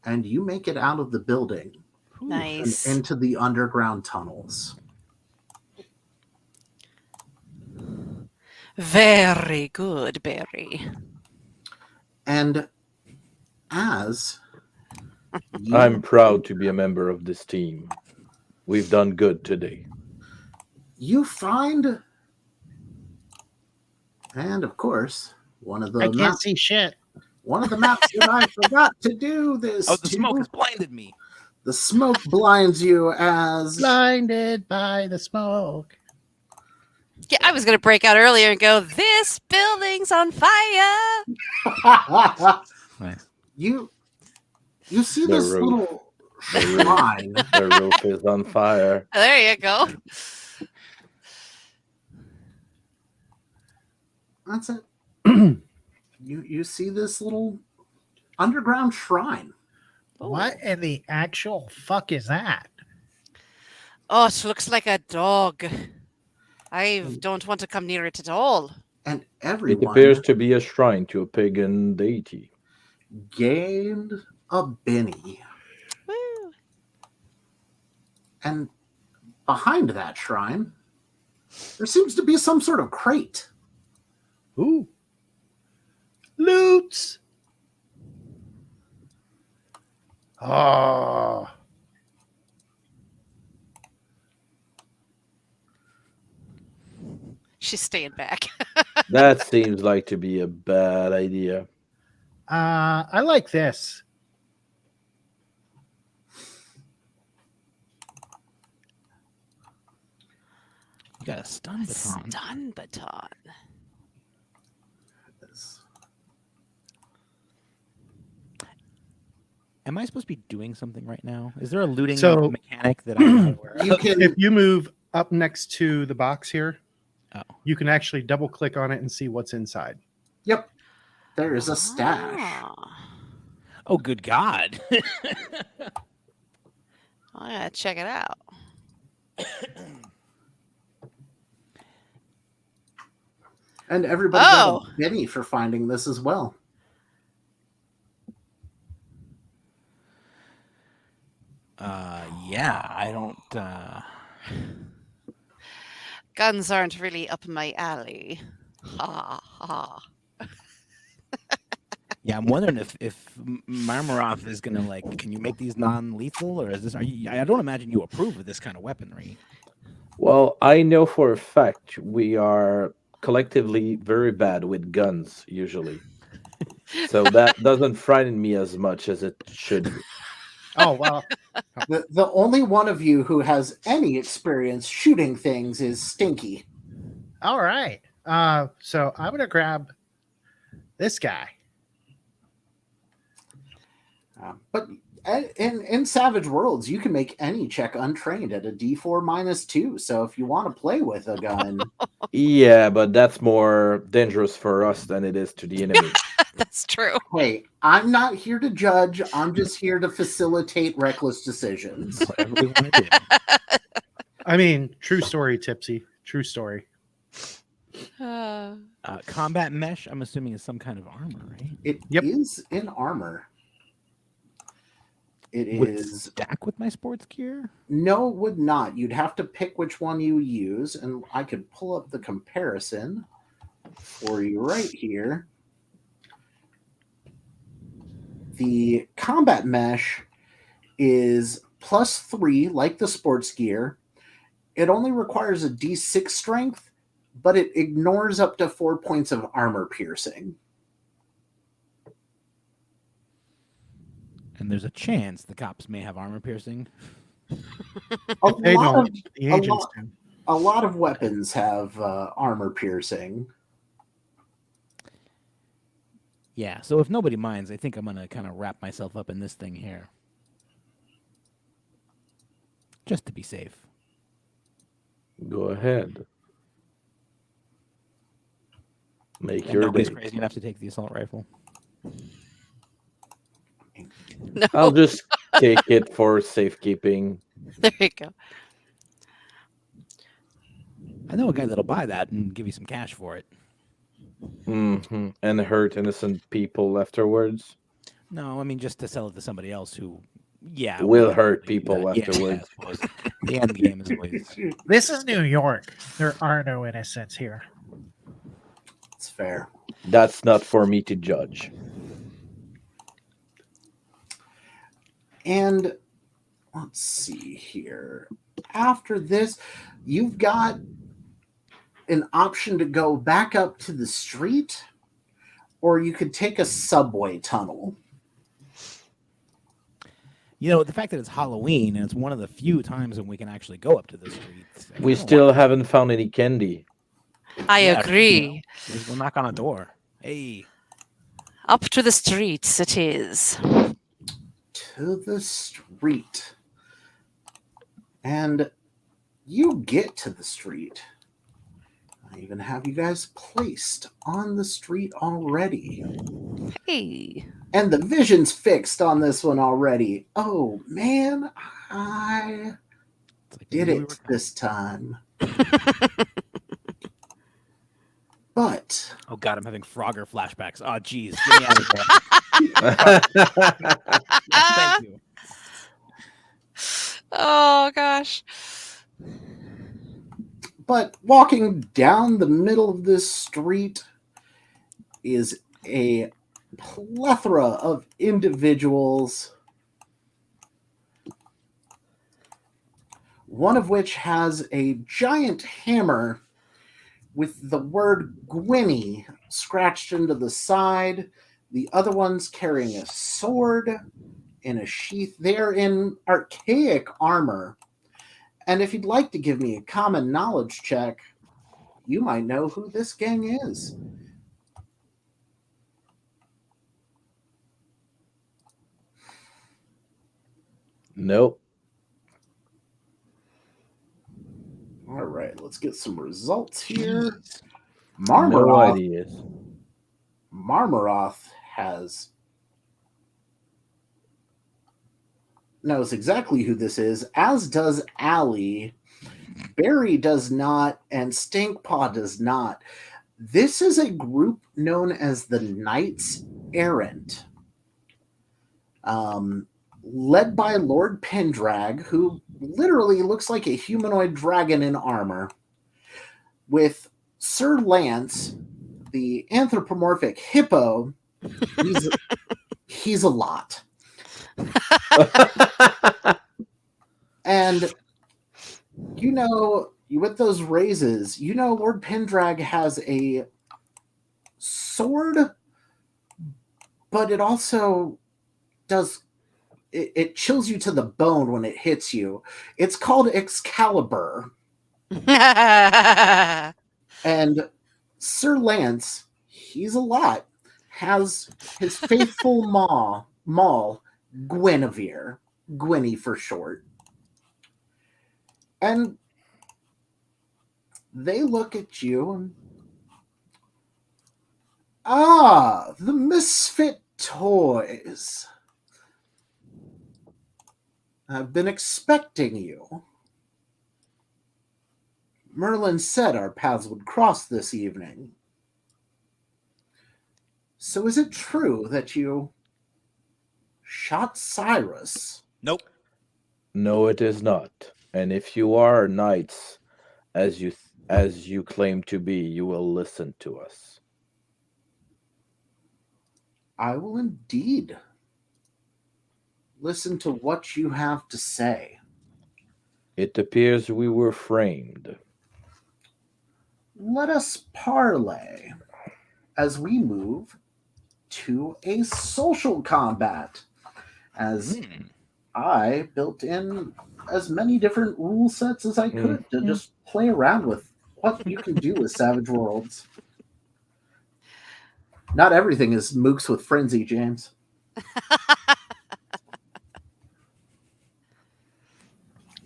And you make it out of the building and Nice. into the underground tunnels. Very good, Barry. And as you, I'm proud to be a member of this team. We've done good today. you find, and of course, one of the I can't maps, see shit. one of the maps that I forgot to do this. Oh, the to. smoke has blinded me. The smoke blinds you as Blinded by the smoke. Yeah, I was going to break out earlier and go, this building's on fire. Nice. you see The this roof. little shrine. The roof is on fire. There you go. That's it. You see this little underground shrine. What in the actual fuck is that? Oh, it looks like a dog. I don't want to come near it at all. And It everyone appears to be a shrine to a pagan deity. gained a Benny. Woo. And behind that shrine, there seems to be some sort of crate. Ooh. Loot. Oh. She's staying back. That seems like to be a bad idea. I like this. You got a stun baton. Stun baton. Am I supposed to be doing something right now? Is there a looting So- mechanic that I'm not aware of? You can If you move up next to the box here, Oh. you can actually double click on it and see what's inside. Yep. There is a stash. Ah, Oh, good God. I gotta check it out. And everybody Oh. got a Benny for finding this as well. Yeah, I don't. Guns aren't really up my alley. Ha ha. Yeah, I'm wondering if Marmarov is gonna like. Can you make these non-lethal, or is this? I don't imagine you approve of this kind of weaponry. Well, I know for a fact we are collectively very bad with guns usually. So that doesn't frighten me as much as it should. Oh, well. The only one of you who has any experience shooting things is Stinky. All right. So I'm gonna grab this guy. But in Savage Worlds, you can make any check untrained at a D4 -2. So if you want to play with a gun, Yeah, but that's more dangerous for us than it is to the enemy. That's true. hey, I'm not here to judge. I'm just here to facilitate reckless decisions. Whatever we want to do. I mean, true story, Tipsy. True story. Combat mesh, I'm assuming, is some kind of armor, right? It Yep. is in armor. It Would it is. stack with my sports gear? No, it would not. You'd have to pick which one you use, and I could pull up the comparison for you right here. The combat mesh is +3, like the sports gear. It only requires a D6 strength, but it ignores up to 4 points of armor piercing. And there's a chance the cops may have armor piercing. A They lot don't. of The a agents lot- do. a lot of weapons have armor piercing. Yeah, so if nobody minds, I think I'm going to kind of wrap myself up in this thing here. Just to be safe. Go ahead. Make And your nobody's day. crazy enough to take the assault rifle. No, I'll just take it for safekeeping. there you go. I know a guy that'll buy that and give you some cash for it. And hurt innocent people afterwards. No, I mean just to sell it to somebody else who, yeah, Will would hurt do people that. Yeah, afterwards. I suppose. The end game is always. This is New York. There are no innocents here. It's fair. That's not for me to judge. And let's see here. After this, you've got an option to go back up to the street, or you could take a subway tunnel. You know, the fact that it's Halloween and it's one of the few times when we can actually go up to the streets. I We kinda still want- haven't found any candy. I Yeah, agree. Let's go knock on a door. Hey, Up to the streets it is. To the street. And you get to the street. I even have you guys placed on the street already. Hey. And the vision's fixed on this one already. Oh, man, I It's like, did we were it this time. But Oh God, I'm having Frogger flashbacks. Oh geez, get me out of here. Thank you. Oh gosh. walking down the middle of this street is a plethora of individuals, one of which has a giant hammer with the word Gwynny scratched into the side. The other one's carrying a sword in a sheath. They're in archaic armor. And if you'd like to give me a common knowledge check, you might know who this gang is. Nope. All right, let's get some results here. No Marmaroth, ideas. Marmaroth knows exactly who this is, as does Allie. Barry does not, and Stinkpaw does not. This is a group known as the Knights Errant, led by Lord Pendrag, who literally looks like a humanoid dragon in armor, with Sir Lance, the anthropomorphic hippo. He's a lot. And with those raises, Lord Pendrag has a sword, but it also does it chills you to the bone when it hits you. It's called Excalibur. And Sir Lance, he's a lot, has his faithful Maul, Guinevere, Gwynny for short. And they look at you and, the Misfit Toys. I've been expecting you. Merlin said our paths would cross this evening. So is it true that you shot Cyrus? Nope. No, it is not. And if you are knights, as you claim to be, you will listen to us. I will indeed listen to what you have to say. It appears we were framed. Let us parlay as we move to a social combat, as I built in as many different rule sets as I could to just play around with what you can do with Savage Worlds. Not everything is mooks with frenzy, James.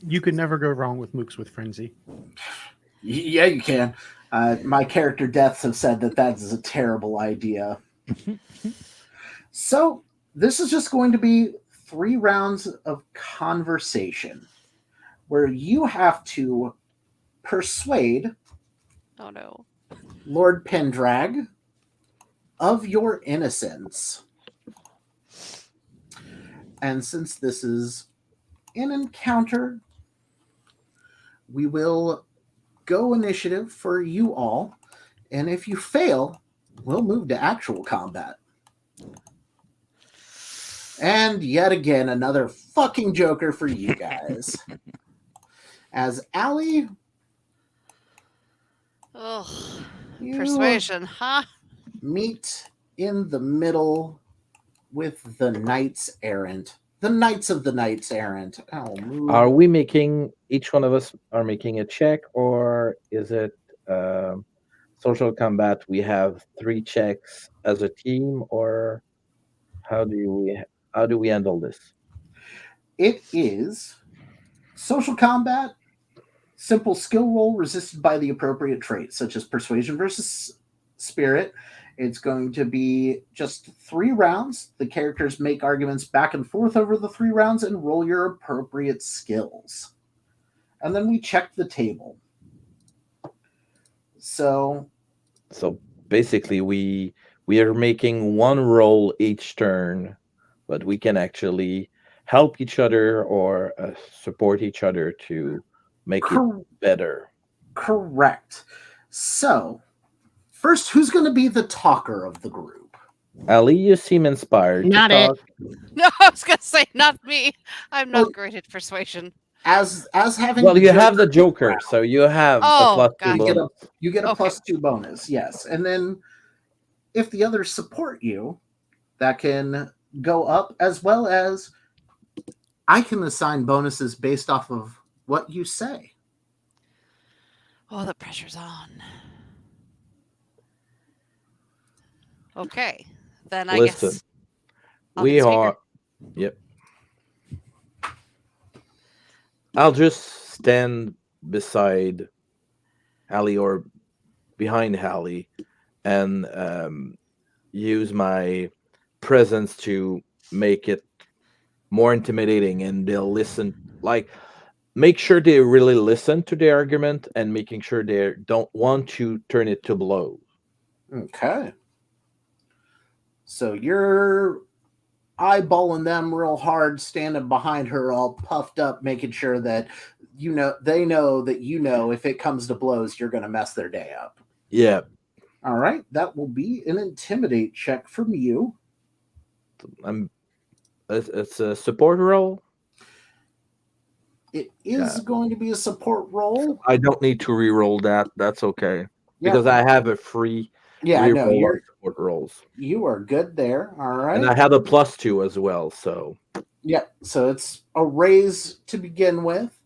You could never go wrong with Mooks with Frenzy. Yeah, you can. My character deaths have said that is a terrible idea. So this is just going to be 3 rounds of conversation where you have to persuade Oh no. Lord Pendrag of your innocence. And since this is an encounter, we will go initiative for you all. And if you fail, we'll move to actual combat. And yet again, another fucking joker for you guys. As Allie, Ugh. you Persuasion, huh? meet in the middle with the Knights Errant. The Knights of the Knights Errant. Are we making, each one of us are making a check, or is it social combat? We have 3 checks as a team, or how do we handle this? It is social combat, simple skill roll resisted by the appropriate trait, such as persuasion versus spirit. It's going to be just 3 rounds. The characters make arguments back and forth over the 3 rounds and roll your appropriate skills. And then we check the table. So basically, we are making one roll each turn, but we can actually help each other or support each other to make it better. Correct. So, first, who's going to be the talker of the group? Ali, you seem inspired. Not to it. talk. No, I was gonna say not me. I'm not Well, great at persuasion. As having Well, you have Joker the Joker, round, so you have Oh, a plus 2 gotcha. bonus. you get a Okay. +2 bonus, yes. And then if the others support you, that can go up, as well as I can assign bonuses based off of what you say. Oh, the pressure's on. Okay, then I Listen, guess I'll we get speaker. are. Yep. I'll just stand beside Hallie or behind Hallie and use my presence to make it more intimidating, and they'll listen. Like, make sure they really listen to the argument and making sure they don't want to turn it to blows. Okay. So you're eyeballing them real hard, standing behind her all puffed up, making sure that they know that if it comes to blows, you're going to mess their day up. Yeah. All right. That will be an intimidate check from you. It's a support roll. It is going to be a support roll. I don't need to re-roll that. That's okay. Yeah. Because I have a free Yeah, I know. re-roll on support rolls. You are good there. All right. And I have a +2 as well, so Yeah, so it's a raise to begin with.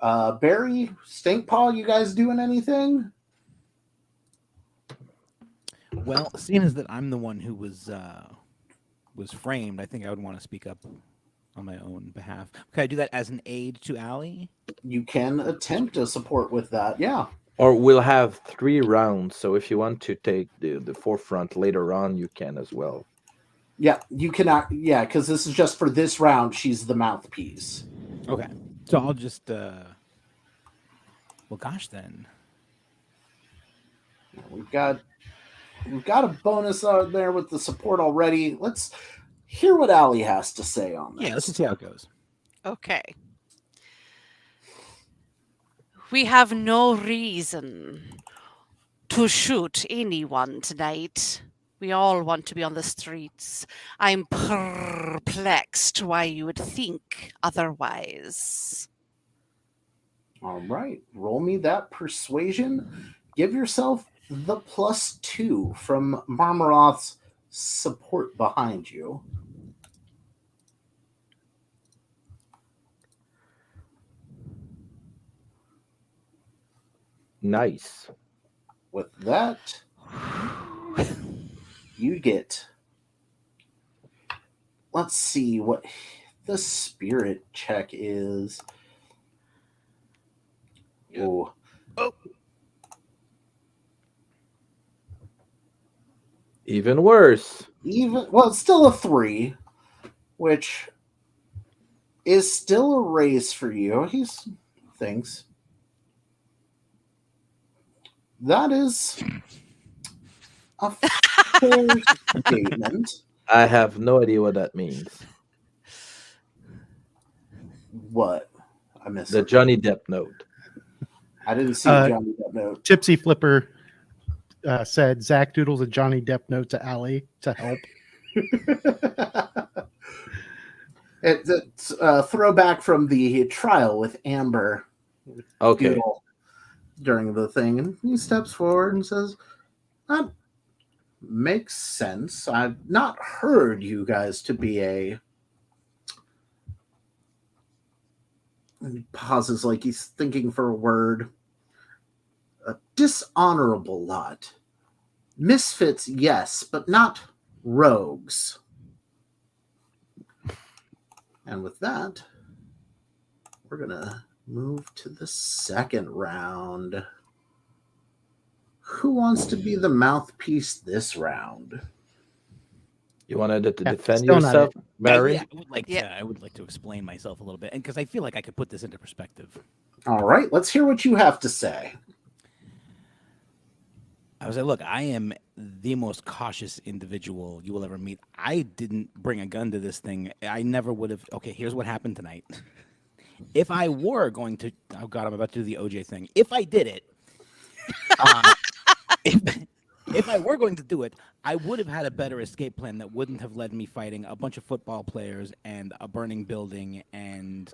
Barry, Stinkpaw, you guys doing anything? Well, seeing as that I'm the one who was framed, I think I would want to speak up on my own behalf. Can I do that as an aid to Allie? You can attempt to support with that. Yeah. or we'll have 3 rounds, so if you want to take the forefront later on, you can as well. Yeah, you cannot. Yeah, because this is just for this round. She's the mouthpiece. Okay. So I'll just well gosh then. We've got a bonus out there with the support already. Let's hear what Allie has to say on this. Yeah, let's see how it goes. Okay. We have no reason to shoot anyone tonight. We all want to be on the streets. I'm perplexed why you would think otherwise. All right, roll me that persuasion. Give yourself the +2 from Marmaroth's support behind you. Nice. With that, you get. Let's see what the spirit check is. Oh. Even worse. It's still a 3, which is still a raise for you. He thinks that is a fair statement. I have no idea what that means. What? I missed The it. Johnny Depp note. I didn't see Johnny Depp note. Tipsy Flipper said Zach Doodle's a Johnny Depp note to Allie to help. It's a throwback from the trial with Amber Okay. Doodle during the thing, and he steps forward and says, "That makes sense. I've not heard you guys to be a." And he pauses like he's thinking for a word. A dishonorable lot. Misfits, yes, but not rogues. And with that, we're going to move to the second round. Who wants to be the mouthpiece this round? You wanted to Yeah, defend still not yourself, Mary? Yeah, I would like Yeah. to. I would like to explain myself a little bit, and because I feel like I could put this into perspective. All right, let's hear what you have to say. I was like, look, I am the most cautious individual you will ever meet. I didn't bring a gun to this thing. I never would have. Okay, here's what happened tonight. If I were going to, oh God, I'm about to do the OJ thing. If I did it, uh, if I were going to do it, I would have had a better escape plan that wouldn't have led me fighting a bunch of football players and a burning building and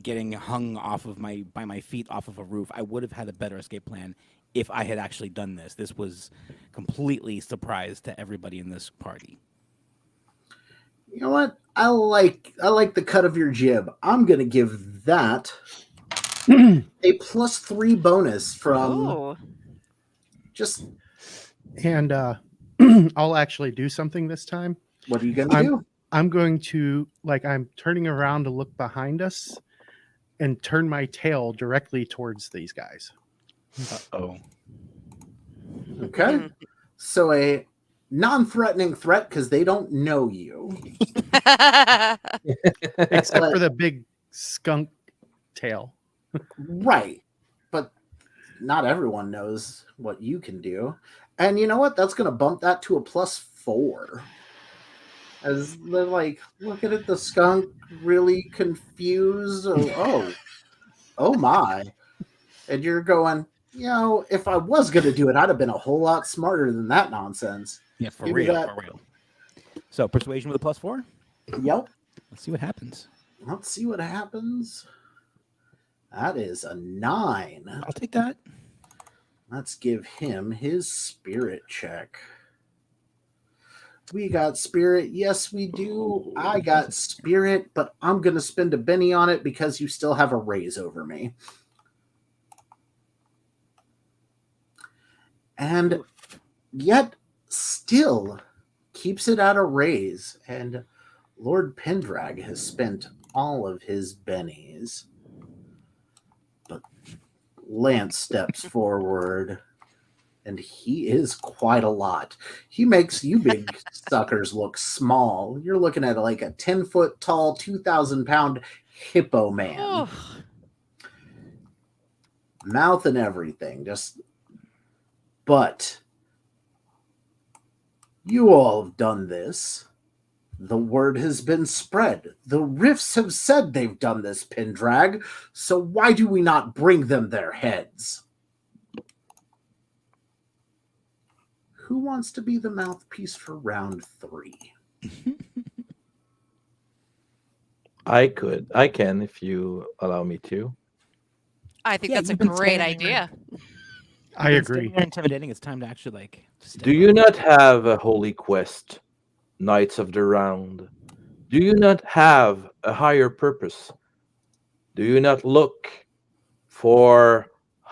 getting hung off of by my feet off of a roof. I would have had a better escape plan if I had actually done this. This was completely surprise to everybody in this party. You know what? I like the cut of your jib. I'm gonna give that a +3 bonus from Ooh. just And I'll actually do something this time. what are you gonna do? I'm going to, like, I'm turning around to look behind us and turn my tail directly towards these guys. Oh, Okay. So a non-threatening threat because they don't know you. Except But- for the big skunk tail. Right. But not everyone knows what you can do. And you know what? That's going to bump that to a +4. As they're like, looking at the skunk, really confused. Oh my. And you're going, if I was going to do it, I'd have been a whole lot smarter than that nonsense. yeah, for Give me real, that. for real. So persuasion with a +4. Yep. Let's see what happens. Let's see what happens. That is a 9. I'll take that. Let's give him his spirit check. We got spirit. Yes, we do. I got spirit, but I'm going to spend a Benny on it because you still have a raise over me. And yet, still keeps it at a raise. And Lord Pendrag has spent all of his bennies. But Lance steps forward, and he is quite a lot. He makes you big suckers look small. You're looking at like a 10-foot tall, 2,000-pound hippo man. Oh, Mouth and everything. But you all have done this. The word has been spread. The Rifts have said they've done this, Pendrag. So why do we not bring them their heads? Who wants to be the mouthpiece for round 3? I can if you allow me to. I think Yeah, that's a you've been great standing there. idea. I Instead of agree. more intimidating. It's time to actually step Do you up. not have a holy quest, Knights of the Round? Do you not have a higher purpose? Do you not look for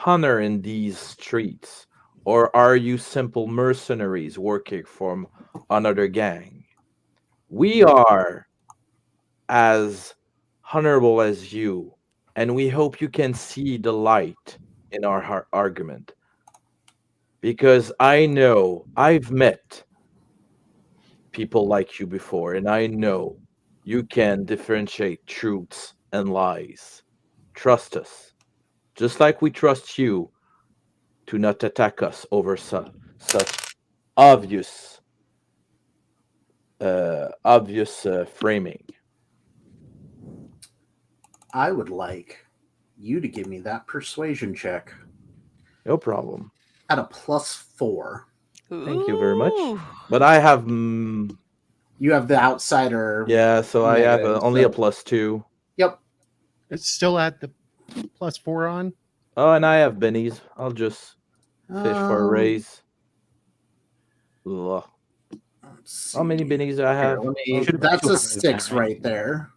honor in these streets? Or are you simple mercenaries working for another gang? We are as honorable as you, and we hope you can see the light in our argument. Because I know I've met people like you before, and I know you can differentiate truths and lies. Trust us, just like we trust you to not attack us over such obvious framing. I would like you to give me that persuasion check No problem. at a +4. Thank you very much. Ooh. But I have, You have the outsider. yeah, so I have Negative, only a so- +2. Yep. It's still at the +4 on. Oh, and I have bennies. I'll just fish for a raise. Ugh. Let's How many see. bennies do I Here, have? let me- Should've that's been a 200 6 right? right there.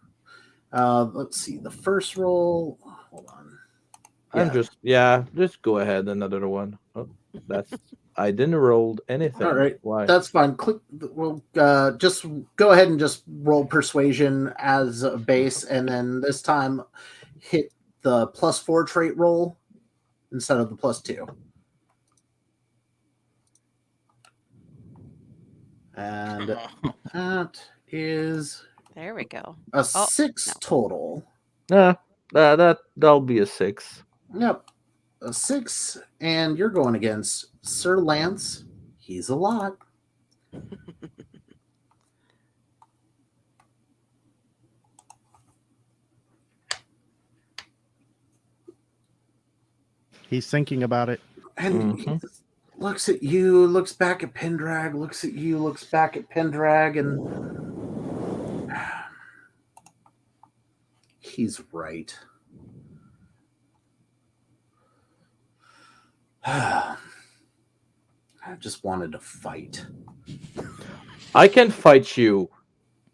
Let's see. The first roll. Hold on. Just go ahead. Another one. Oh, that's I didn't roll anything. All right. Why? That's fine. Click. Well, just go ahead and just roll persuasion as a base, and then this time hit the +4 trait roll instead of the +2. And that is There we go. a Oh, 6 no. total. Yeah, that'll be a 6. Yep. A 6. And you're going against Sir Lance. He's a lot. He's thinking about it. And he looks at you, looks back at Pendrag, looks at you, looks back at Pendrag, and he's right. I just wanted to fight. I can fight you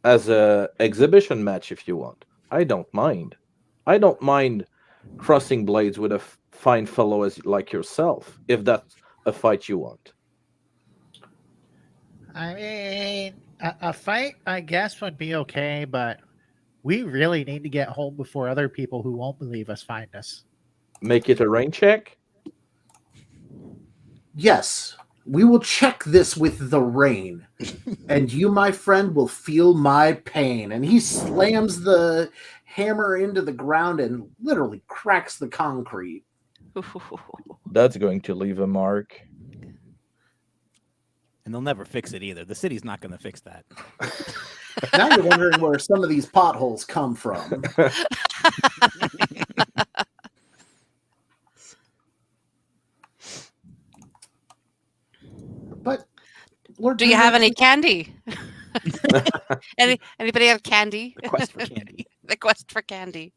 as a exhibition match if you want. I don't mind. I don't mind crossing blades with a fine fellow as like yourself, if that's a fight you want. I mean, a fight, I guess, would be okay, but we really need to get home before other people who won't believe us find us. Make it a rain check. Yes, we will check this with the rain, and you, my friend, will feel my pain. And he slams the hammer into the ground and literally cracks the concrete. That's going to leave a mark. And they'll never fix it either. The city's not going to fix that. Now you're wondering where some of these potholes come from. But Lord Do you have Pendrag, any candy? Anybody have candy? The quest for candy. The quest for candy.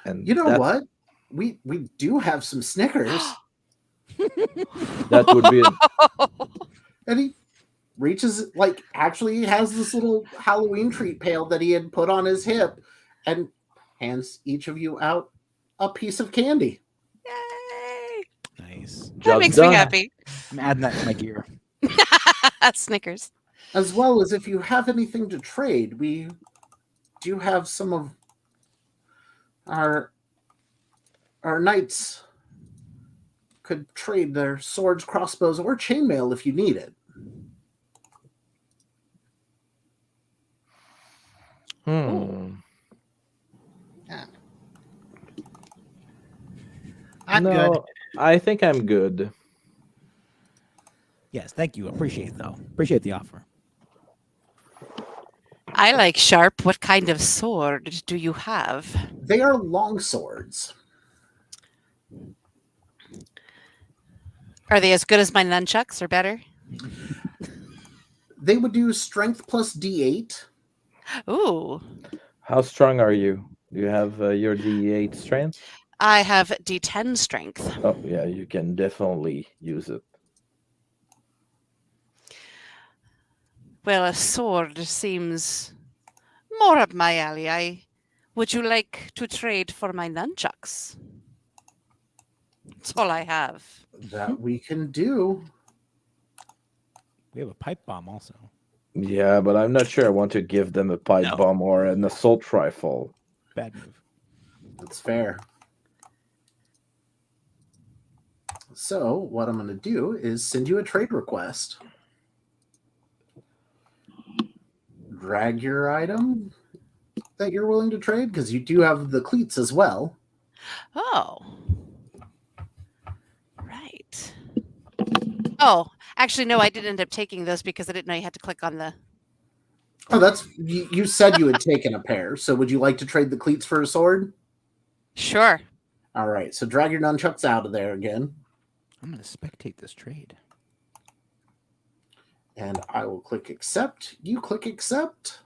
And you know that, what? We do have some Snickers. That would be And he reaches, like, actually he has this little Halloween treat pail that he had put on his hip and hands each of you out a piece of candy. Yay! Nice. That job makes done. me happy. I'm adding that to my gear. Snickers. As well as if you have anything to trade, we do have some of our knights could trade their swords, crossbows, or chainmail if you need it. I'm no, good. I think I'm good. Yes, thank you. Appreciate it, though. Appreciate the offer. I like sharp. What kind of sword do you have? They are long swords. Are they as good as my nunchucks or better? They would do strength plus D8. Ooh. How strong are you? Do you have your D8 strength? I have D10 strength. Oh, yeah, you can definitely use it. Well, a sword seems more up my alley. Would you like to trade for my nunchucks? That's all I have. That we can do. We have a pipe bomb also. Yeah, but I'm not sure I want to give them a pipe No. bomb or an assault rifle. Bad move. That's fair. So, what I'm going to do is send you a trade request. Drag your item that you're willing to trade, because you do have the cleats as well. Oh. Right. Oh, actually, no, I did end up taking those because I didn't know you had to click on the. Oh, that's you said you had taken a pair. So, would you like to trade the cleats for a sword? Sure. All right. So, drag your nunchucks out of there again, I'm going to spectate this trade. and I will click accept. You click accept.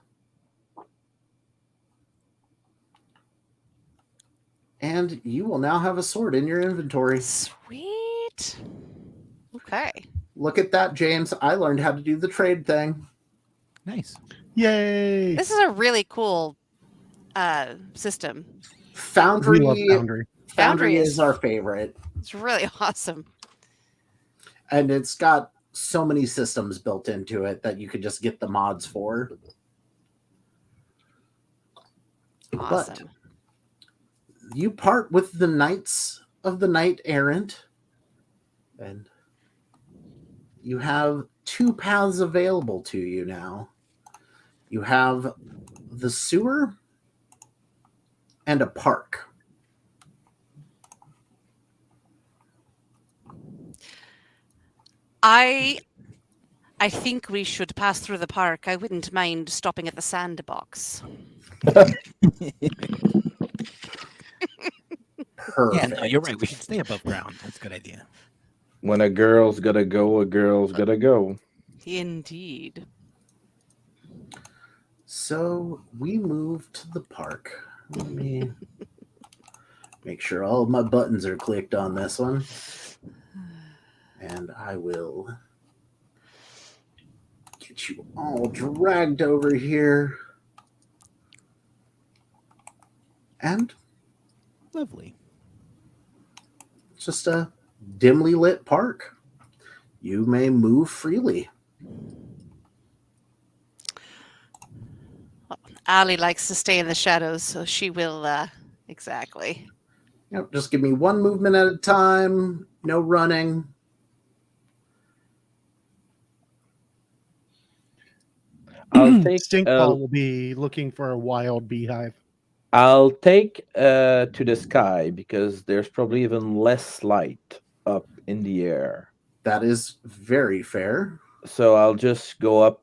And you will now have a sword in your inventory. Sweet. Okay. Look at that, James. I learned how to do the trade thing. Nice. Yay! This is a really cool system. Foundry, We love Foundry. Foundry is- is our favorite. It's really awesome. And it's got so many systems built into it that you could just get the mods for. Awesome. You part with the Knights of the Knight Errant, and you have two paths available to you now. You have the sewer and a park. I think we should pass through the park. I wouldn't mind stopping at the sandbox. Perfect. Yeah, no, you're right. We should stay above ground. That's a good idea. When a girl's gotta go, a girl's gotta go. Indeed. So we move to the park. Let me make sure all of my buttons are clicked on this one. And I will get you all dragged over here. And Lovely. it's just a dimly lit park. You may move freely. Allie likes to stay in the shadows, so she will, exactly. Yep, just give me one movement at a time. No running. I'll take Stink Paw will be looking for a wild beehive. I'll take to the sky because there's probably even less light up in the air. That is very fair. So I'll just go up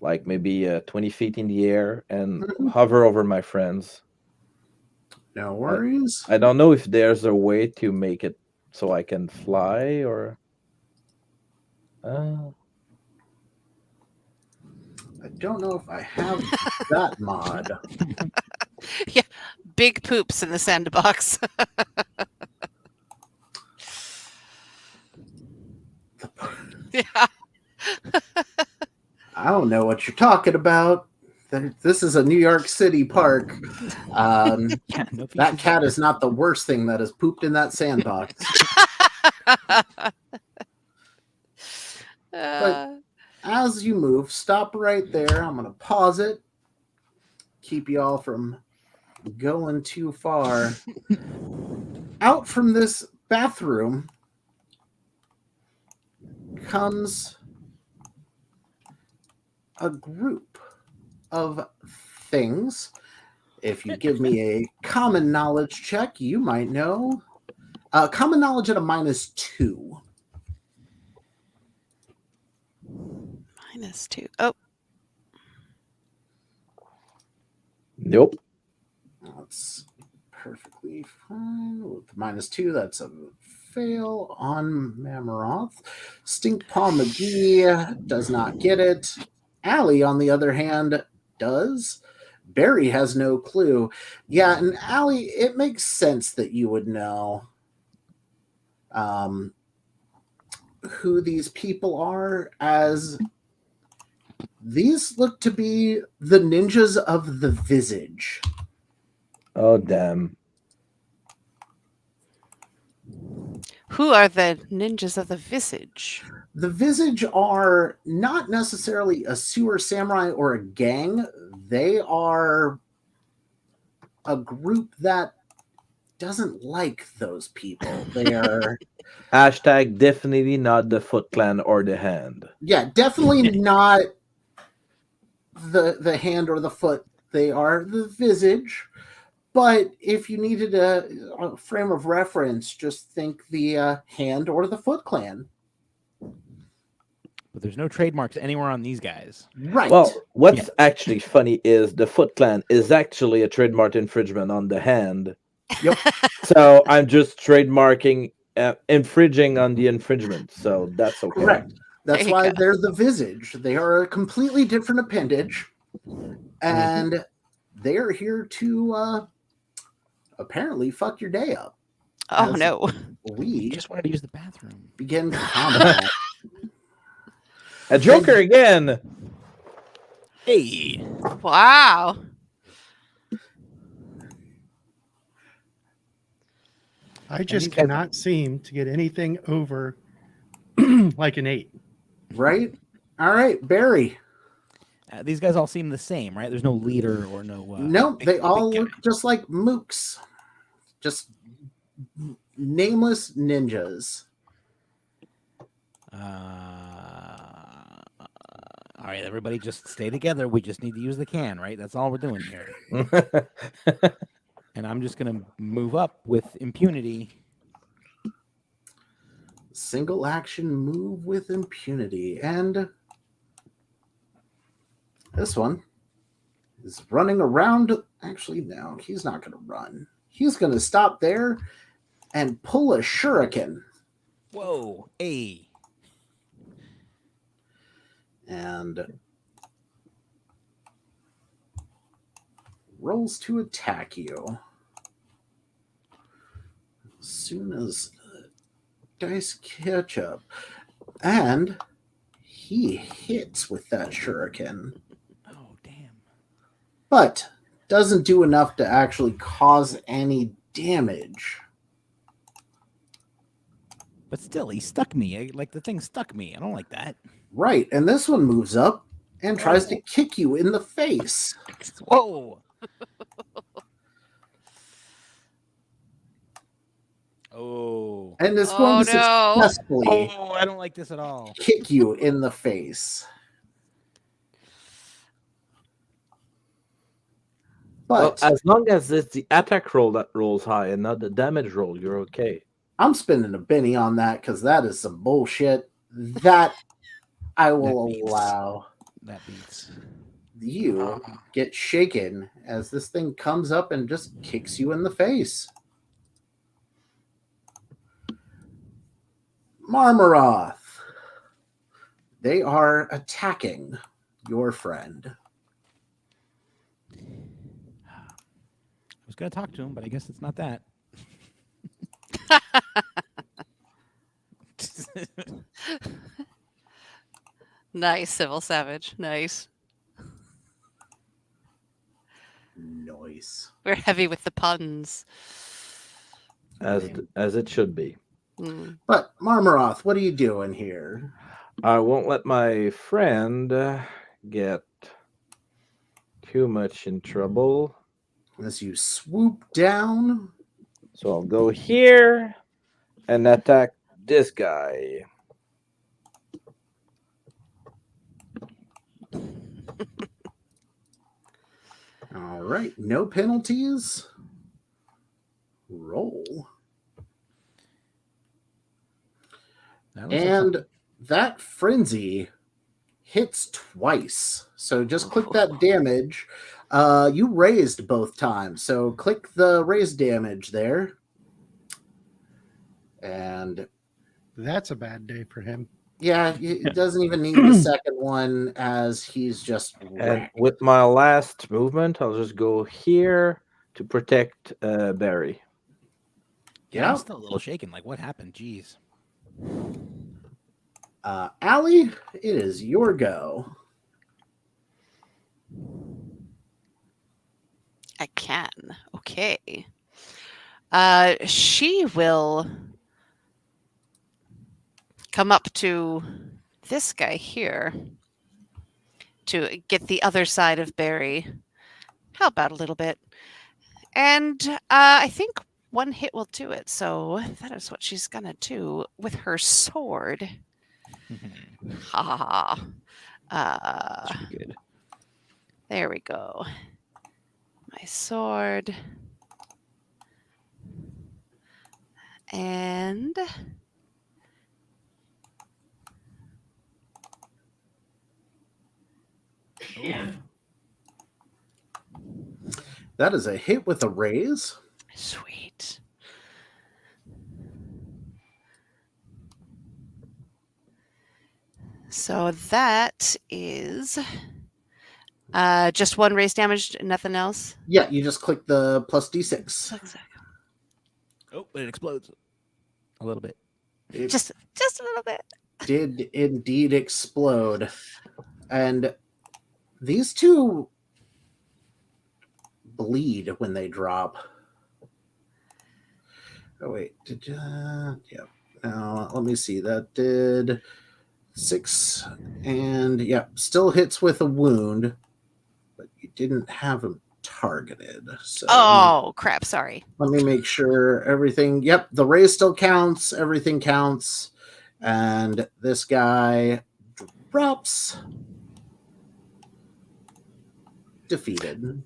like maybe 20 feet in the air and hover over my friends. No worries. I don't know if there's a way to make it so I can fly or. I don't know if I have that mod. Yeah, big poops in the sandbox. Yeah. I don't know what you're talking about. This is a New York City park. Yeah, no That cat is not the worst thing that has pooped in that sandbox. As you move, stop right there. I'm going to pause it. Keep you all from going too far. Out from this bathroom comes a group of things. If you give me a common knowledge check, you might know. Common knowledge at a -2. -2. Oh, Nope. That's perfectly fine. With the -2, that's a fail on Mamaroth. Stinkpaw McGee does not get it. Allie, on the other hand, does. Barry has no clue. Yeah, and Allie, it makes sense that you would know who these people are, as these look to be the ninjas of the Visage. Oh, damn. who are the ninjas of the Visage? The Visage are not necessarily a sewer samurai or a gang. They are a group that doesn't like those people. They are Hashtag definitely not the Foot Clan or the Hand. yeah, definitely not the hand or the foot. They are the Visage. But if you needed a frame of reference, just think the Hand or the Foot Clan. But there's no trademarks anywhere on these guys. Right. Well, what's actually funny is the Foot Clan is actually a trademark infringement on the Hand. Yep. So I'm just trademarking, infringing on the infringement. So that's okay. Correct. That's There you why go. they're the Visage. They are a completely different appendage. And they are here to apparently fuck your day up. Oh As no. You We just wanted to use the bathroom. begin combat. A Joker again. Hey. Wow. I just these guys- cannot seem to get anything over like an 8. Right? All right, Barry. These guys all seem the same, right? There's no leader or no. No, big- they all big guy. look just like mooks. Just nameless ninjas. All right, everybody, just stay together. We just need to use the can, right? That's all we're doing here. And I'm just gonna move up with impunity. Single action move with impunity. And this one is running around. Actually, no, he's not going to run. He's going to stop there and pull a shuriken. Whoa, hey. And rolls to attack you. As soon as the dice catch up. And he hits with that shuriken. Oh, damn. But doesn't do enough to actually cause any damage. But still, he stuck me. Like the thing stuck me. I don't like that. Right, and this one moves up and tries to kick you in the face. Whoa. Oh. And it's going to no. successfully Oh, I don't like this at all. kick you in the face. Well, But as long as it's the attack roll that rolls high and not the damage roll, you're okay. I'm spending a penny on that because that is some bullshit. That I will That beats. allow. That beats. You get shaken as this thing comes up and just kicks you in the face. Marmaroth. They are attacking your friend. I was gonna talk to him, but I guess it's not that. Nice, Civil Savage. Nice. Nice. We're heavy with the puns. As it should be. Mm. But Marmaroth, what are you doing here? I won't let my friend get too much in trouble. As you swoop down, So I'll go here and attack this guy. all right, no penalties. Roll. That looks like And that frenzy hits twice. So just click that damage. You raised both times. So click the raised damage there. And That's a bad day for him. yeah, it doesn't even need the second one as he's just And wrecked. with my last movement, I'll just go here to protect Barry. Yeah, I'm Yeah. still a little shaken. Like, what happened? Jeez. Allie, it is your go. I can. Okay. She will come up to this guy here to get the other side of Barry. How about a little bit? And I think one hit will do it. So that is what she's gonna do with her sword. Ha ha ha. Should be good. There we go. My sword. And That is a hit with a raise. sweet. So that is just one raise damage, nothing else. Yeah, you just click the plus D6. Oh, but it explodes a little bit. It Just a little bit. did indeed explode. And these two bleed when they drop. Oh, wait. Yeah. Let me see. That did 6. And, yeah, still hits with a wound. But you didn't have him targeted. So Oh, crap. Sorry. let me make sure everything. Yep, the raise still counts. Everything counts. And this guy drops defeated.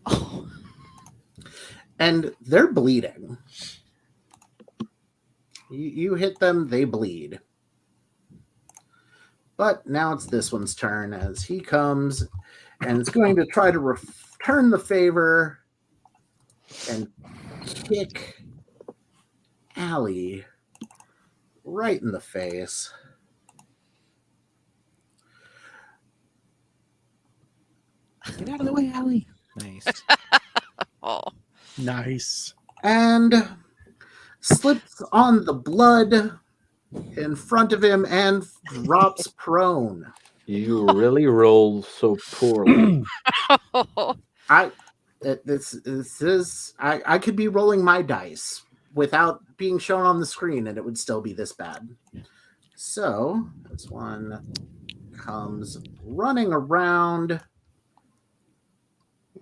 Oh, And they're bleeding. You hit them, they bleed. But now it's this one's turn as he comes and it's going to try to return the favor and kick Allie right in the face. Get out of the way, Allie. Nice. oh. Nice. And slips on the blood in front of him and drops prone. You really roll so poorly. I could be rolling my dice without being shown on the screen and it would still be this bad. So this one comes running around.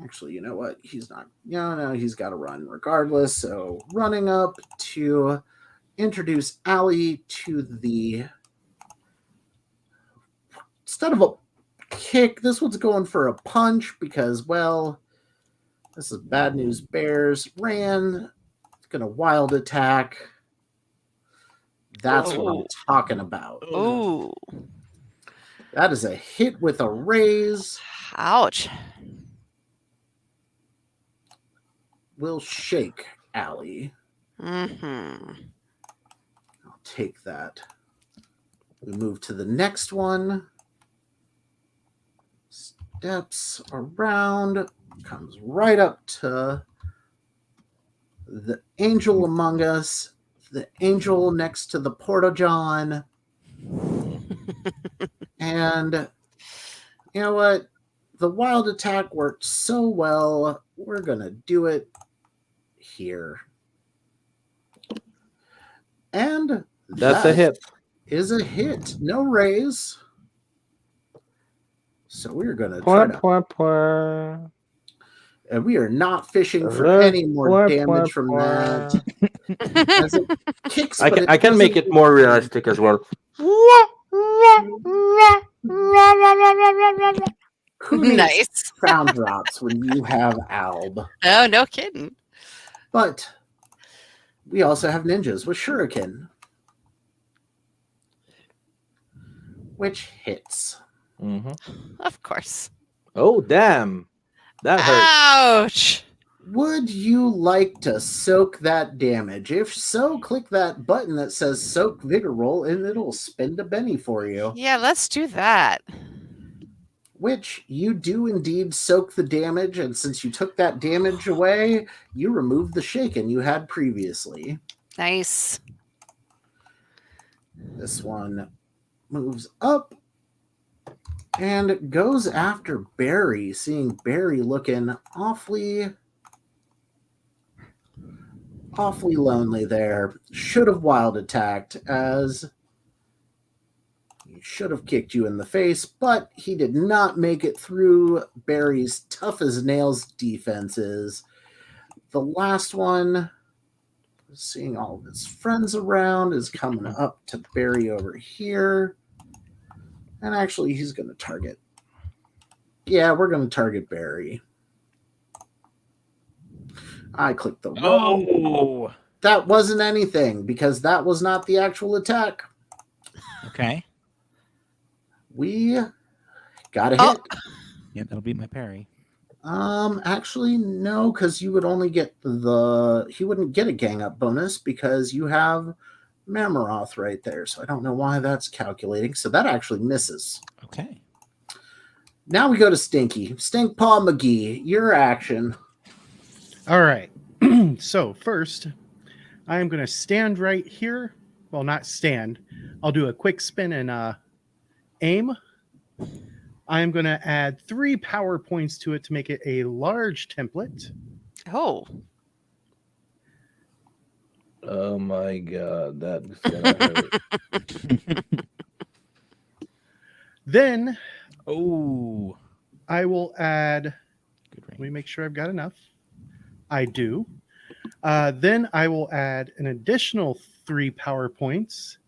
Actually, you know what? He's not. No, he's got to run regardless. So running up to introduce Allie to the. Instead of a kick, this one's going for a punch because, well, this is bad news. Bears ran. It's going to wild attack. That's what I'm talking about. Ooh. That is a hit with a raise. Ouch. Will shake Allie. Mm-hmm. I'll take that. We move to the next one. Steps around, comes right up to the angel among us, the angel next to the Porta-John. And you know what? The wild attack worked so well. We're going to do it here. And That's a hit. Is a hit. No raise. So we're going to try to... And we are not fishing for any more damage from that. As it kicks, I can make it more realistic as well. Who needs Nice. sound drops when you have Alb? Oh, no kidding. But we also have ninjas with shuriken, which hits. Mhm. Of course. Oh, damn. That hurt. Ouch. Would you like to soak that damage? If so, click that button that says soak vigor roll and it'll spend a Benny for you. Yeah, let's do that. Which you do indeed soak the damage, and since you took that damage away, you remove the shaken you had previously. Nice. This one moves up and goes after Barry, seeing Barry looking awfully lonely there. Should have wild attacked, as he should have kicked you in the face, but he did not make it through Barry's tough as nails defenses. The last one, seeing all of his friends around, is coming up to Barry over here. And actually, he's going to target. Yeah, we're going to target Barry. I clicked the wrong. Oh. That wasn't anything because that was not the actual attack. Okay. We got a Oh. hit. Yeah, that'll be my parry. Actually, no, because you would only get he wouldn't get a gang up bonus because you have Mamaroth right there. So I don't know why that's calculating. So that actually misses. Okay. Now we go to Stinky. Stink Paw McGee, your action. All right. So first, I am going to stand right here. Well, not stand. I'll do a quick spin and aim. I am going to add 3 power points to it to make it a large template. Oh. Oh my god, that's gonna hurt. Then Oh. I will add, Good let me range. make sure I've got enough. I do. Then I will add an additional 3 power points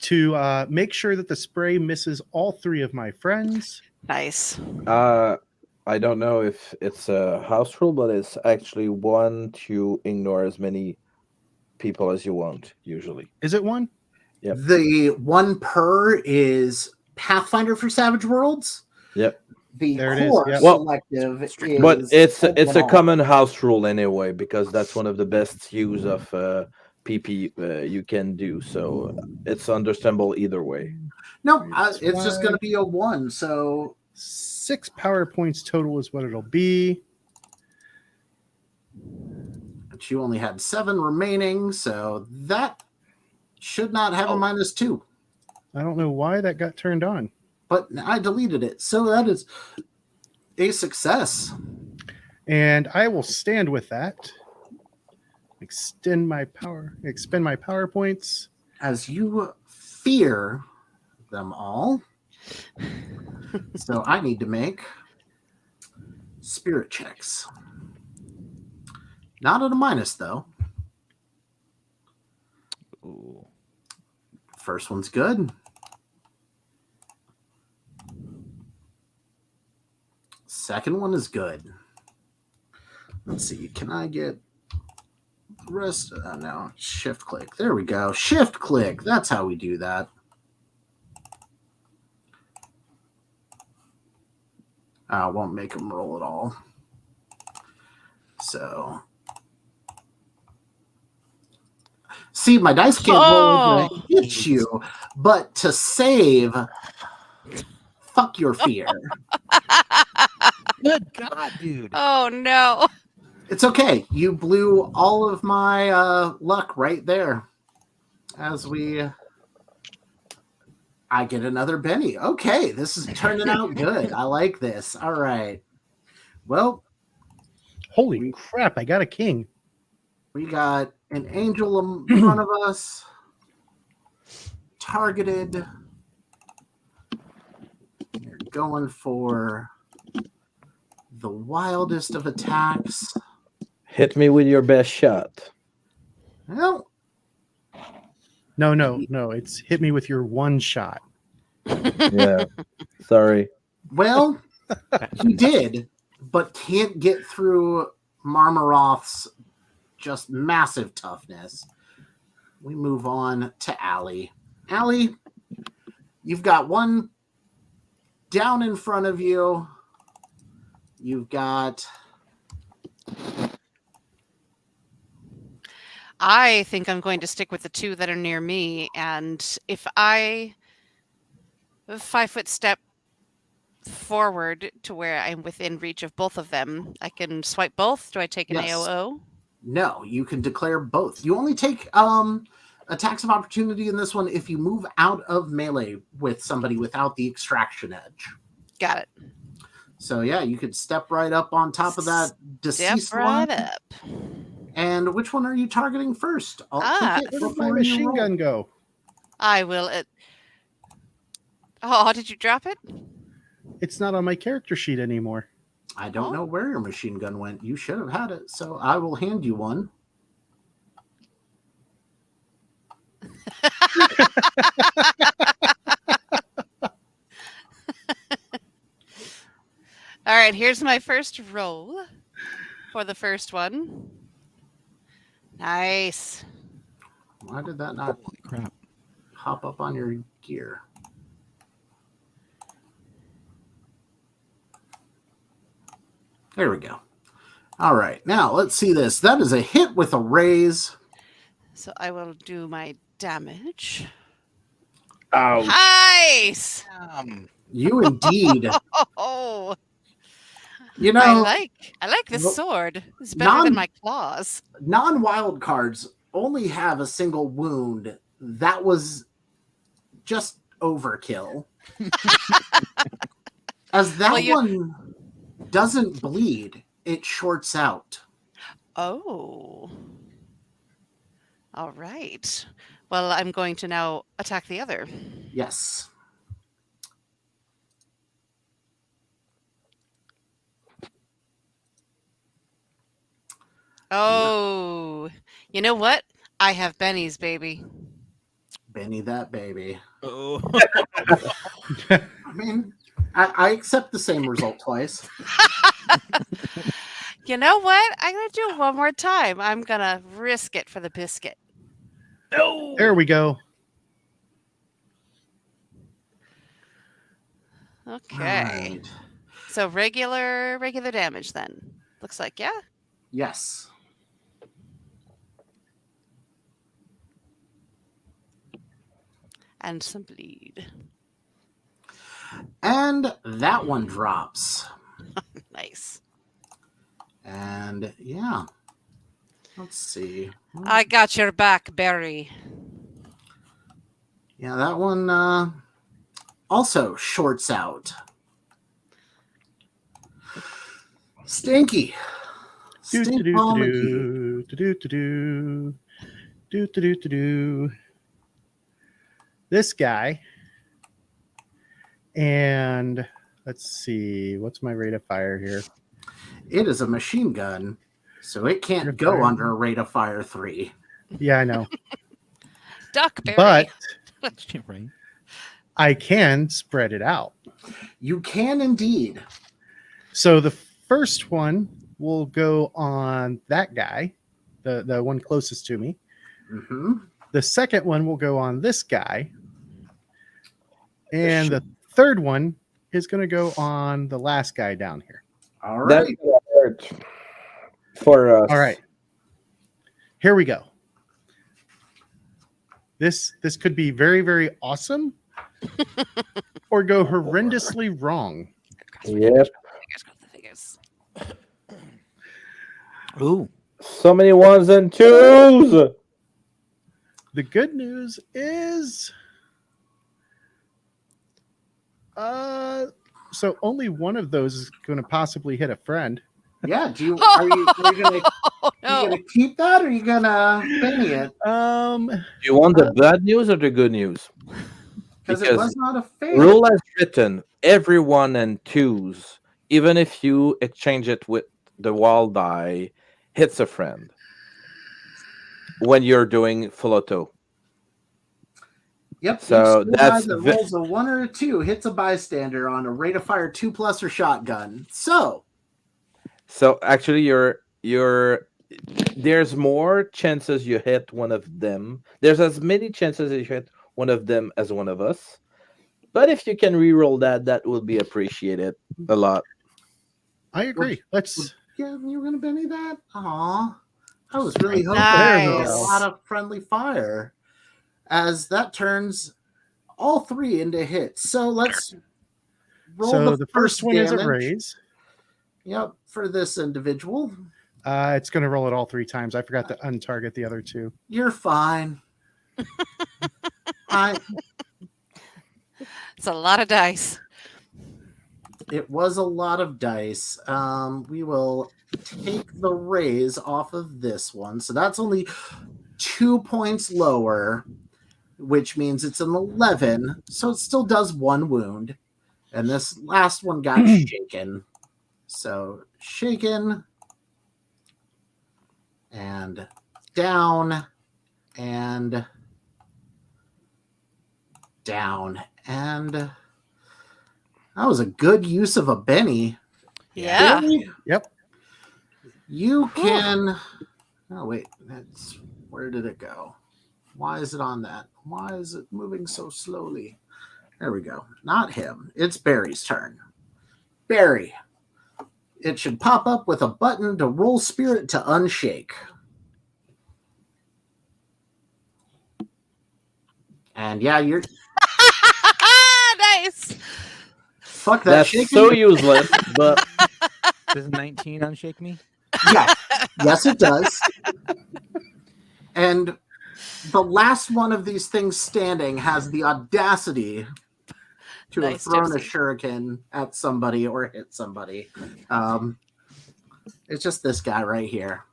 to make sure that the spray misses all 3 of my friends. Nice. I don't know if it's a house rule, but it's actually 1 to ignore as many people as you want, usually. Is it 1? Yep. The 1 per is Pathfinder for Savage Worlds. Yep. The There it is, core yep. Well, selective is But it's open a all. common house rule anyway, because that's one of the best use of PP you can do. So it's understandable either way. No, That's it's just why- going to be a 1. So 6 power points total is what it'll be. but you only had 7 remaining, so that should not have a -2. I don't know why that got turned on. But I deleted it, so that is a success. And I will stand with that. Expend my power points. As you fear them all. So I need to make spirit checks. Not at a minus, though. Ooh. First one's good. Second one is good. Let's see. Can I get the rest? No. Shift click. There we go. Shift click. That's how we do that. I won't make them roll at all. So. See, my dice can't roll when I hit you, but to save, fuck your fear. Good God, dude. Oh no. It's okay. You blew all of my luck right there. As I get another Benny. Okay, this is turning out good. I like this. All right. Well, Holy crap, I got a king. we got an angel in front of us. Targeted. You're going for the wildest of attacks. Hit me with your best shot. Well, No. It's hit me with your 1 shot. Yeah. Sorry. well, he did, but can't get through Marmaroth's just massive toughness. We move on to Allie. Allie, you've got 1 down in front of you. You've got... I think I'm going to stick with the 2 that are near me, and if I 5-foot step forward to where I'm within reach of both of them, I can swipe both. Do I take an Yes. AOO? No, you can declare both. You only take attacks of opportunity in this one if you move out of melee with somebody without the extraction edge. Got it. So yeah, you could step right up on top of that Step deceased right one. up. And which one are you targeting first? I'll click it Where did my before you machine roll. gun go? I will. Oh, did you drop it? It's not on my character sheet anymore. I don't know where your machine gun went. You should have had it, so I will hand you one. All right, here's my first roll for the first one. Nice. Why did that not Holy crap. hop up on your gear? There we go. All right, now let's see this. That is a hit with a raise. So I will do my damage. Ouch. Nice. You indeed. Oh, You I know, like this well, sword. It's better than non- my claws. non-wild cards only have a single wound. That was just overkill. As that Well, you- one doesn't bleed, it shorts out. Oh. All right. Well, I'm going to now attack the other. Yes. Oh, you know what? I have Benny's, baby. Benny that baby. Oh. I mean, I accept the same result twice. You know what? I'm gonna do it one more time. I'm gonna risk it for the biscuit. No. There we go. Okay. Right. So regular damage then. Looks like, yeah. Yes. And some bleed. And that one drops. Nice. And yeah. Let's see. I got your back, Barry. Yeah, that one also shorts out. Stinky. Do do Stink do Paul McGee. do do do do do do do. This guy, and let's see, what's my rate of fire here? It is a machine gun, so it can't Rate of go fire. under a rate of fire 3. Yeah, I know, Duck, Barry. but Right. I can spread it out. You can indeed. So the first one will go on that guy, the one closest to me. Hmm. The second one will go on this guy. And the third one is going to go on the last guy down here. All That's right. gonna hurt for us. All right. Here we go. This could be very, very awesome or go horrendously wrong. Yep. Figures. Ooh. So many ones and twos. The good news is so only one of those is going to possibly hit a friend. Yeah. Are you gonna Oh, no. keep that or are you gonna Benny it? Do you want the bad news or the good news? Because it Because was not a fail. Rule as written, every one and twos, even if you exchange it with the wall die, hits a friend when you're doing full auto. Yep. So each skill that's die that rolls a 1 or a 2 hits a bystander on a rate of fire 2+ or shotgun. So So actually, there's more chances you hit one of them. There's as many chances you hit one of them as one of us. But if you can re-roll that, that will be appreciated a lot. I agree. Let's yeah, you were gonna Benny that? Aw. I was really hoping Nice. for a lot of friendly fire. As that turns all 3 into hits. So let's roll so the first one is a damage. raise. Yep, for this individual. It's going to roll it all 3 times. I forgot to untarget the other 2. You're fine. It's a lot of dice. It was a lot of dice. We will take the raise off of this one. So that's only 2 points lower, which means it's an 11. So it still does 1 wound. And this last one got shaken. So shaken and down and down. And that was a good use of a Benny. Yeah. Benny, Yep. you can. Oh, wait. Where did it go? Why is it on that? Why is it moving so slowly? There we go. Not him. It's Barry's turn. Barry. It should pop up with a button to roll spirit to unshake. And yeah, you're Nice. fuck that That's shaking. so useless, but Does 19 unshake me? Yeah. Yes, it does. And the last one of these things standing has the audacity to have Nice, thrown a Gypsy. shuriken at somebody or hit somebody. It's just this guy right here.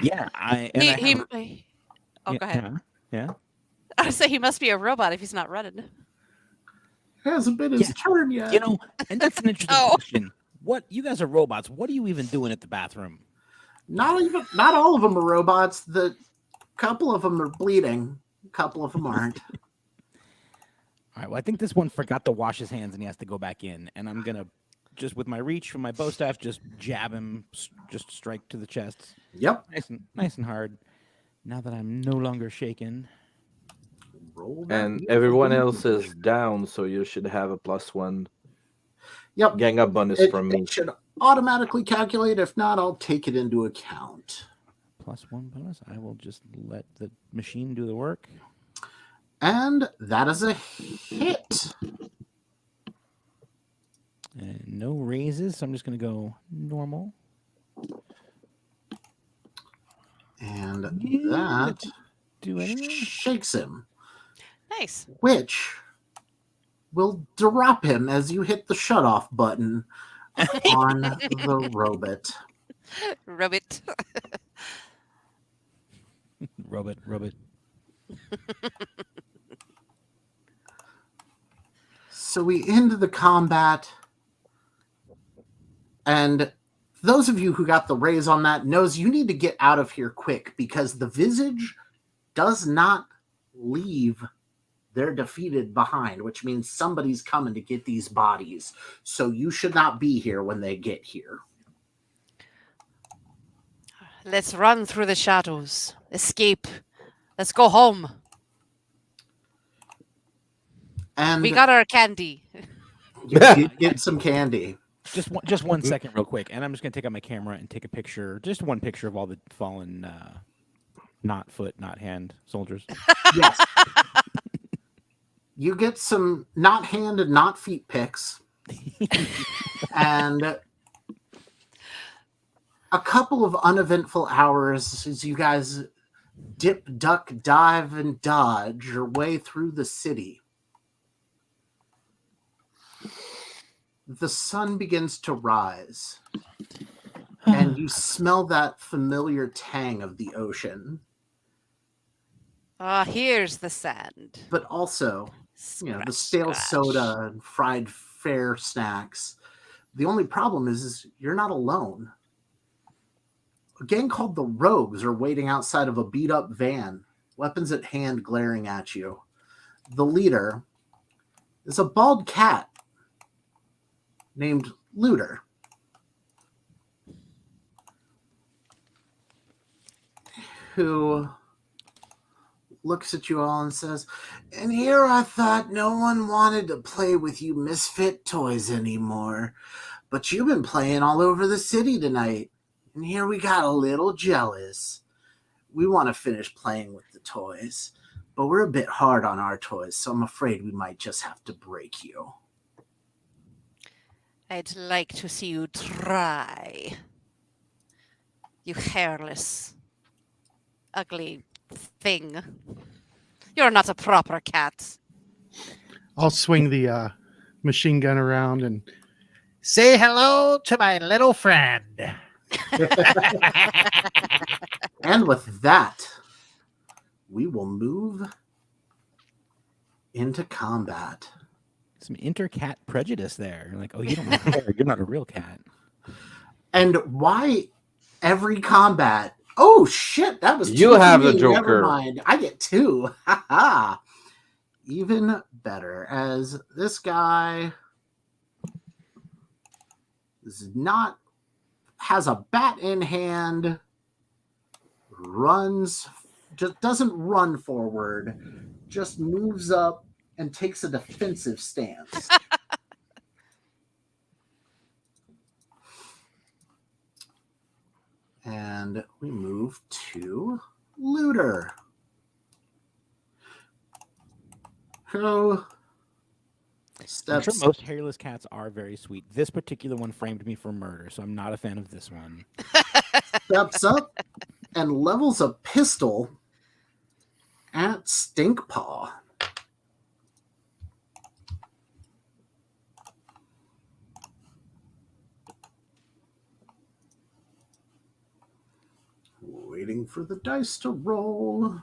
Yeah. I He, have- oh, yeah, go ahead. Yeah. I would say he must be a robot if he's not running. It hasn't been his Yeah. turn yet. You know, and that's an interesting Oh. question. What you guys are robots? What are you even doing at the bathroom? Not all of them are robots. couple of them are bleeding. A couple of them aren't. All right. Well, I think this one forgot to wash his hands and he has to go back in. And I'm gonna just with my reach from my bow staff, just jab him, just strike to the chest, Yep. nice and hard. Now that I'm no longer shaken. Roll that And beautiful everyone damage. else is down, so you should have a +1 Yep. gang up bonus It, from me. it should automatically calculate. If not, I'll take it into account. +1 bonus. I will just let the machine do the work. And that is a hit. And no raises, so I'm just gonna go normal. And Yeah, that Do anything? shakes him, Nice. which will drop him as you hit the shut-off button on the robot. Rub it. Rub it. So we end the combat, and those of you who got the raise on that knows you need to get out of here quick because the visage does not leave their defeated behind, which means somebody's coming to get these bodies. So you should not be here when they get here. Let's run through the shadows. Escape. Let's go home. And We got our candy. you get some candy. Just 1 second, real quick, and I'm just gonna take out my camera and take a picture, just one picture of all the fallen, not foot, not hand soldiers. Yes. You get some not hand and not feet pics. And a couple of uneventful hours as you guys dip, duck, dive, and dodge your way through the city. The sun begins to rise, and you smell that familiar tang of the ocean, Ah, here's the sand. but also the Scratch, stale scratch. soda and fried fare snacks. The only problem is you're not alone. A gang called the Rogues are waiting outside of a beat-up van, weapons at hand glaring at you. The leader is a bald cat named Looter, who looks at you all and says, "And here I thought no one wanted to play with you misfit toys anymore, but you've been playing all over the city tonight, and here we got a little jealous. We want to finish playing with the toys, but we're a bit hard on our toys, so I'm afraid we might just have to break you." I'd like to see you try. You hairless, ugly thing. You're not a proper cat. I'll swing the machine gun around and Say hello to my little friend. And with that, we will move into combat. Some inter-cat prejudice there. Like, oh, you don't have hair. You're not a real cat. And why every combat? Oh shit, that was You two for have the me. Joker. Never mind. I get 2. Haha. Even better, as this guy has a bat in hand, runs, just doesn't run forward, just moves up and takes a defensive stance. And we move to Looter, who I'm steps sure most hairless cats are very sweet. This particular one framed me for murder, so I'm not a fan of this one. steps up and levels a pistol at Stinkpaw. Waiting for the dice to roll.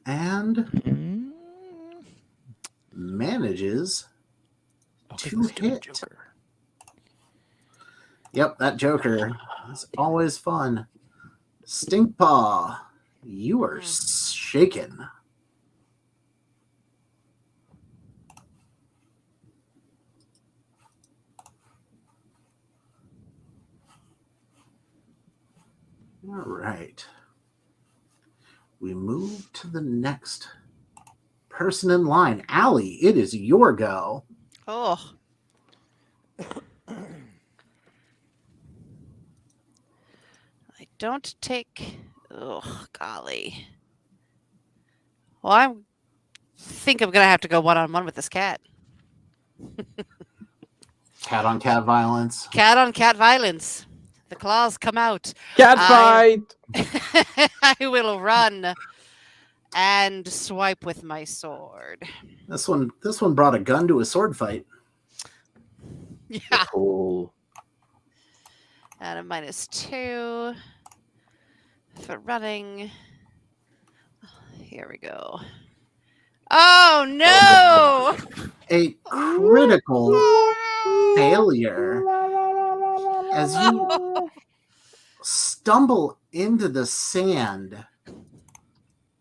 And Mm. manages Oh, to let's do a hit. Joker. Yep, that Joker is always fun. Stinkpaw, you are shaken. All right. We move to the next person in line. Allie, it is your go. Oh. I don't take. Oh, golly. Well, I think I'm going to have to go one-on-one with this cat. Cat on cat violence. Cat on cat violence. The claws come out. Cat I- fight. I will run and swipe with my sword. This one brought a gun to a sword fight. Yeah. Cool. And a -2 for running. Here we go. Oh no! A critical failure as you stumble into the sand.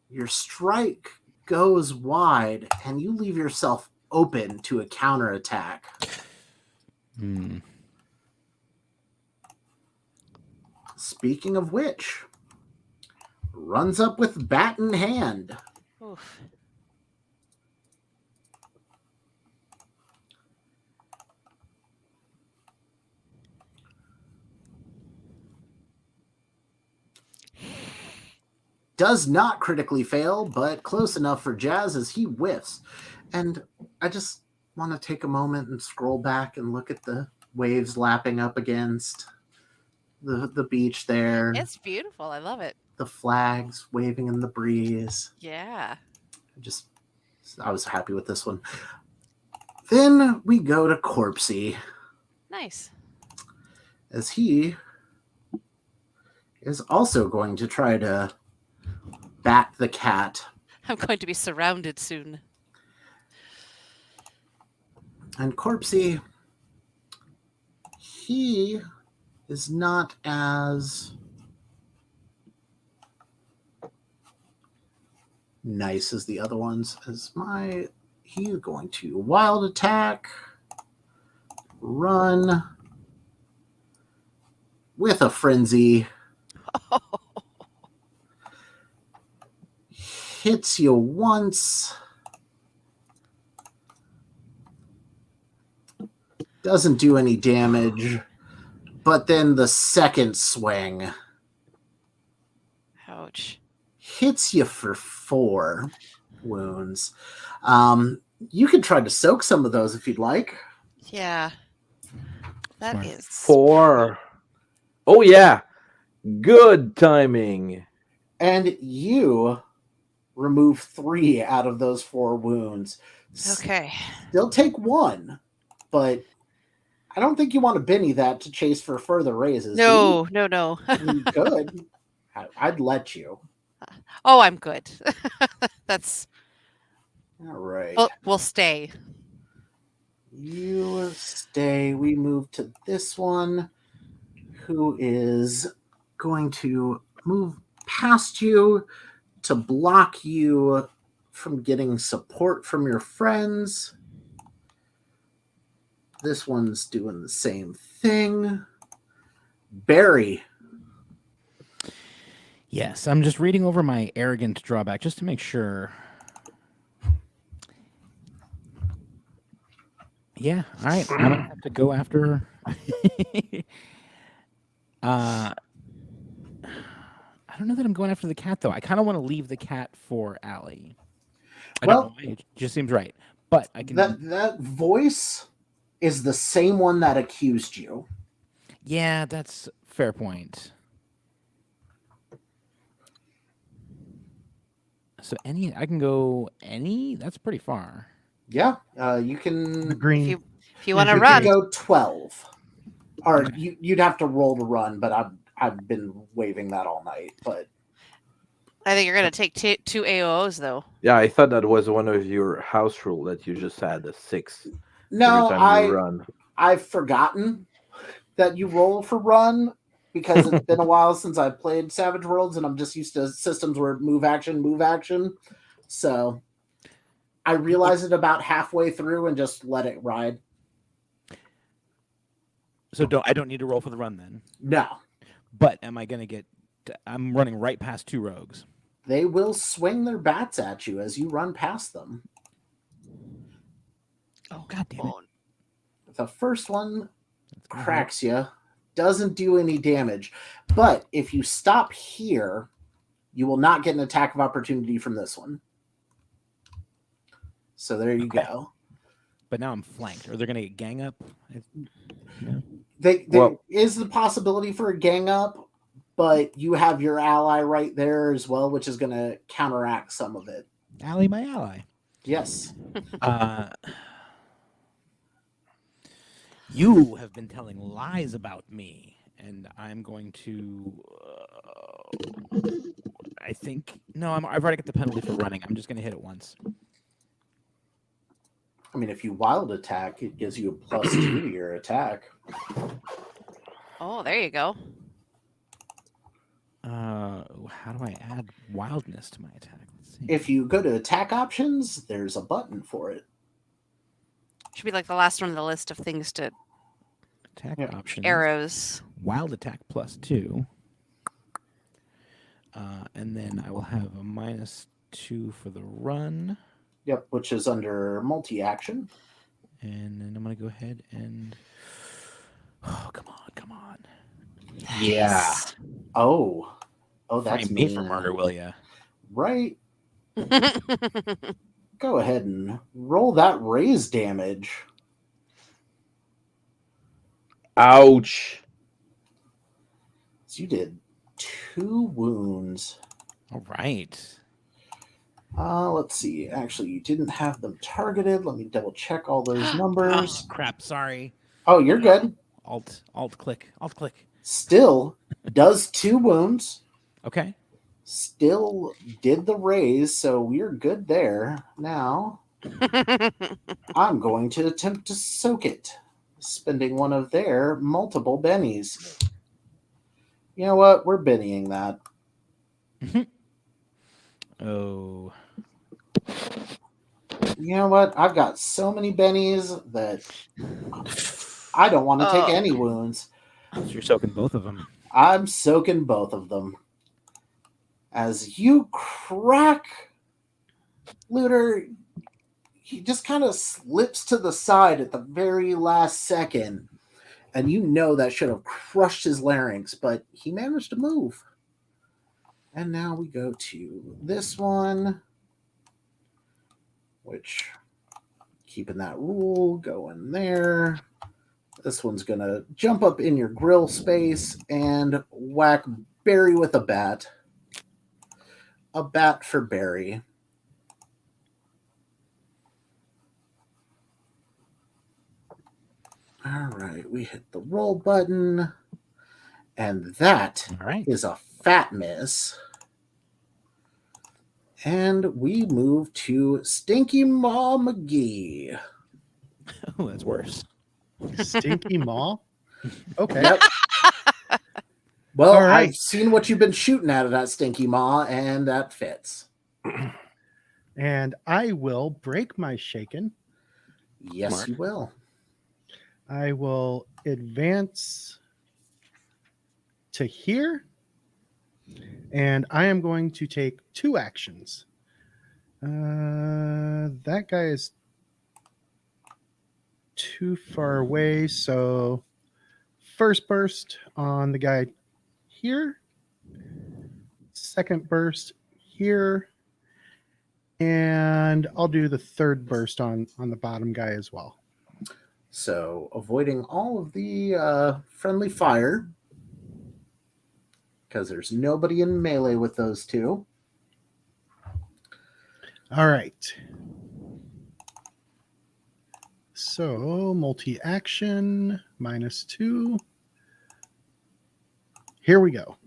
Your strike goes wide and you leave yourself open to a counterattack. Speaking of which, runs up with bat in hand. Oof. Does not critically fail, but close enough for Jazz as he whiffs. And I just want to take a moment and scroll back and look at the waves lapping up against the beach there. It's beautiful. I love it. The flags waving in the breeze. Yeah. I was happy with this one. Then we go to Corpsey Nice. as he is also going to try to bat the cat. I'm going to be surrounded soon. And Corpsey, he is not as nice as the other ones. He's going to wild attack, run with a frenzy. Hits you once. Doesn't do any damage. But then the second swing Ouch. hits you for 4 wounds. You could try to soak some of those if you'd like. Yeah. That Smart. is 4. Oh yeah. Good timing. And you remove 3 out of those 4 wounds. okay. They'll take 1, but I don't think you want to Benny that to chase for further raises. No. You could. I'd let you. Oh, I'm good. That's. All right. We'll stay. You stay. We move to this one, who is going to move past you to block you from getting support from your friends. This one's doing the same thing. Barry. Yes, I'm just reading over my arrogant drawback just to make sure. Yeah, all right. I'm gonna have to go after. I don't know that I'm going after the cat though. I kind of want to leave the cat for Allie. I don't know why, it just seems right, but I can. That voice is the same one that accused you. Yeah, that's fair point. So I can go any. That's pretty far. Yeah, you can. The green. If you want to You run, can go 12, or you'd have to roll to run. But I've been waving that all night. But I think you're going to take two AOs though. Yeah, I thought that was one of your house rule that you just had a 6 no, every time you run. I've forgotten that you roll for run, because it's been a while since I've played Savage Worlds, and I'm just used to systems where move action. So I realized it about halfway through and just let it ride. So I don't need to roll for the run then. No, But am I gonna get? I'm running right past 2 rogues. they will swing their bats at you as you run past them. Oh god damn it! The first one That's gonna hurt. cracks you, doesn't do any damage. But if you stop here, you will not get an attack of opportunity from this one. So there you Okay. go. But now I'm flanked. Are they gonna get gang up? There Well- is the possibility for a gang up, but you have your ally right there as well, which is going to counteract some of it. Ally, my ally. Yes. You have been telling lies about me, and I'm going to. I think no. I've already got the penalty for running. I'm just going to hit it once. I mean, if you wild attack, it gives you a +2 to your attack. Oh, there you go. How do I add wildness to my attack? Let's see. If you go to attack options, there's a button for it. Should be like the last one on the list of things to Attack Yeah. options. arrows. Wild attack +2. And then I will have a -2 for the run. Yep, which is under multi-action. And then I'm going to go ahead and. Oh, come on. Yeah. Oh, that's Frame me for mean. murder, will ya? Right. Go ahead and roll that raise damage. Ouch. So you did 2 wounds. All right. Let's see. Actually, you didn't have them targeted. Let me double check all those numbers. Oh, crap. Sorry. Oh, you're good. Alt click. Still does 2 wounds. Okay. Still did the raise, so we're good there. Now I'm going to attempt to soak it, spending one of their multiple bennies. You know what? We're bennying that. Oh. You know what? I've got so many bennies that I don't want to take Oh. any wounds. So you're soaking both of them. I'm soaking both of them. As you crack Looter, he just kind of slips to the side at the very last second. And you know that should have crushed his larynx, but he managed to move. And now we go to this one, which, keeping that rule going there. This one's going to jump up in your grill space and whack Barry with a bat. A bat for Barry. All right, we hit the roll button. And that All right. is a fat miss. And we move to Stinky Maw McGee. Oh, that's worse. Stinky Maw. Okay. Yep. Well, All right. I've seen what you've been shooting out of that Stinky Maw, and that fits. And I will break my shaken. Yes, Mark. you will. I will advance to here. And I am going to take 2 actions. That guy is too far away. So first burst on the guy here. Second burst here. And I'll do the third burst on the bottom guy as well. So, avoiding all of the friendly fire, because there's nobody in melee with those two. All right. So multi-action -2. Here we go.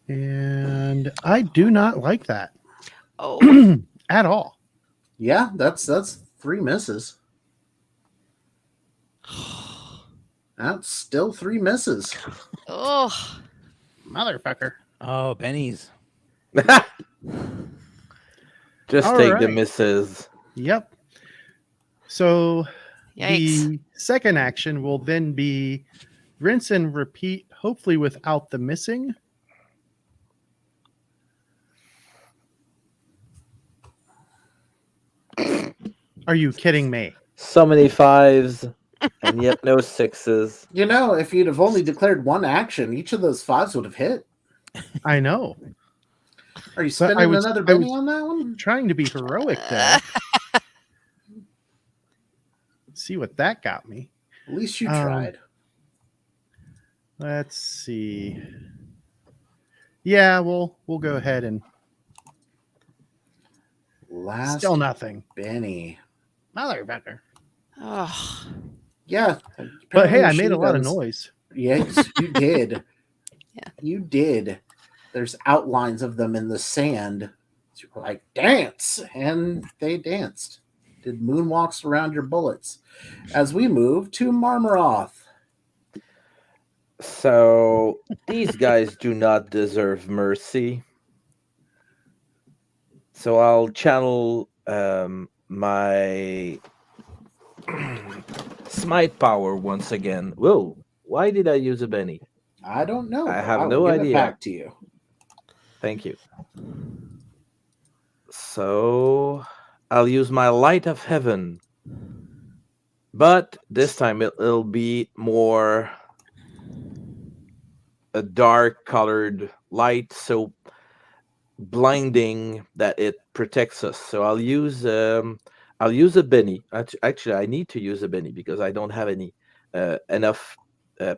And I do not like that Oh, at all. Yeah, that's 3 misses. That's still 3 misses. Oh, Motherfucker. Oh, Benny's. Just All take the right. misses. Yep. So yikes. the second action will then be rinse and repeat, hopefully without the missing. Are you kidding me? So many fives, and yet no sixes. You know, if you'd have only declared one action, each of those 5s would have hit. I know. Are you But spending another I Benny was on that one? trying to be heroic there. See what that got me. At least you Um, tried. Let's see. Yeah, we'll go ahead and Last still nothing. Benny. Motherfucker. Oh, Yeah. But hey, apparently I made a machine lot of guns- noise. Yes, you did. Yeah. You did. There's outlines of them in the sand. So you were like, dance. And they danced. Did moonwalks around your bullets. As we move to Marmaroth. So these guys do not deserve mercy. So I'll channel my smite power once again. Whoa, why did I use a Benny? I don't know. I but have will no give idea. It back to you. Thank you. So I'll use my light of heaven. But this time it'll be more a dark colored light, so blinding that it protects us. So I'll use a Benny. Actually, I need to use a Benny because I don't have any enough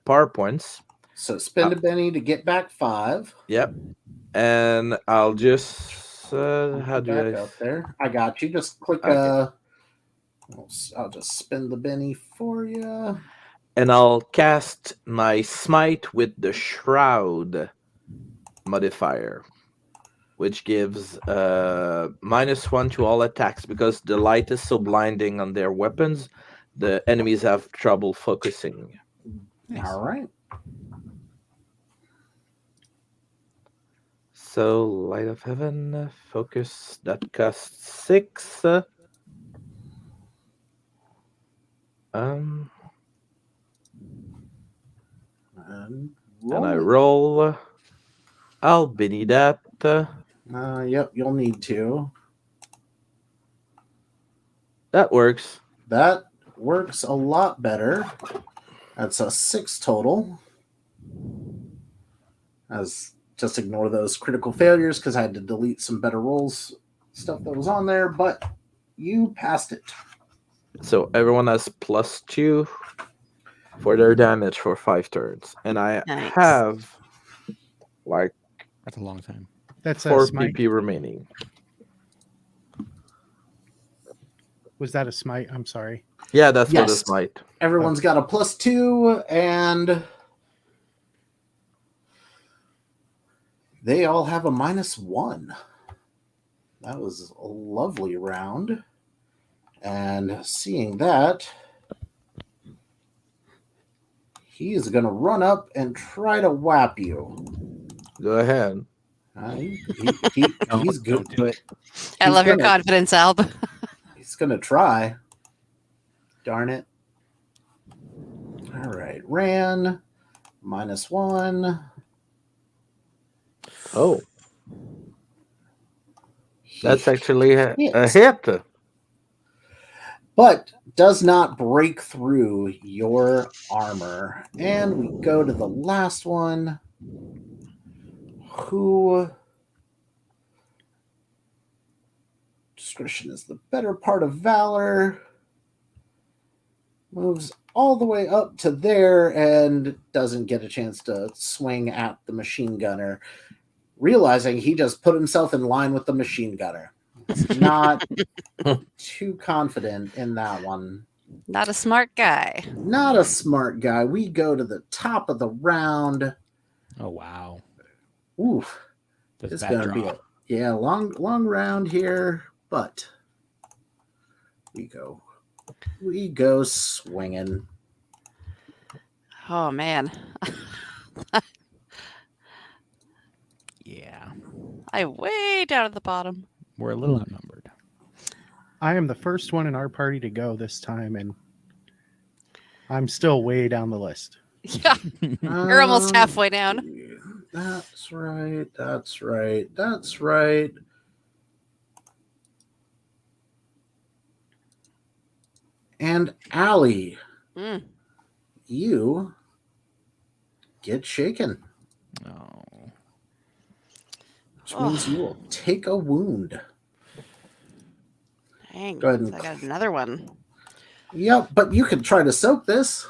power points. So spend a Benny to get back 5. Yep. And I'll just I'll how put do back I up there? I got you. Just click Okay. I'll just spend the Benny for you. and I'll cast my smite with the shroud modifier, which gives -1 to all attacks because the light is so blinding on their weapons. The enemies have trouble focusing. Nice. All right. So light of heaven focus that costs 6. And And I roll. roll. I'll Benny that. Yep, you'll need to. That works. That works a lot better. That's a 6 total. Just ignore those critical failures because I had to delete some better rolls stuff that was on there, but you passed it. So everyone has +2 for their damage for 5 turns, and I Nice. have like That's a long time. That's a 4 smite. PP remaining. Was that a smite? I'm sorry. Yeah, that's for the Yes. smite. Everyone's got a +2, and they all have a -1. That was a lovely round. And seeing that, he is going to run up and try to whap you. Go ahead. He's good. Don't do it. I He's love your gonna- confidence, Alb. He's going to try. Darn it. All right. Ran. -1. Oh, that's actually a Yes. hit. But does not break through your armor. And we go to the last one, who discretion is the better part of valor, moves all the way up to there and doesn't get a chance to swing at the machine gunner, realizing he just put himself in line with the machine gunner. Not too confident in that one. Not a smart guy. Not a smart guy. We go to the top of the round. Oh wow. Oof. That's It's a bad gonna be draw. a long round here, but we go swinging. Oh man. Yeah, I'm way down at the bottom. we're a little outnumbered. I am the first one in our party to go this time, and I'm still way down the list. Yeah, you're almost halfway down. That's right. That's right. That's right. And Allie, Mm. you get shaken, Oh, which means you will take a wound. Dang. Go ahead and So I got another one. Yep, but you can try to soak this.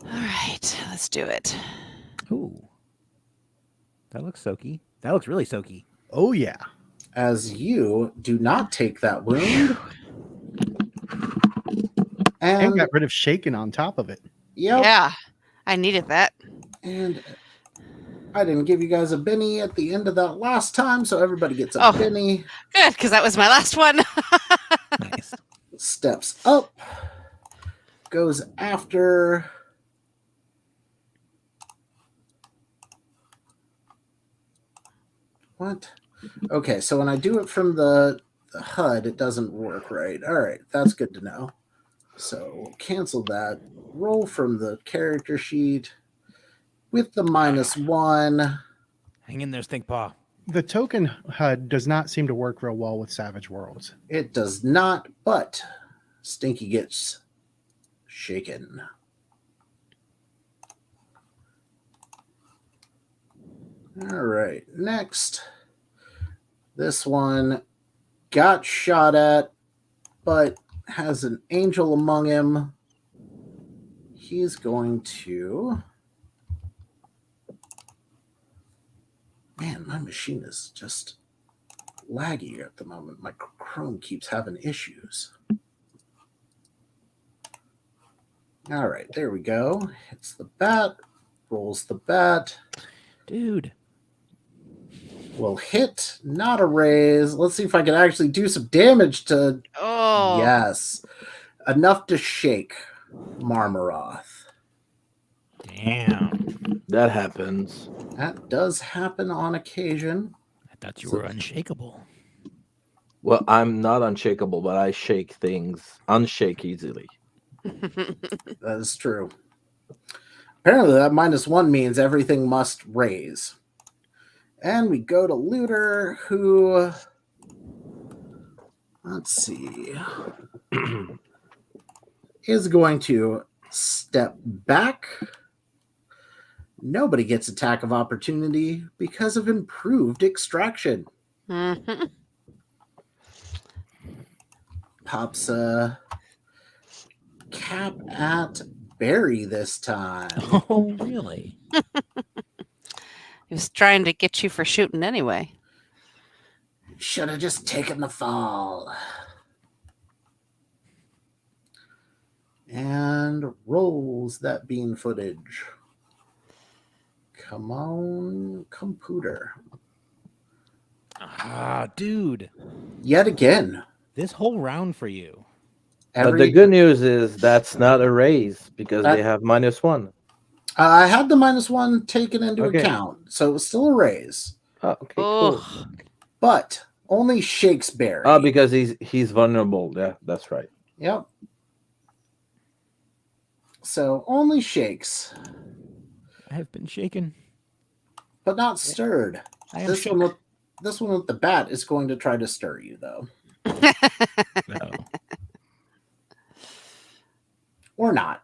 All right, let's do it. ooh, that looks soaky. That looks really soaky. Oh yeah. As you do not take that wound. And And got rid of shaken on top of it. yep, Yeah, I needed that. and I didn't give you guys a Benny at the end of that last time, so everybody gets a Oh. Benny. Good, because that was my last one. Nice. Steps up, goes after. What? Okay, so when I do it from the HUD, it doesn't work right. All right, that's good to know. So we'll cancel that. Roll from the character sheet with the -1. Hang in there, Stink Paw. The token HUD does not seem to work real well with Savage Worlds. It does not, but Stinky gets shaken. All right, next. This one got shot at, but has an angel among him. He's going to. Man, my machine is just laggy at the moment. My Chrome keeps having issues. All right, there we go. Hits the bat, rolls the bat. Dude. Will hit, not a raise. Let's see if I can actually do some damage to. Oh, Yes, enough to shake Marmaroth. Damn. That happens. That does happen on occasion. I thought you were unshakable. Well, I'm not unshakable, but I shake things, unshake easily. That is true. Apparently, that -1 means everything must raise. And we go to Looter, who. Let's see. Is going to step back. Nobody gets attack of opportunity because of improved extraction. Mhm. Pops a cap at Barry this time. Oh, really? He was trying to get you for shooting anyway. Should have just taken the fall. And rolls that bean footage. Come on, computer. Ah, dude. Yet again. This whole round for you. But the good news is that's not a raise because That- they have -1. I had the -1 taken into Okay. account, so it was still a raise. Oh, okay, cool. Oh, But only Shakespeare. Oh, because he's vulnerable. Yeah, that's right. Yep. So only shakes, I have been shaken. but not stirred. I am This shook. this one with the bat is going to try to stir you, though, No. or not.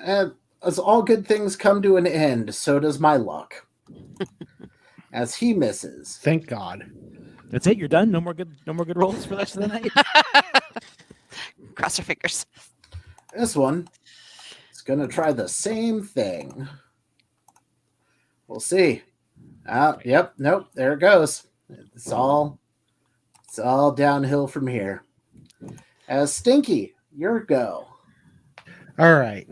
As all good things come to an end, so does my luck. As he misses. Thank God. That's it. You're done. No more good rolls for the rest of the night. cross your fingers. This one is going to try the same thing. We'll see. Yep, nope, there it goes. It's all downhill from here. As Stinky, your go. All right.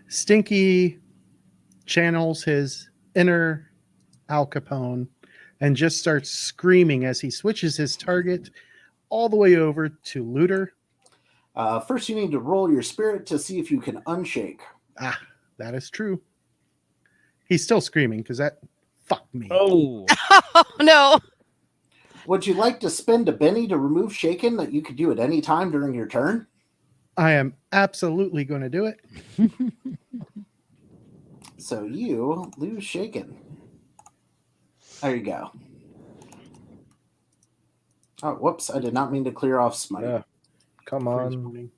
Stinky channels his inner Al Capone and just starts screaming as he switches his target all the way over to Looter. First, you need to roll your spirit to see if you can unshake. Ah, that is true. He's still screaming because that fucked me. Oh, Oh no. Would you like to spend a Benny to remove shaken that you could do at any time during your turn? I am absolutely going to do it. So you lose shaken. There you go. Oh, whoops. I did not mean to clear off smite. Yeah. Come Freeze on. warning.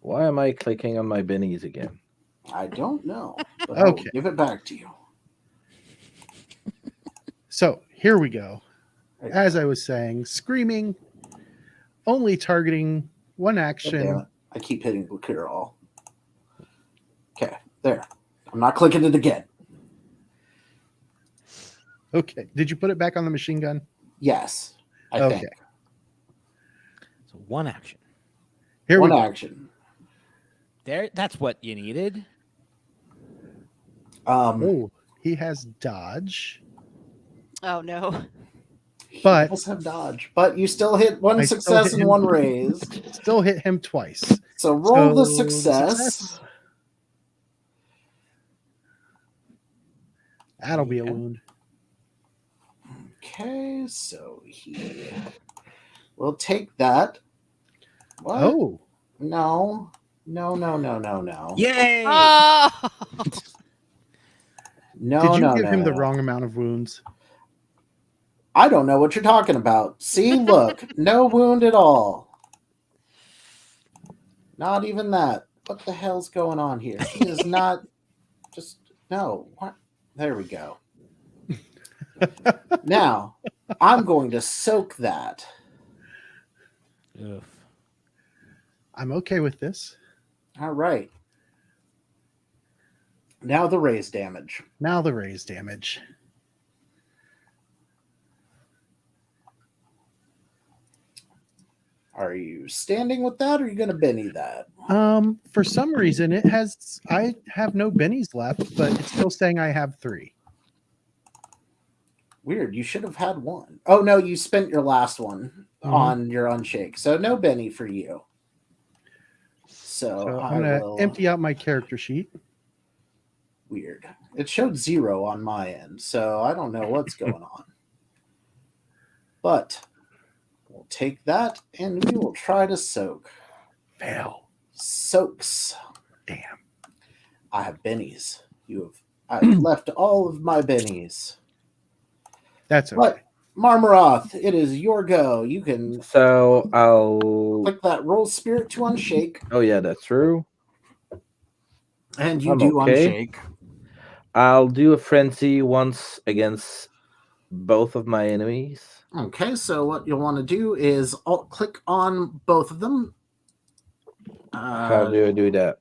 Why am I clicking on my bennies again? I don't know. But I will Okay. give it back to you. So here we go. There you As go. I was saying, screaming, only targeting one Oh, damn action. it. I keep hitting clear all. Okay, there. I'm not clicking it again. Okay. Did you put it back on the machine gun? Yes, I Okay. think. so one action. Here we One go. action. There, that's what you needed. Oh, he has dodge. Oh no. He But- does have dodge, but you still hit one I still success hit and him. one raise. Still hit him twice. So roll the So, success. That'll be a Okay. wound. Okay, so he will take that. What? Oh, No. No. Yay! Oh. No, did you no, give no, him the no. wrong amount of wounds? I don't know what you're talking about. See, look, no wound at all. Not even that. What the hell's going on here? He is not just no. What? There we go. Now, I'm going to soak that. Ugh. I'm okay with this. All right. Now the raise damage. Now the raise damage. Are you standing with that or are you going to Benny that? For some reason it has I have no bennies left, but it's still saying I have 3. Weird. You should have had one. Oh, no, you spent your last one Mhm. on your unshake. So no Benny for you. So, So I I'm gonna will... empty out my character sheet. Weird. It showed 0 on my end, so I don't know what's going on. But we'll take that and we will try to soak. Fail. Soaks. Damn. I have bennies. I've left all of my bennies. That's okay. But Marmaroth, it is your go. You can So I'll. click that roll spirit to unshake, Oh yeah, that's true. and you I'm do okay. unshake. I'll do a frenzy once against both of my enemies. Okay, so what you'll want to do is alt-click on both of them. How do I do that?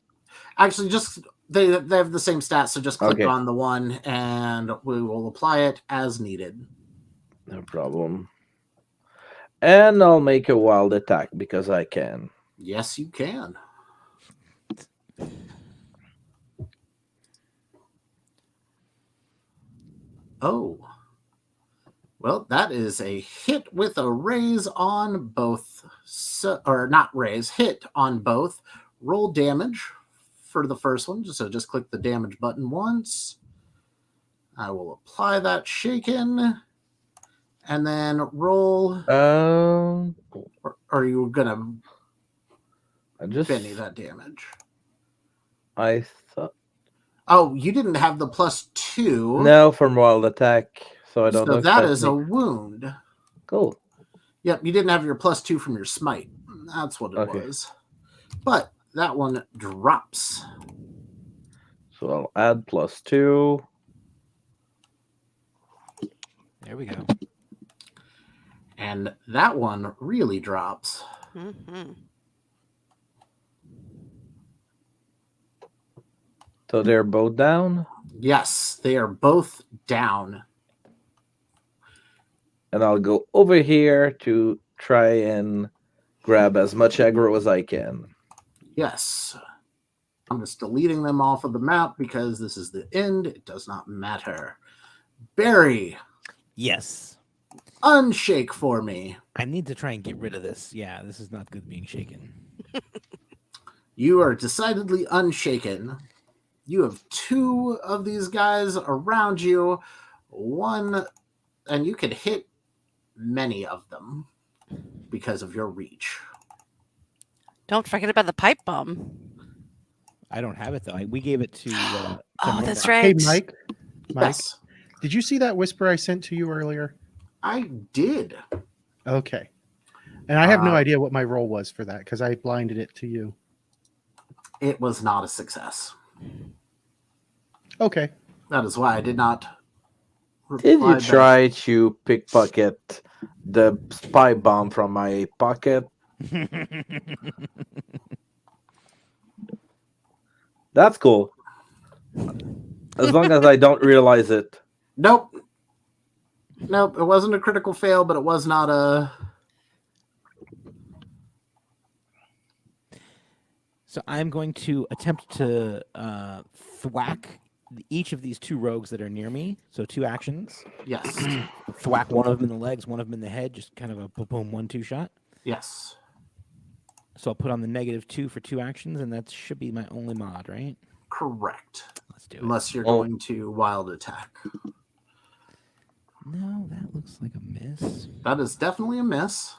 Actually, just they have the same stats, so just click Okay. on the one, and we will apply it as needed. No problem. And I'll make a wild attack because I can. Yes, you can. Oh. Well, that is a hit with a raise on both. Or not raise, hit on both. Roll damage for the first one. So just click the damage button once. I will apply that shaken. And then roll. Or are you going to I just. Benny that damage? I thought. Oh, you didn't have the +2. No, from wild attack. So I don't know. So if that is a makes- wound. Cool. Yep, you didn't have your +2 from your smite. That's what it Okay. was. But that one drops. So I'll add +2. There we go. And that one really drops. Mm-hmm. So they're both down. Yes, they are both down. And I'll go over here to try and grab as much aggro as I can. Yes. I'm just deleting them off of the map because this is the end. It does not matter. Barry, Yes. unshake for me. I need to try and get rid of this. Yeah, this is not good being shaken. You are decidedly unshaken. You have 2 of these guys around you, one, and you could hit many of them because of your reach. Don't forget about the pipe bomb. I don't have it though. We gave it to. Oh, that's Murdoch. right. Hey, Mike. Mike, Yes, did you see that whisper I sent to you earlier? I did. Okay. And I have no Uh, idea what my role was for that because I blinded it to you. It was not a success. Okay. That is why I did not. Did you reply back. try to pickpocket the spy bomb from my pocket? That's cool. As long as I don't realize it. Nope. Nope. It wasn't a critical fail, but it was not a. So I'm going to attempt to thwack each of these 2 rogues that are near me. So 2 actions. Yes. Thwack one of them in the legs, one of them in the head. Just kind of a boom, 1-2 shot. Yes. So I'll put on the -2 for 2 actions, and that should be my only mod, right? Correct. Let's do it. Unless you're Oh. going to wild attack. No, that looks like a miss. That is definitely a miss.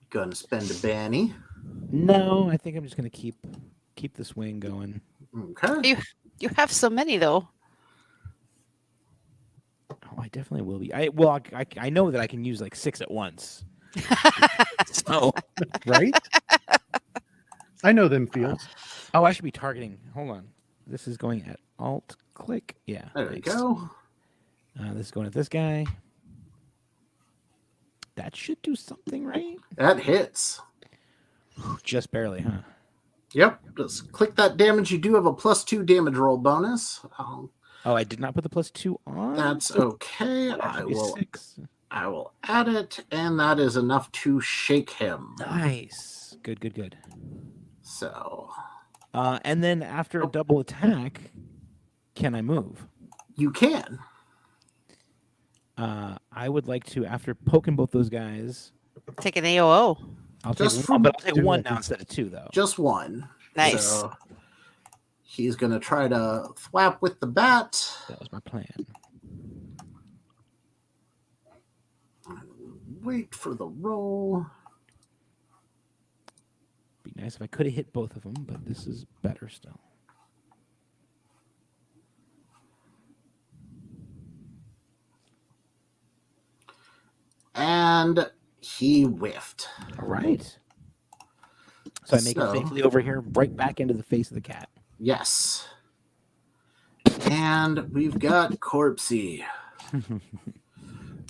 Gonna spend a Banny. No, I think I'm just gonna keep the swing going. Okay. You have so many though. Oh, I definitely will be. I know that I can use like 6 at once. So, Right? I know them feels. I should be targeting. Hold on. This is going at Alt click. Yeah. There we thanks. go. This is going at this guy. That should do something, right? That hits. Just barely, huh? Yep. Just click that damage. You do have a +2 damage roll bonus. Oh, I did not put the +2 on. That's so okay. that I should be will 6. I will add it, and that is enough to shake him. Nice. Good. So And then after a double attack, can I move? you can. I would like to, after poking both those guys, Take an AOO. I'll Just take from- one, but I'll take do one it. now instead of 2, though. Just one. Nice. So he's going to try to thwap with the bat. That was my plan. Wait for the roll. Be nice if I could have hit both of them, but this is better still. And he whiffed. All right. So I make it So- safely over here, right back into the face of the cat. Yes. And we've got Corpsey,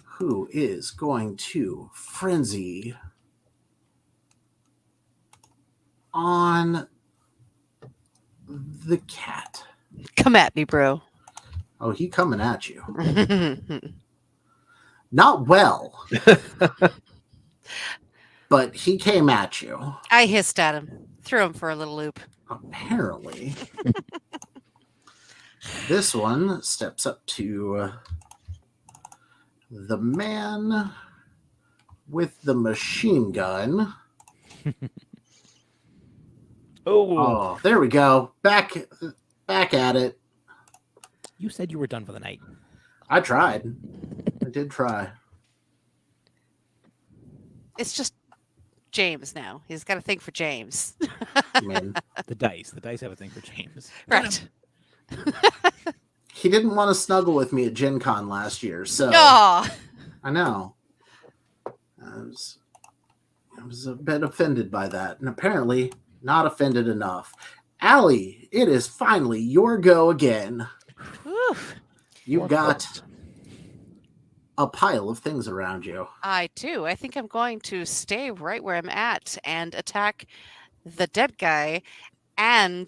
who is going to frenzy on the cat. Come at me, bro. Oh, he coming at you. Not well, but he came at you. I hissed at him. Threw him for a little loop. Apparently. This one steps up to the man with the machine gun. Oh, there we go. Back at it. You said you were done for the night. I tried. I did try. It's just James now. He's got a thing for James. I mean, The dice have a thing for James. Right. he didn't want to snuggle with me at Gen Con last year, so Oh, I know. I was a bit offended by that, and apparently not offended enough. Allie, it is finally your go again. You've got a pile of things around you. I too. I think I'm going to stay right where I'm at and attack the dead guy and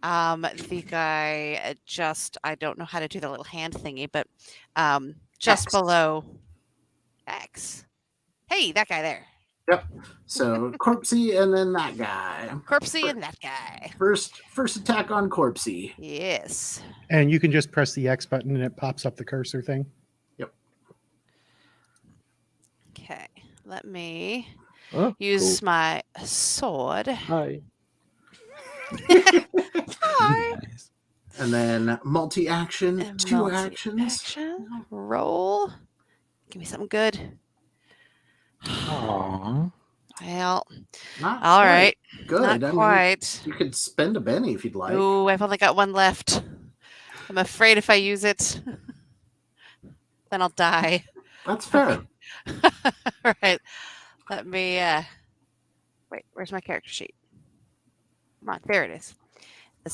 the guy just, I don't know how to do the little hand thingy, but just X. below X. Hey, that guy there. So Corpsey and then that guy. Corpsey and that guy. First attack on Corpsey. Yes. And you can just press the X button and it pops up the cursor thing. Okay. Let me Oh, use my sword. Hi. Hi. Nice. And then multi-action, And 2 actions. action. Roll. Give me something good. Aww. Well, Not all quite right. good. Not I mean, quite. you could spend a Benny if you'd like. Ooh, I've only got one left. I'm afraid if I use it, then I'll die. That's fair. All right. Let me wait, where's my character sheet? Come on, there it is.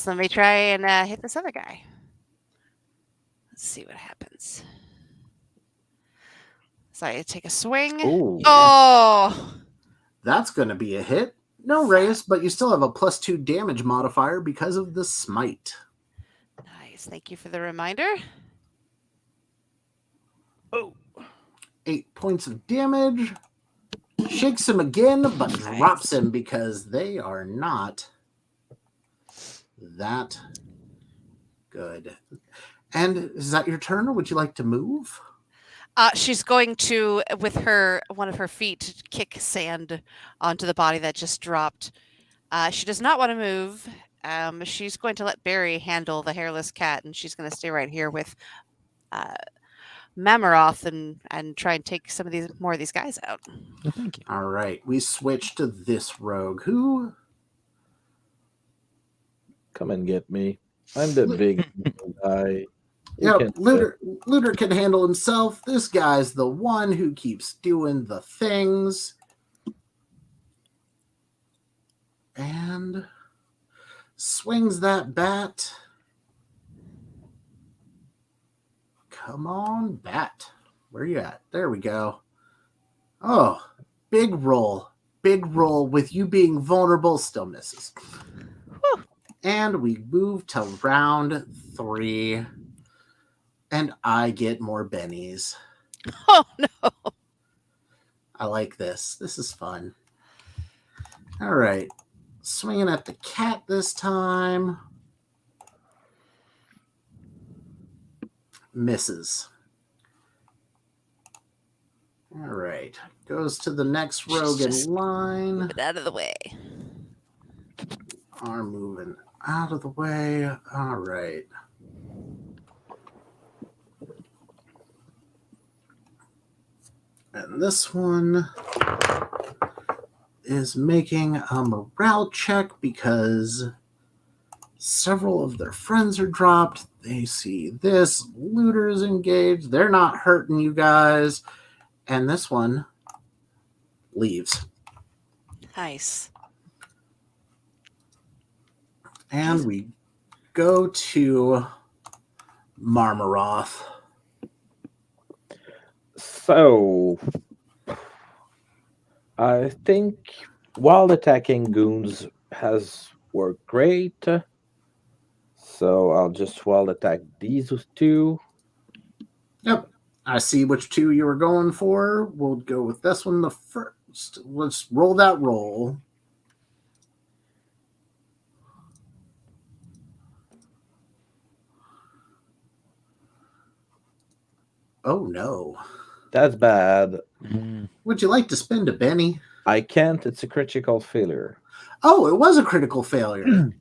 Let me try and hit this other guy. Let's see what happens. So I take a swing. Ooh. Oh, That's going to be a hit. No raise, but you still have a +2 damage modifier because of the smite. nice. Thank you for the reminder. 8 points of damage. Shakes him again, but drops him because they are not that good. And is that your turn, or would you like to move? She's going to, with one of her feet, kick sand onto the body that just dropped. She does not want to move. She's going to let Barry handle the hairless cat, and she's going to stay right here with Mamaroth and try and take more of these guys out. Well, thank you. All right, we switch to this rogue. Who? Come and get me. I'm the big guy. You Yeah, can- Looter can handle himself. This guy's the one who keeps doing the things. And swings that bat. Come on, bat. Where you at? There we go. Oh, big roll. Big roll with you being vulnerable. Still misses. Whew. And we move to round 3. And I get more bennies. Oh no! I like this. This is fun. All right. Swinging at the cat this time. Misses. All right. Goes to the next rogue in Just line. Get out of the way. Are moving out of the way. All right. And this one is making a morale check because several of their friends are dropped. They see this. Looter is engaged. They're not hurting you guys. And this one leaves. Nice. And we go to Marmaroth. So, I think wild attacking goons has worked great. So I'll just wild attack these 2. Yep. I see which 2 you were going for. We'll go with this one the first. Let's roll that roll. Oh no. That's bad. Would you like to spend a Benny? I can't. It's a critical failure. Oh, it was a critical failure.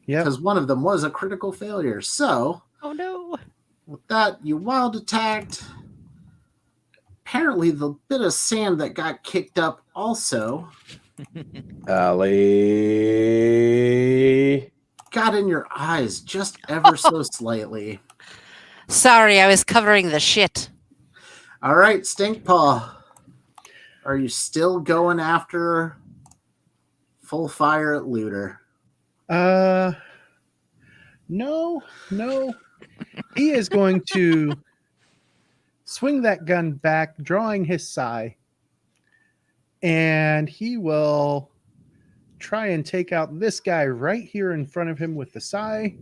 Yep. Because one of them was a critical failure. So, Oh no! with that, you wild attacked. Apparently, the bit of sand that got kicked up also Ali. got in your eyes just ever so slightly. Sorry, I was covering the shit. All right, Stinkpaw. Are you still going after full fire at Looter? No. He is going to swing that gun back, drawing his sai, and he will try and take out this guy right here in front of him with the sai.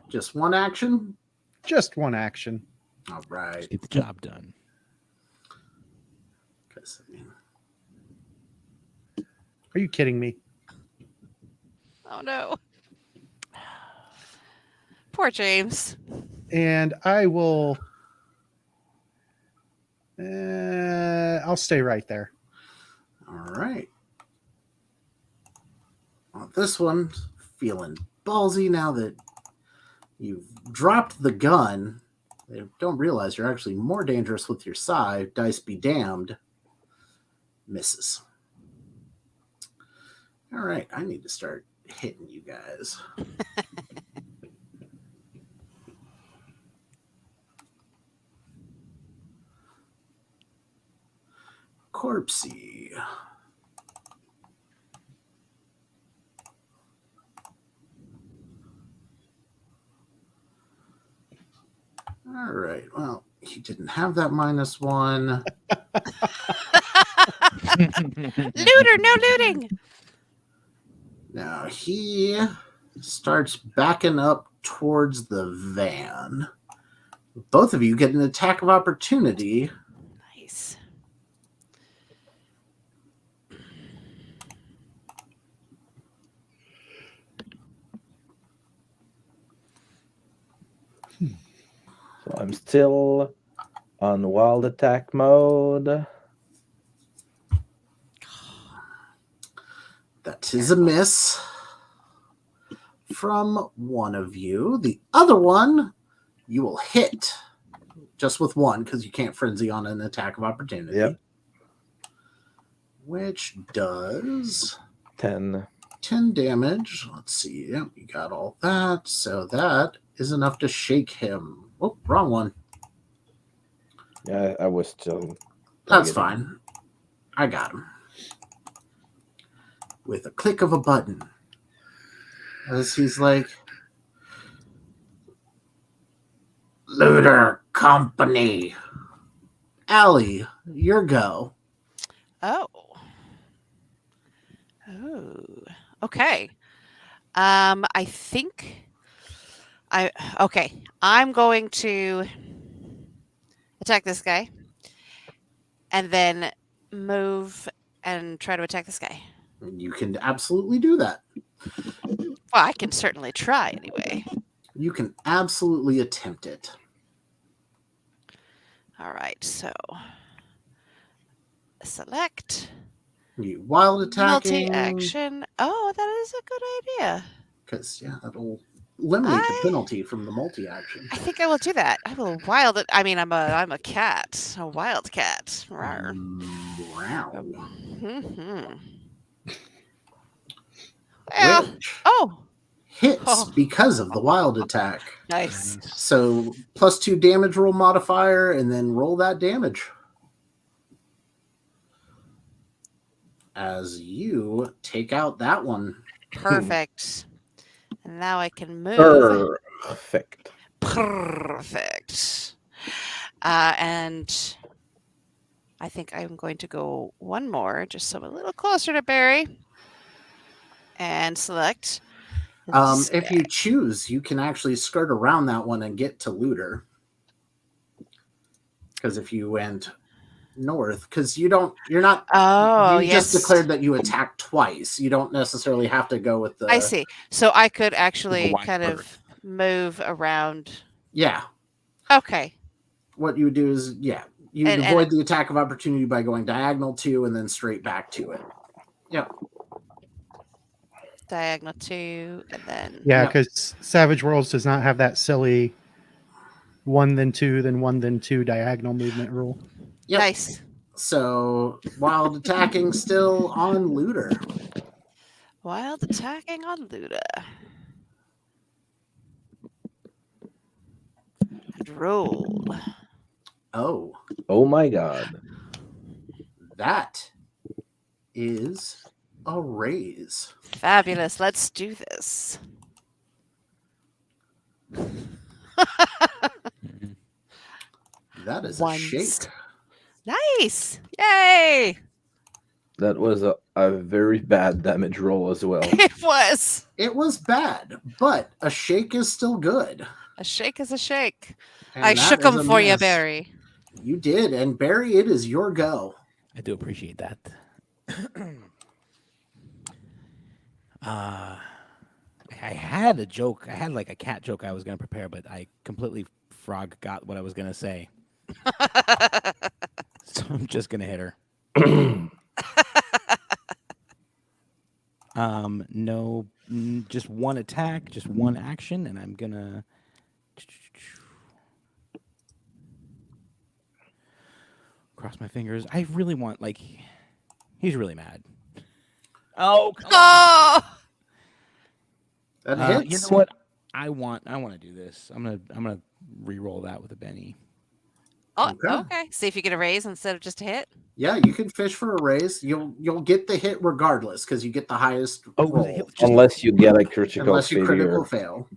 Just one action? Just one action. All right. Get the job done. 'Cause, I mean, Are you kidding me? Oh no! Poor James. And I will. I'll stay right there. All right. Well, this one, feeling ballsy now that you've dropped the gun. They don't realize you're actually more dangerous with your side. Dice be damned. Misses. All right, I need to start hitting you guys. Corpsey. All right. Well, he didn't have that -1. Looter, no looting. Now he starts backing up towards the van. Both of you get an attack of opportunity. Nice. So I'm still on wild attack mode. That is a miss from one of you. The other one you will hit just with one because you can't frenzy on an attack of opportunity. Yep. Which does 10. 10 damage. Let's see. Yep, you got all that. So that is enough to shake him. Oh, wrong one. Yeah, I was still. That's targeting. fine. I got him. With a click of a button. As he's like, Looter Company. Allie, your go. Oh. Oh. Okay. I think okay. I'm going to attack this guy and then move and try to attack this guy. You can absolutely do that. Well, I can certainly try anyway. You can absolutely attempt it. All right. So select You wild attacking. multi-action. Oh, that is a good idea. Because, yeah, that'll eliminate the I- penalty from the multi-action. I think I will do that. I will wild it. I mean, I'm a cat, a wild cat. Rawr. Wow. Mhm. Well, Which oh, hits Oh. because of the wild attack. nice. So +2 damage roll modifier, and then roll that damage. As you take out that one. Perfect. And now I can move. Perfect. Perfect. And I think I'm going to go one more, just so I'm a little closer to Barry. And select. this If guy. you choose, you can actually skirt around that one and get to Looter. Because if you went north, because you're not. Oh, you yes. just declared that you attacked twice. You don't necessarily have to go with the. I see. So I could actually wide kind berth. of move around. Yeah. Okay. What you would do is, you And- avoid the attack of opportunity by going diagonal 2 and then straight back to it. Yep. Diagonal 2, and then. Yeah, Yeah. because Savage Worlds does not have that silly 1 then 2 then 1 then 2 diagonal movement rule. Yep. Nice. So wild attacking still on Looter. Wild attacking on Luda. And roll. Oh, Oh my god. that is a raise. Fabulous. Let's do this. That is Once. a shake. Nice. Yay. That was a very bad damage roll as well. It was. It was bad, but a shake is still good. A shake is a shake. And I that shook is him a for you, miss. Barry. You did, and Barry, it is your go. I do appreciate that. I had a joke. I had like a cat joke I was going to prepare, but I completely forgot what I was going to say. So I'm just going to hit her. No, just one attack, just one action, and I'm gonna cross my fingers. I really want like he's really mad. Oh, come on. Oh, That hits. You know what? I want to do this. I'm gonna re-roll that with a Benny. oh, Okay. okay. See if you get a raise instead of just a hit. Yeah, you can fish for a raise. You'll get the hit regardless because you get the highest Oh, roll. was it just- Unless you get a critical Unless you failure. critical fail.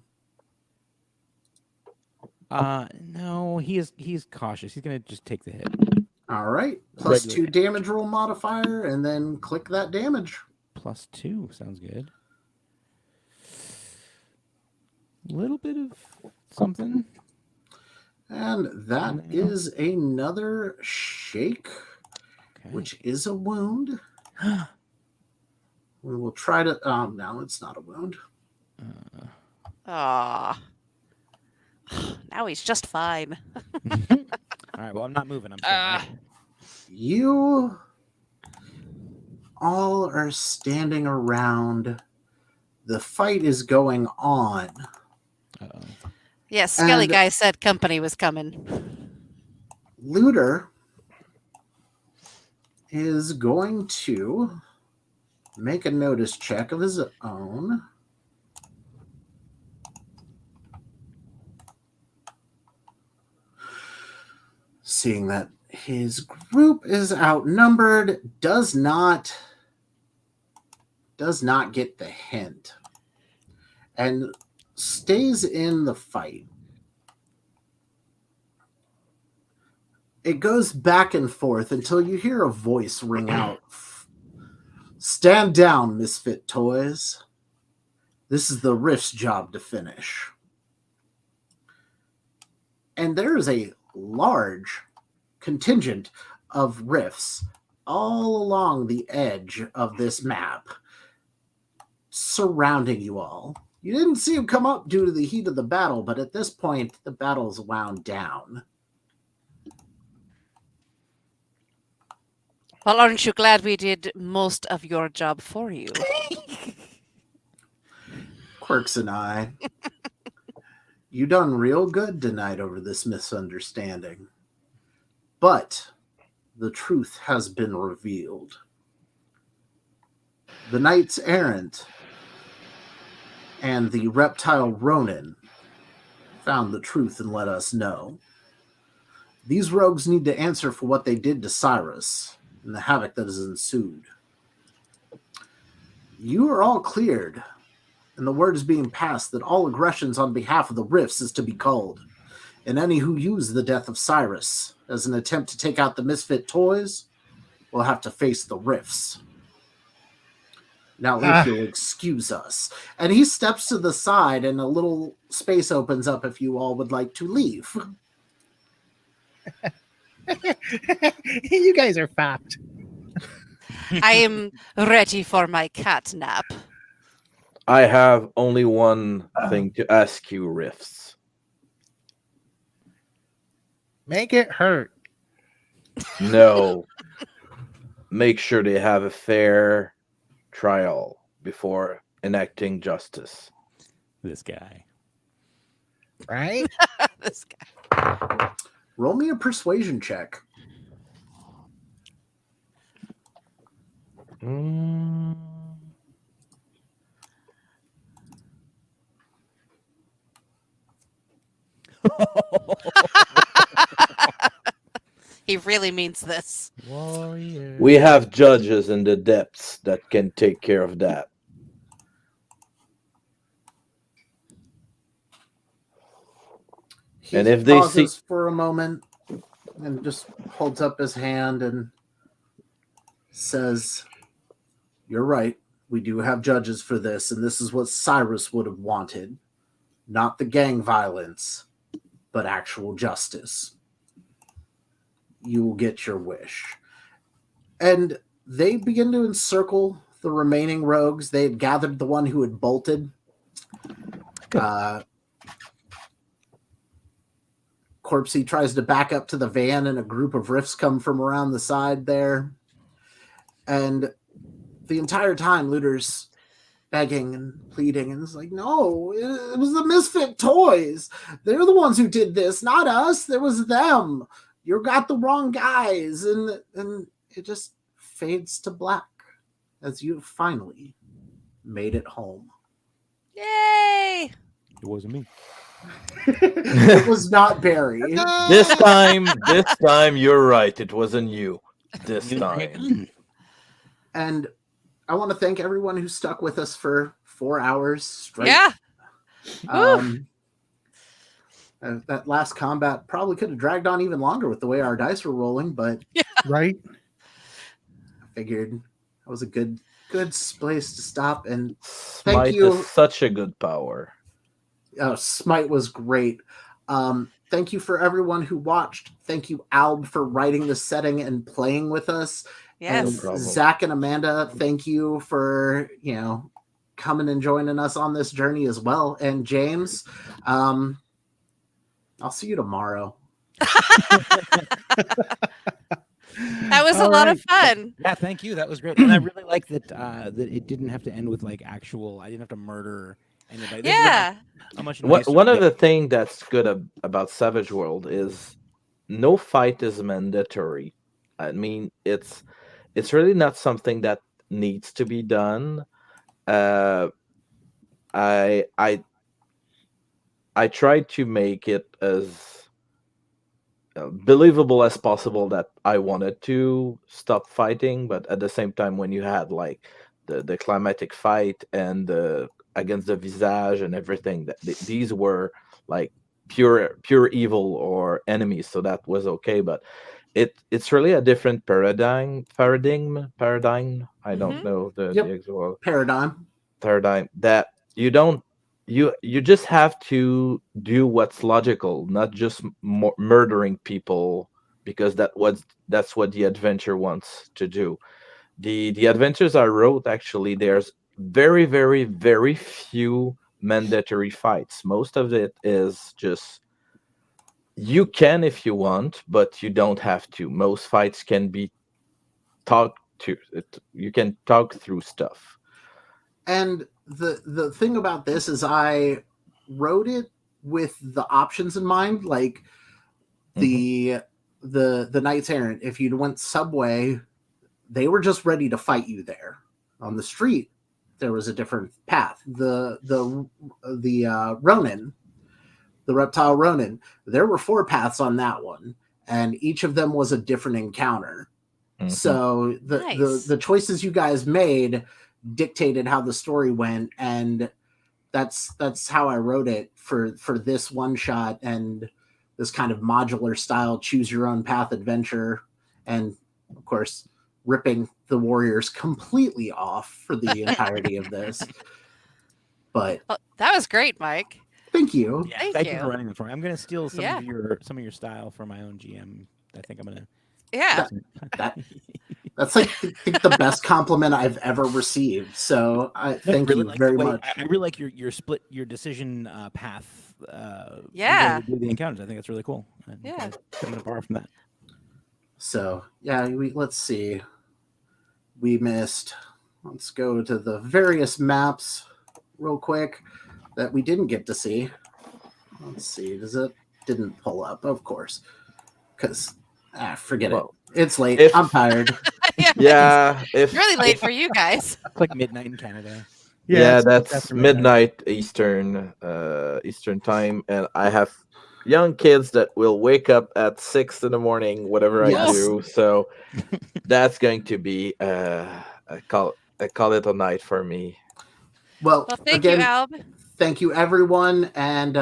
No, he's cautious. He's gonna just take the hit. All right. Plus Regular 2 damage roll modifier, and then click that damage. +2 sounds good. Little bit of something. And that is another shake, Okay. which is a wound. We will try to. No, it's not a wound. Ah. Now he's just fine. All right. Well, I'm not moving. I'm staying. You all are standing around. The fight is going on. Uh-oh. Yes, Skelly And- guy said company was coming. Looter is going to make a notice check of his own. Seeing that his group is outnumbered, does not get the hint and stays in the fight. It goes back and forth until you hear a voice ring out. Stand down, misfit toys. This is the Rift's job to finish. And there is a large contingent of Rifts all along the edge of this map, surrounding you all. You didn't see them come up due to the heat of the battle, but at this point, the battle's wound down. Well, aren't you glad we did most of your job for you? Quirks and I, you done real good tonight over this misunderstanding. But the truth has been revealed. The Knights Errant and the reptile Ronin found the truth and let us know. These rogues need to answer for what they did to Cyrus and the havoc that has ensued. You are all cleared, and the word is being passed that all aggressions on behalf of the Rifts is to be culled, and any who use the death of Cyrus as an attempt to take out the misfit toys will have to face the Rifts. Now, if you'll excuse us. And he steps to the side, and a little space opens up if you all would like to leave. You guys are fapped. I am ready for my cat nap. I have only one thing to ask you, Rifts. Make it hurt. No. Make sure they have a fair trial before enacting justice. This guy. Right? This guy. Roll me a persuasion check. Mm. He really means this. Warrior. We have judges in the depths that can take care of that. He And if they pauses see- for a moment and just holds up his hand and says, "You're right. We do have judges for this, and this is what Cyrus would have wanted. Not the gang violence, but actual justice. You will get your wish." And they begin to encircle the remaining rogues. They had gathered the one who had bolted. Corpsey tries to back up to the van, and a group of Rifts come from around the side there. And the entire time, Looter's begging and pleading, and it's like, no, it was the Misfit Toys. They're the ones who did this, not us. There was them. You got the wrong guys, and it just fades to black as you finally made it home. Yay! It wasn't me. It was not Barry. This time you're right. It wasn't you. This time. And I want to thank everyone who stuck with us for 4 hours straight. Yeah. That last combat probably could have dragged on even longer with the way our dice were rolling, but Right? I figured that was a good place to stop. And Smite you. is such a good power. Smite was great. Thank you for everyone who watched. Thank you, Alb, for writing the setting and playing with us. Yes. And problem. Zach and Amanda, thank you for coming and joining us on this journey as well. And James, I'll see you tomorrow. That was a All lot right. of fun. Yeah, thank you. That was great, and I really like that that it didn't have to end with like actual. I didn't have to murder anybody. This is Yeah. a much One nicer one of way. the things that's good about Savage World is no fight is mandatory. I mean, it's really not something that needs to be done. I tried to make it as believable as possible that I wanted to stop fighting, but at the same time, when you had like the climatic fight and against the Visage and everything, these were like pure evil or enemies, so that was okay. But it's really a different paradigm. I don't Mhm. know the Yep. actual Paradigm that you just have to do what's logical, not just murdering people, because that's what the adventure wants to do. The adventures I wrote, actually, there's very, very, very few mandatory fights. Most of it is just you can if you want, but you don't have to. Most fights can be talked to. You can talk through stuff. And the thing about this is I wrote it with the options in mind, like the Knights Errant. If you went subway, they were just ready to fight you there. On the street, there was a different path. The Ronin, the reptile Ronin, there were 4 paths on that one, and each of them was a different encounter. Mhm. So Nice. the choices you guys made dictated how the story went, and that's how I wrote it for this one shot and this kind of modular style choose your own path adventure, and of course ripping the warriors completely off for the entirety of this. But Well, that was great, Mike. thank you. Yeah, Thank thank you you. for running them for me. I'm gonna steal some Yeah. of your style for my own GM. I think I'm gonna. Yeah. That- That's like I think the best compliment I've ever received. So I thank really you like very the way- much. I really like your split your decision path. Yeah. way to do the encounters. I think that's really cool. And Yeah. I'm gonna borrow from that. So yeah, let's see. We missed. Let's go to the various maps real quick that we didn't get to see. Let's see. Didn't pull up, of course. Because forget Well, it. It's late. if- I'm tired. Yeah, if Really late for you guys. It's like midnight in Canada. yeah, it's that's after midnight Eastern time, and I have young kids that will wake up at 6 in the morning, whatever I Yes. do. So that's going to be I call it a night for me. Well, Well, thank again, you, Alb. thank you everyone, and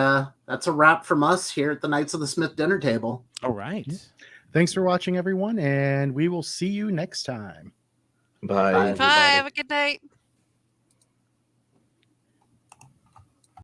that's a wrap from us here at the Knights of the Smith dinner table. All right. Thanks for watching, everyone, and we will see you next time. Bye. Bye. Bye. Have a good night.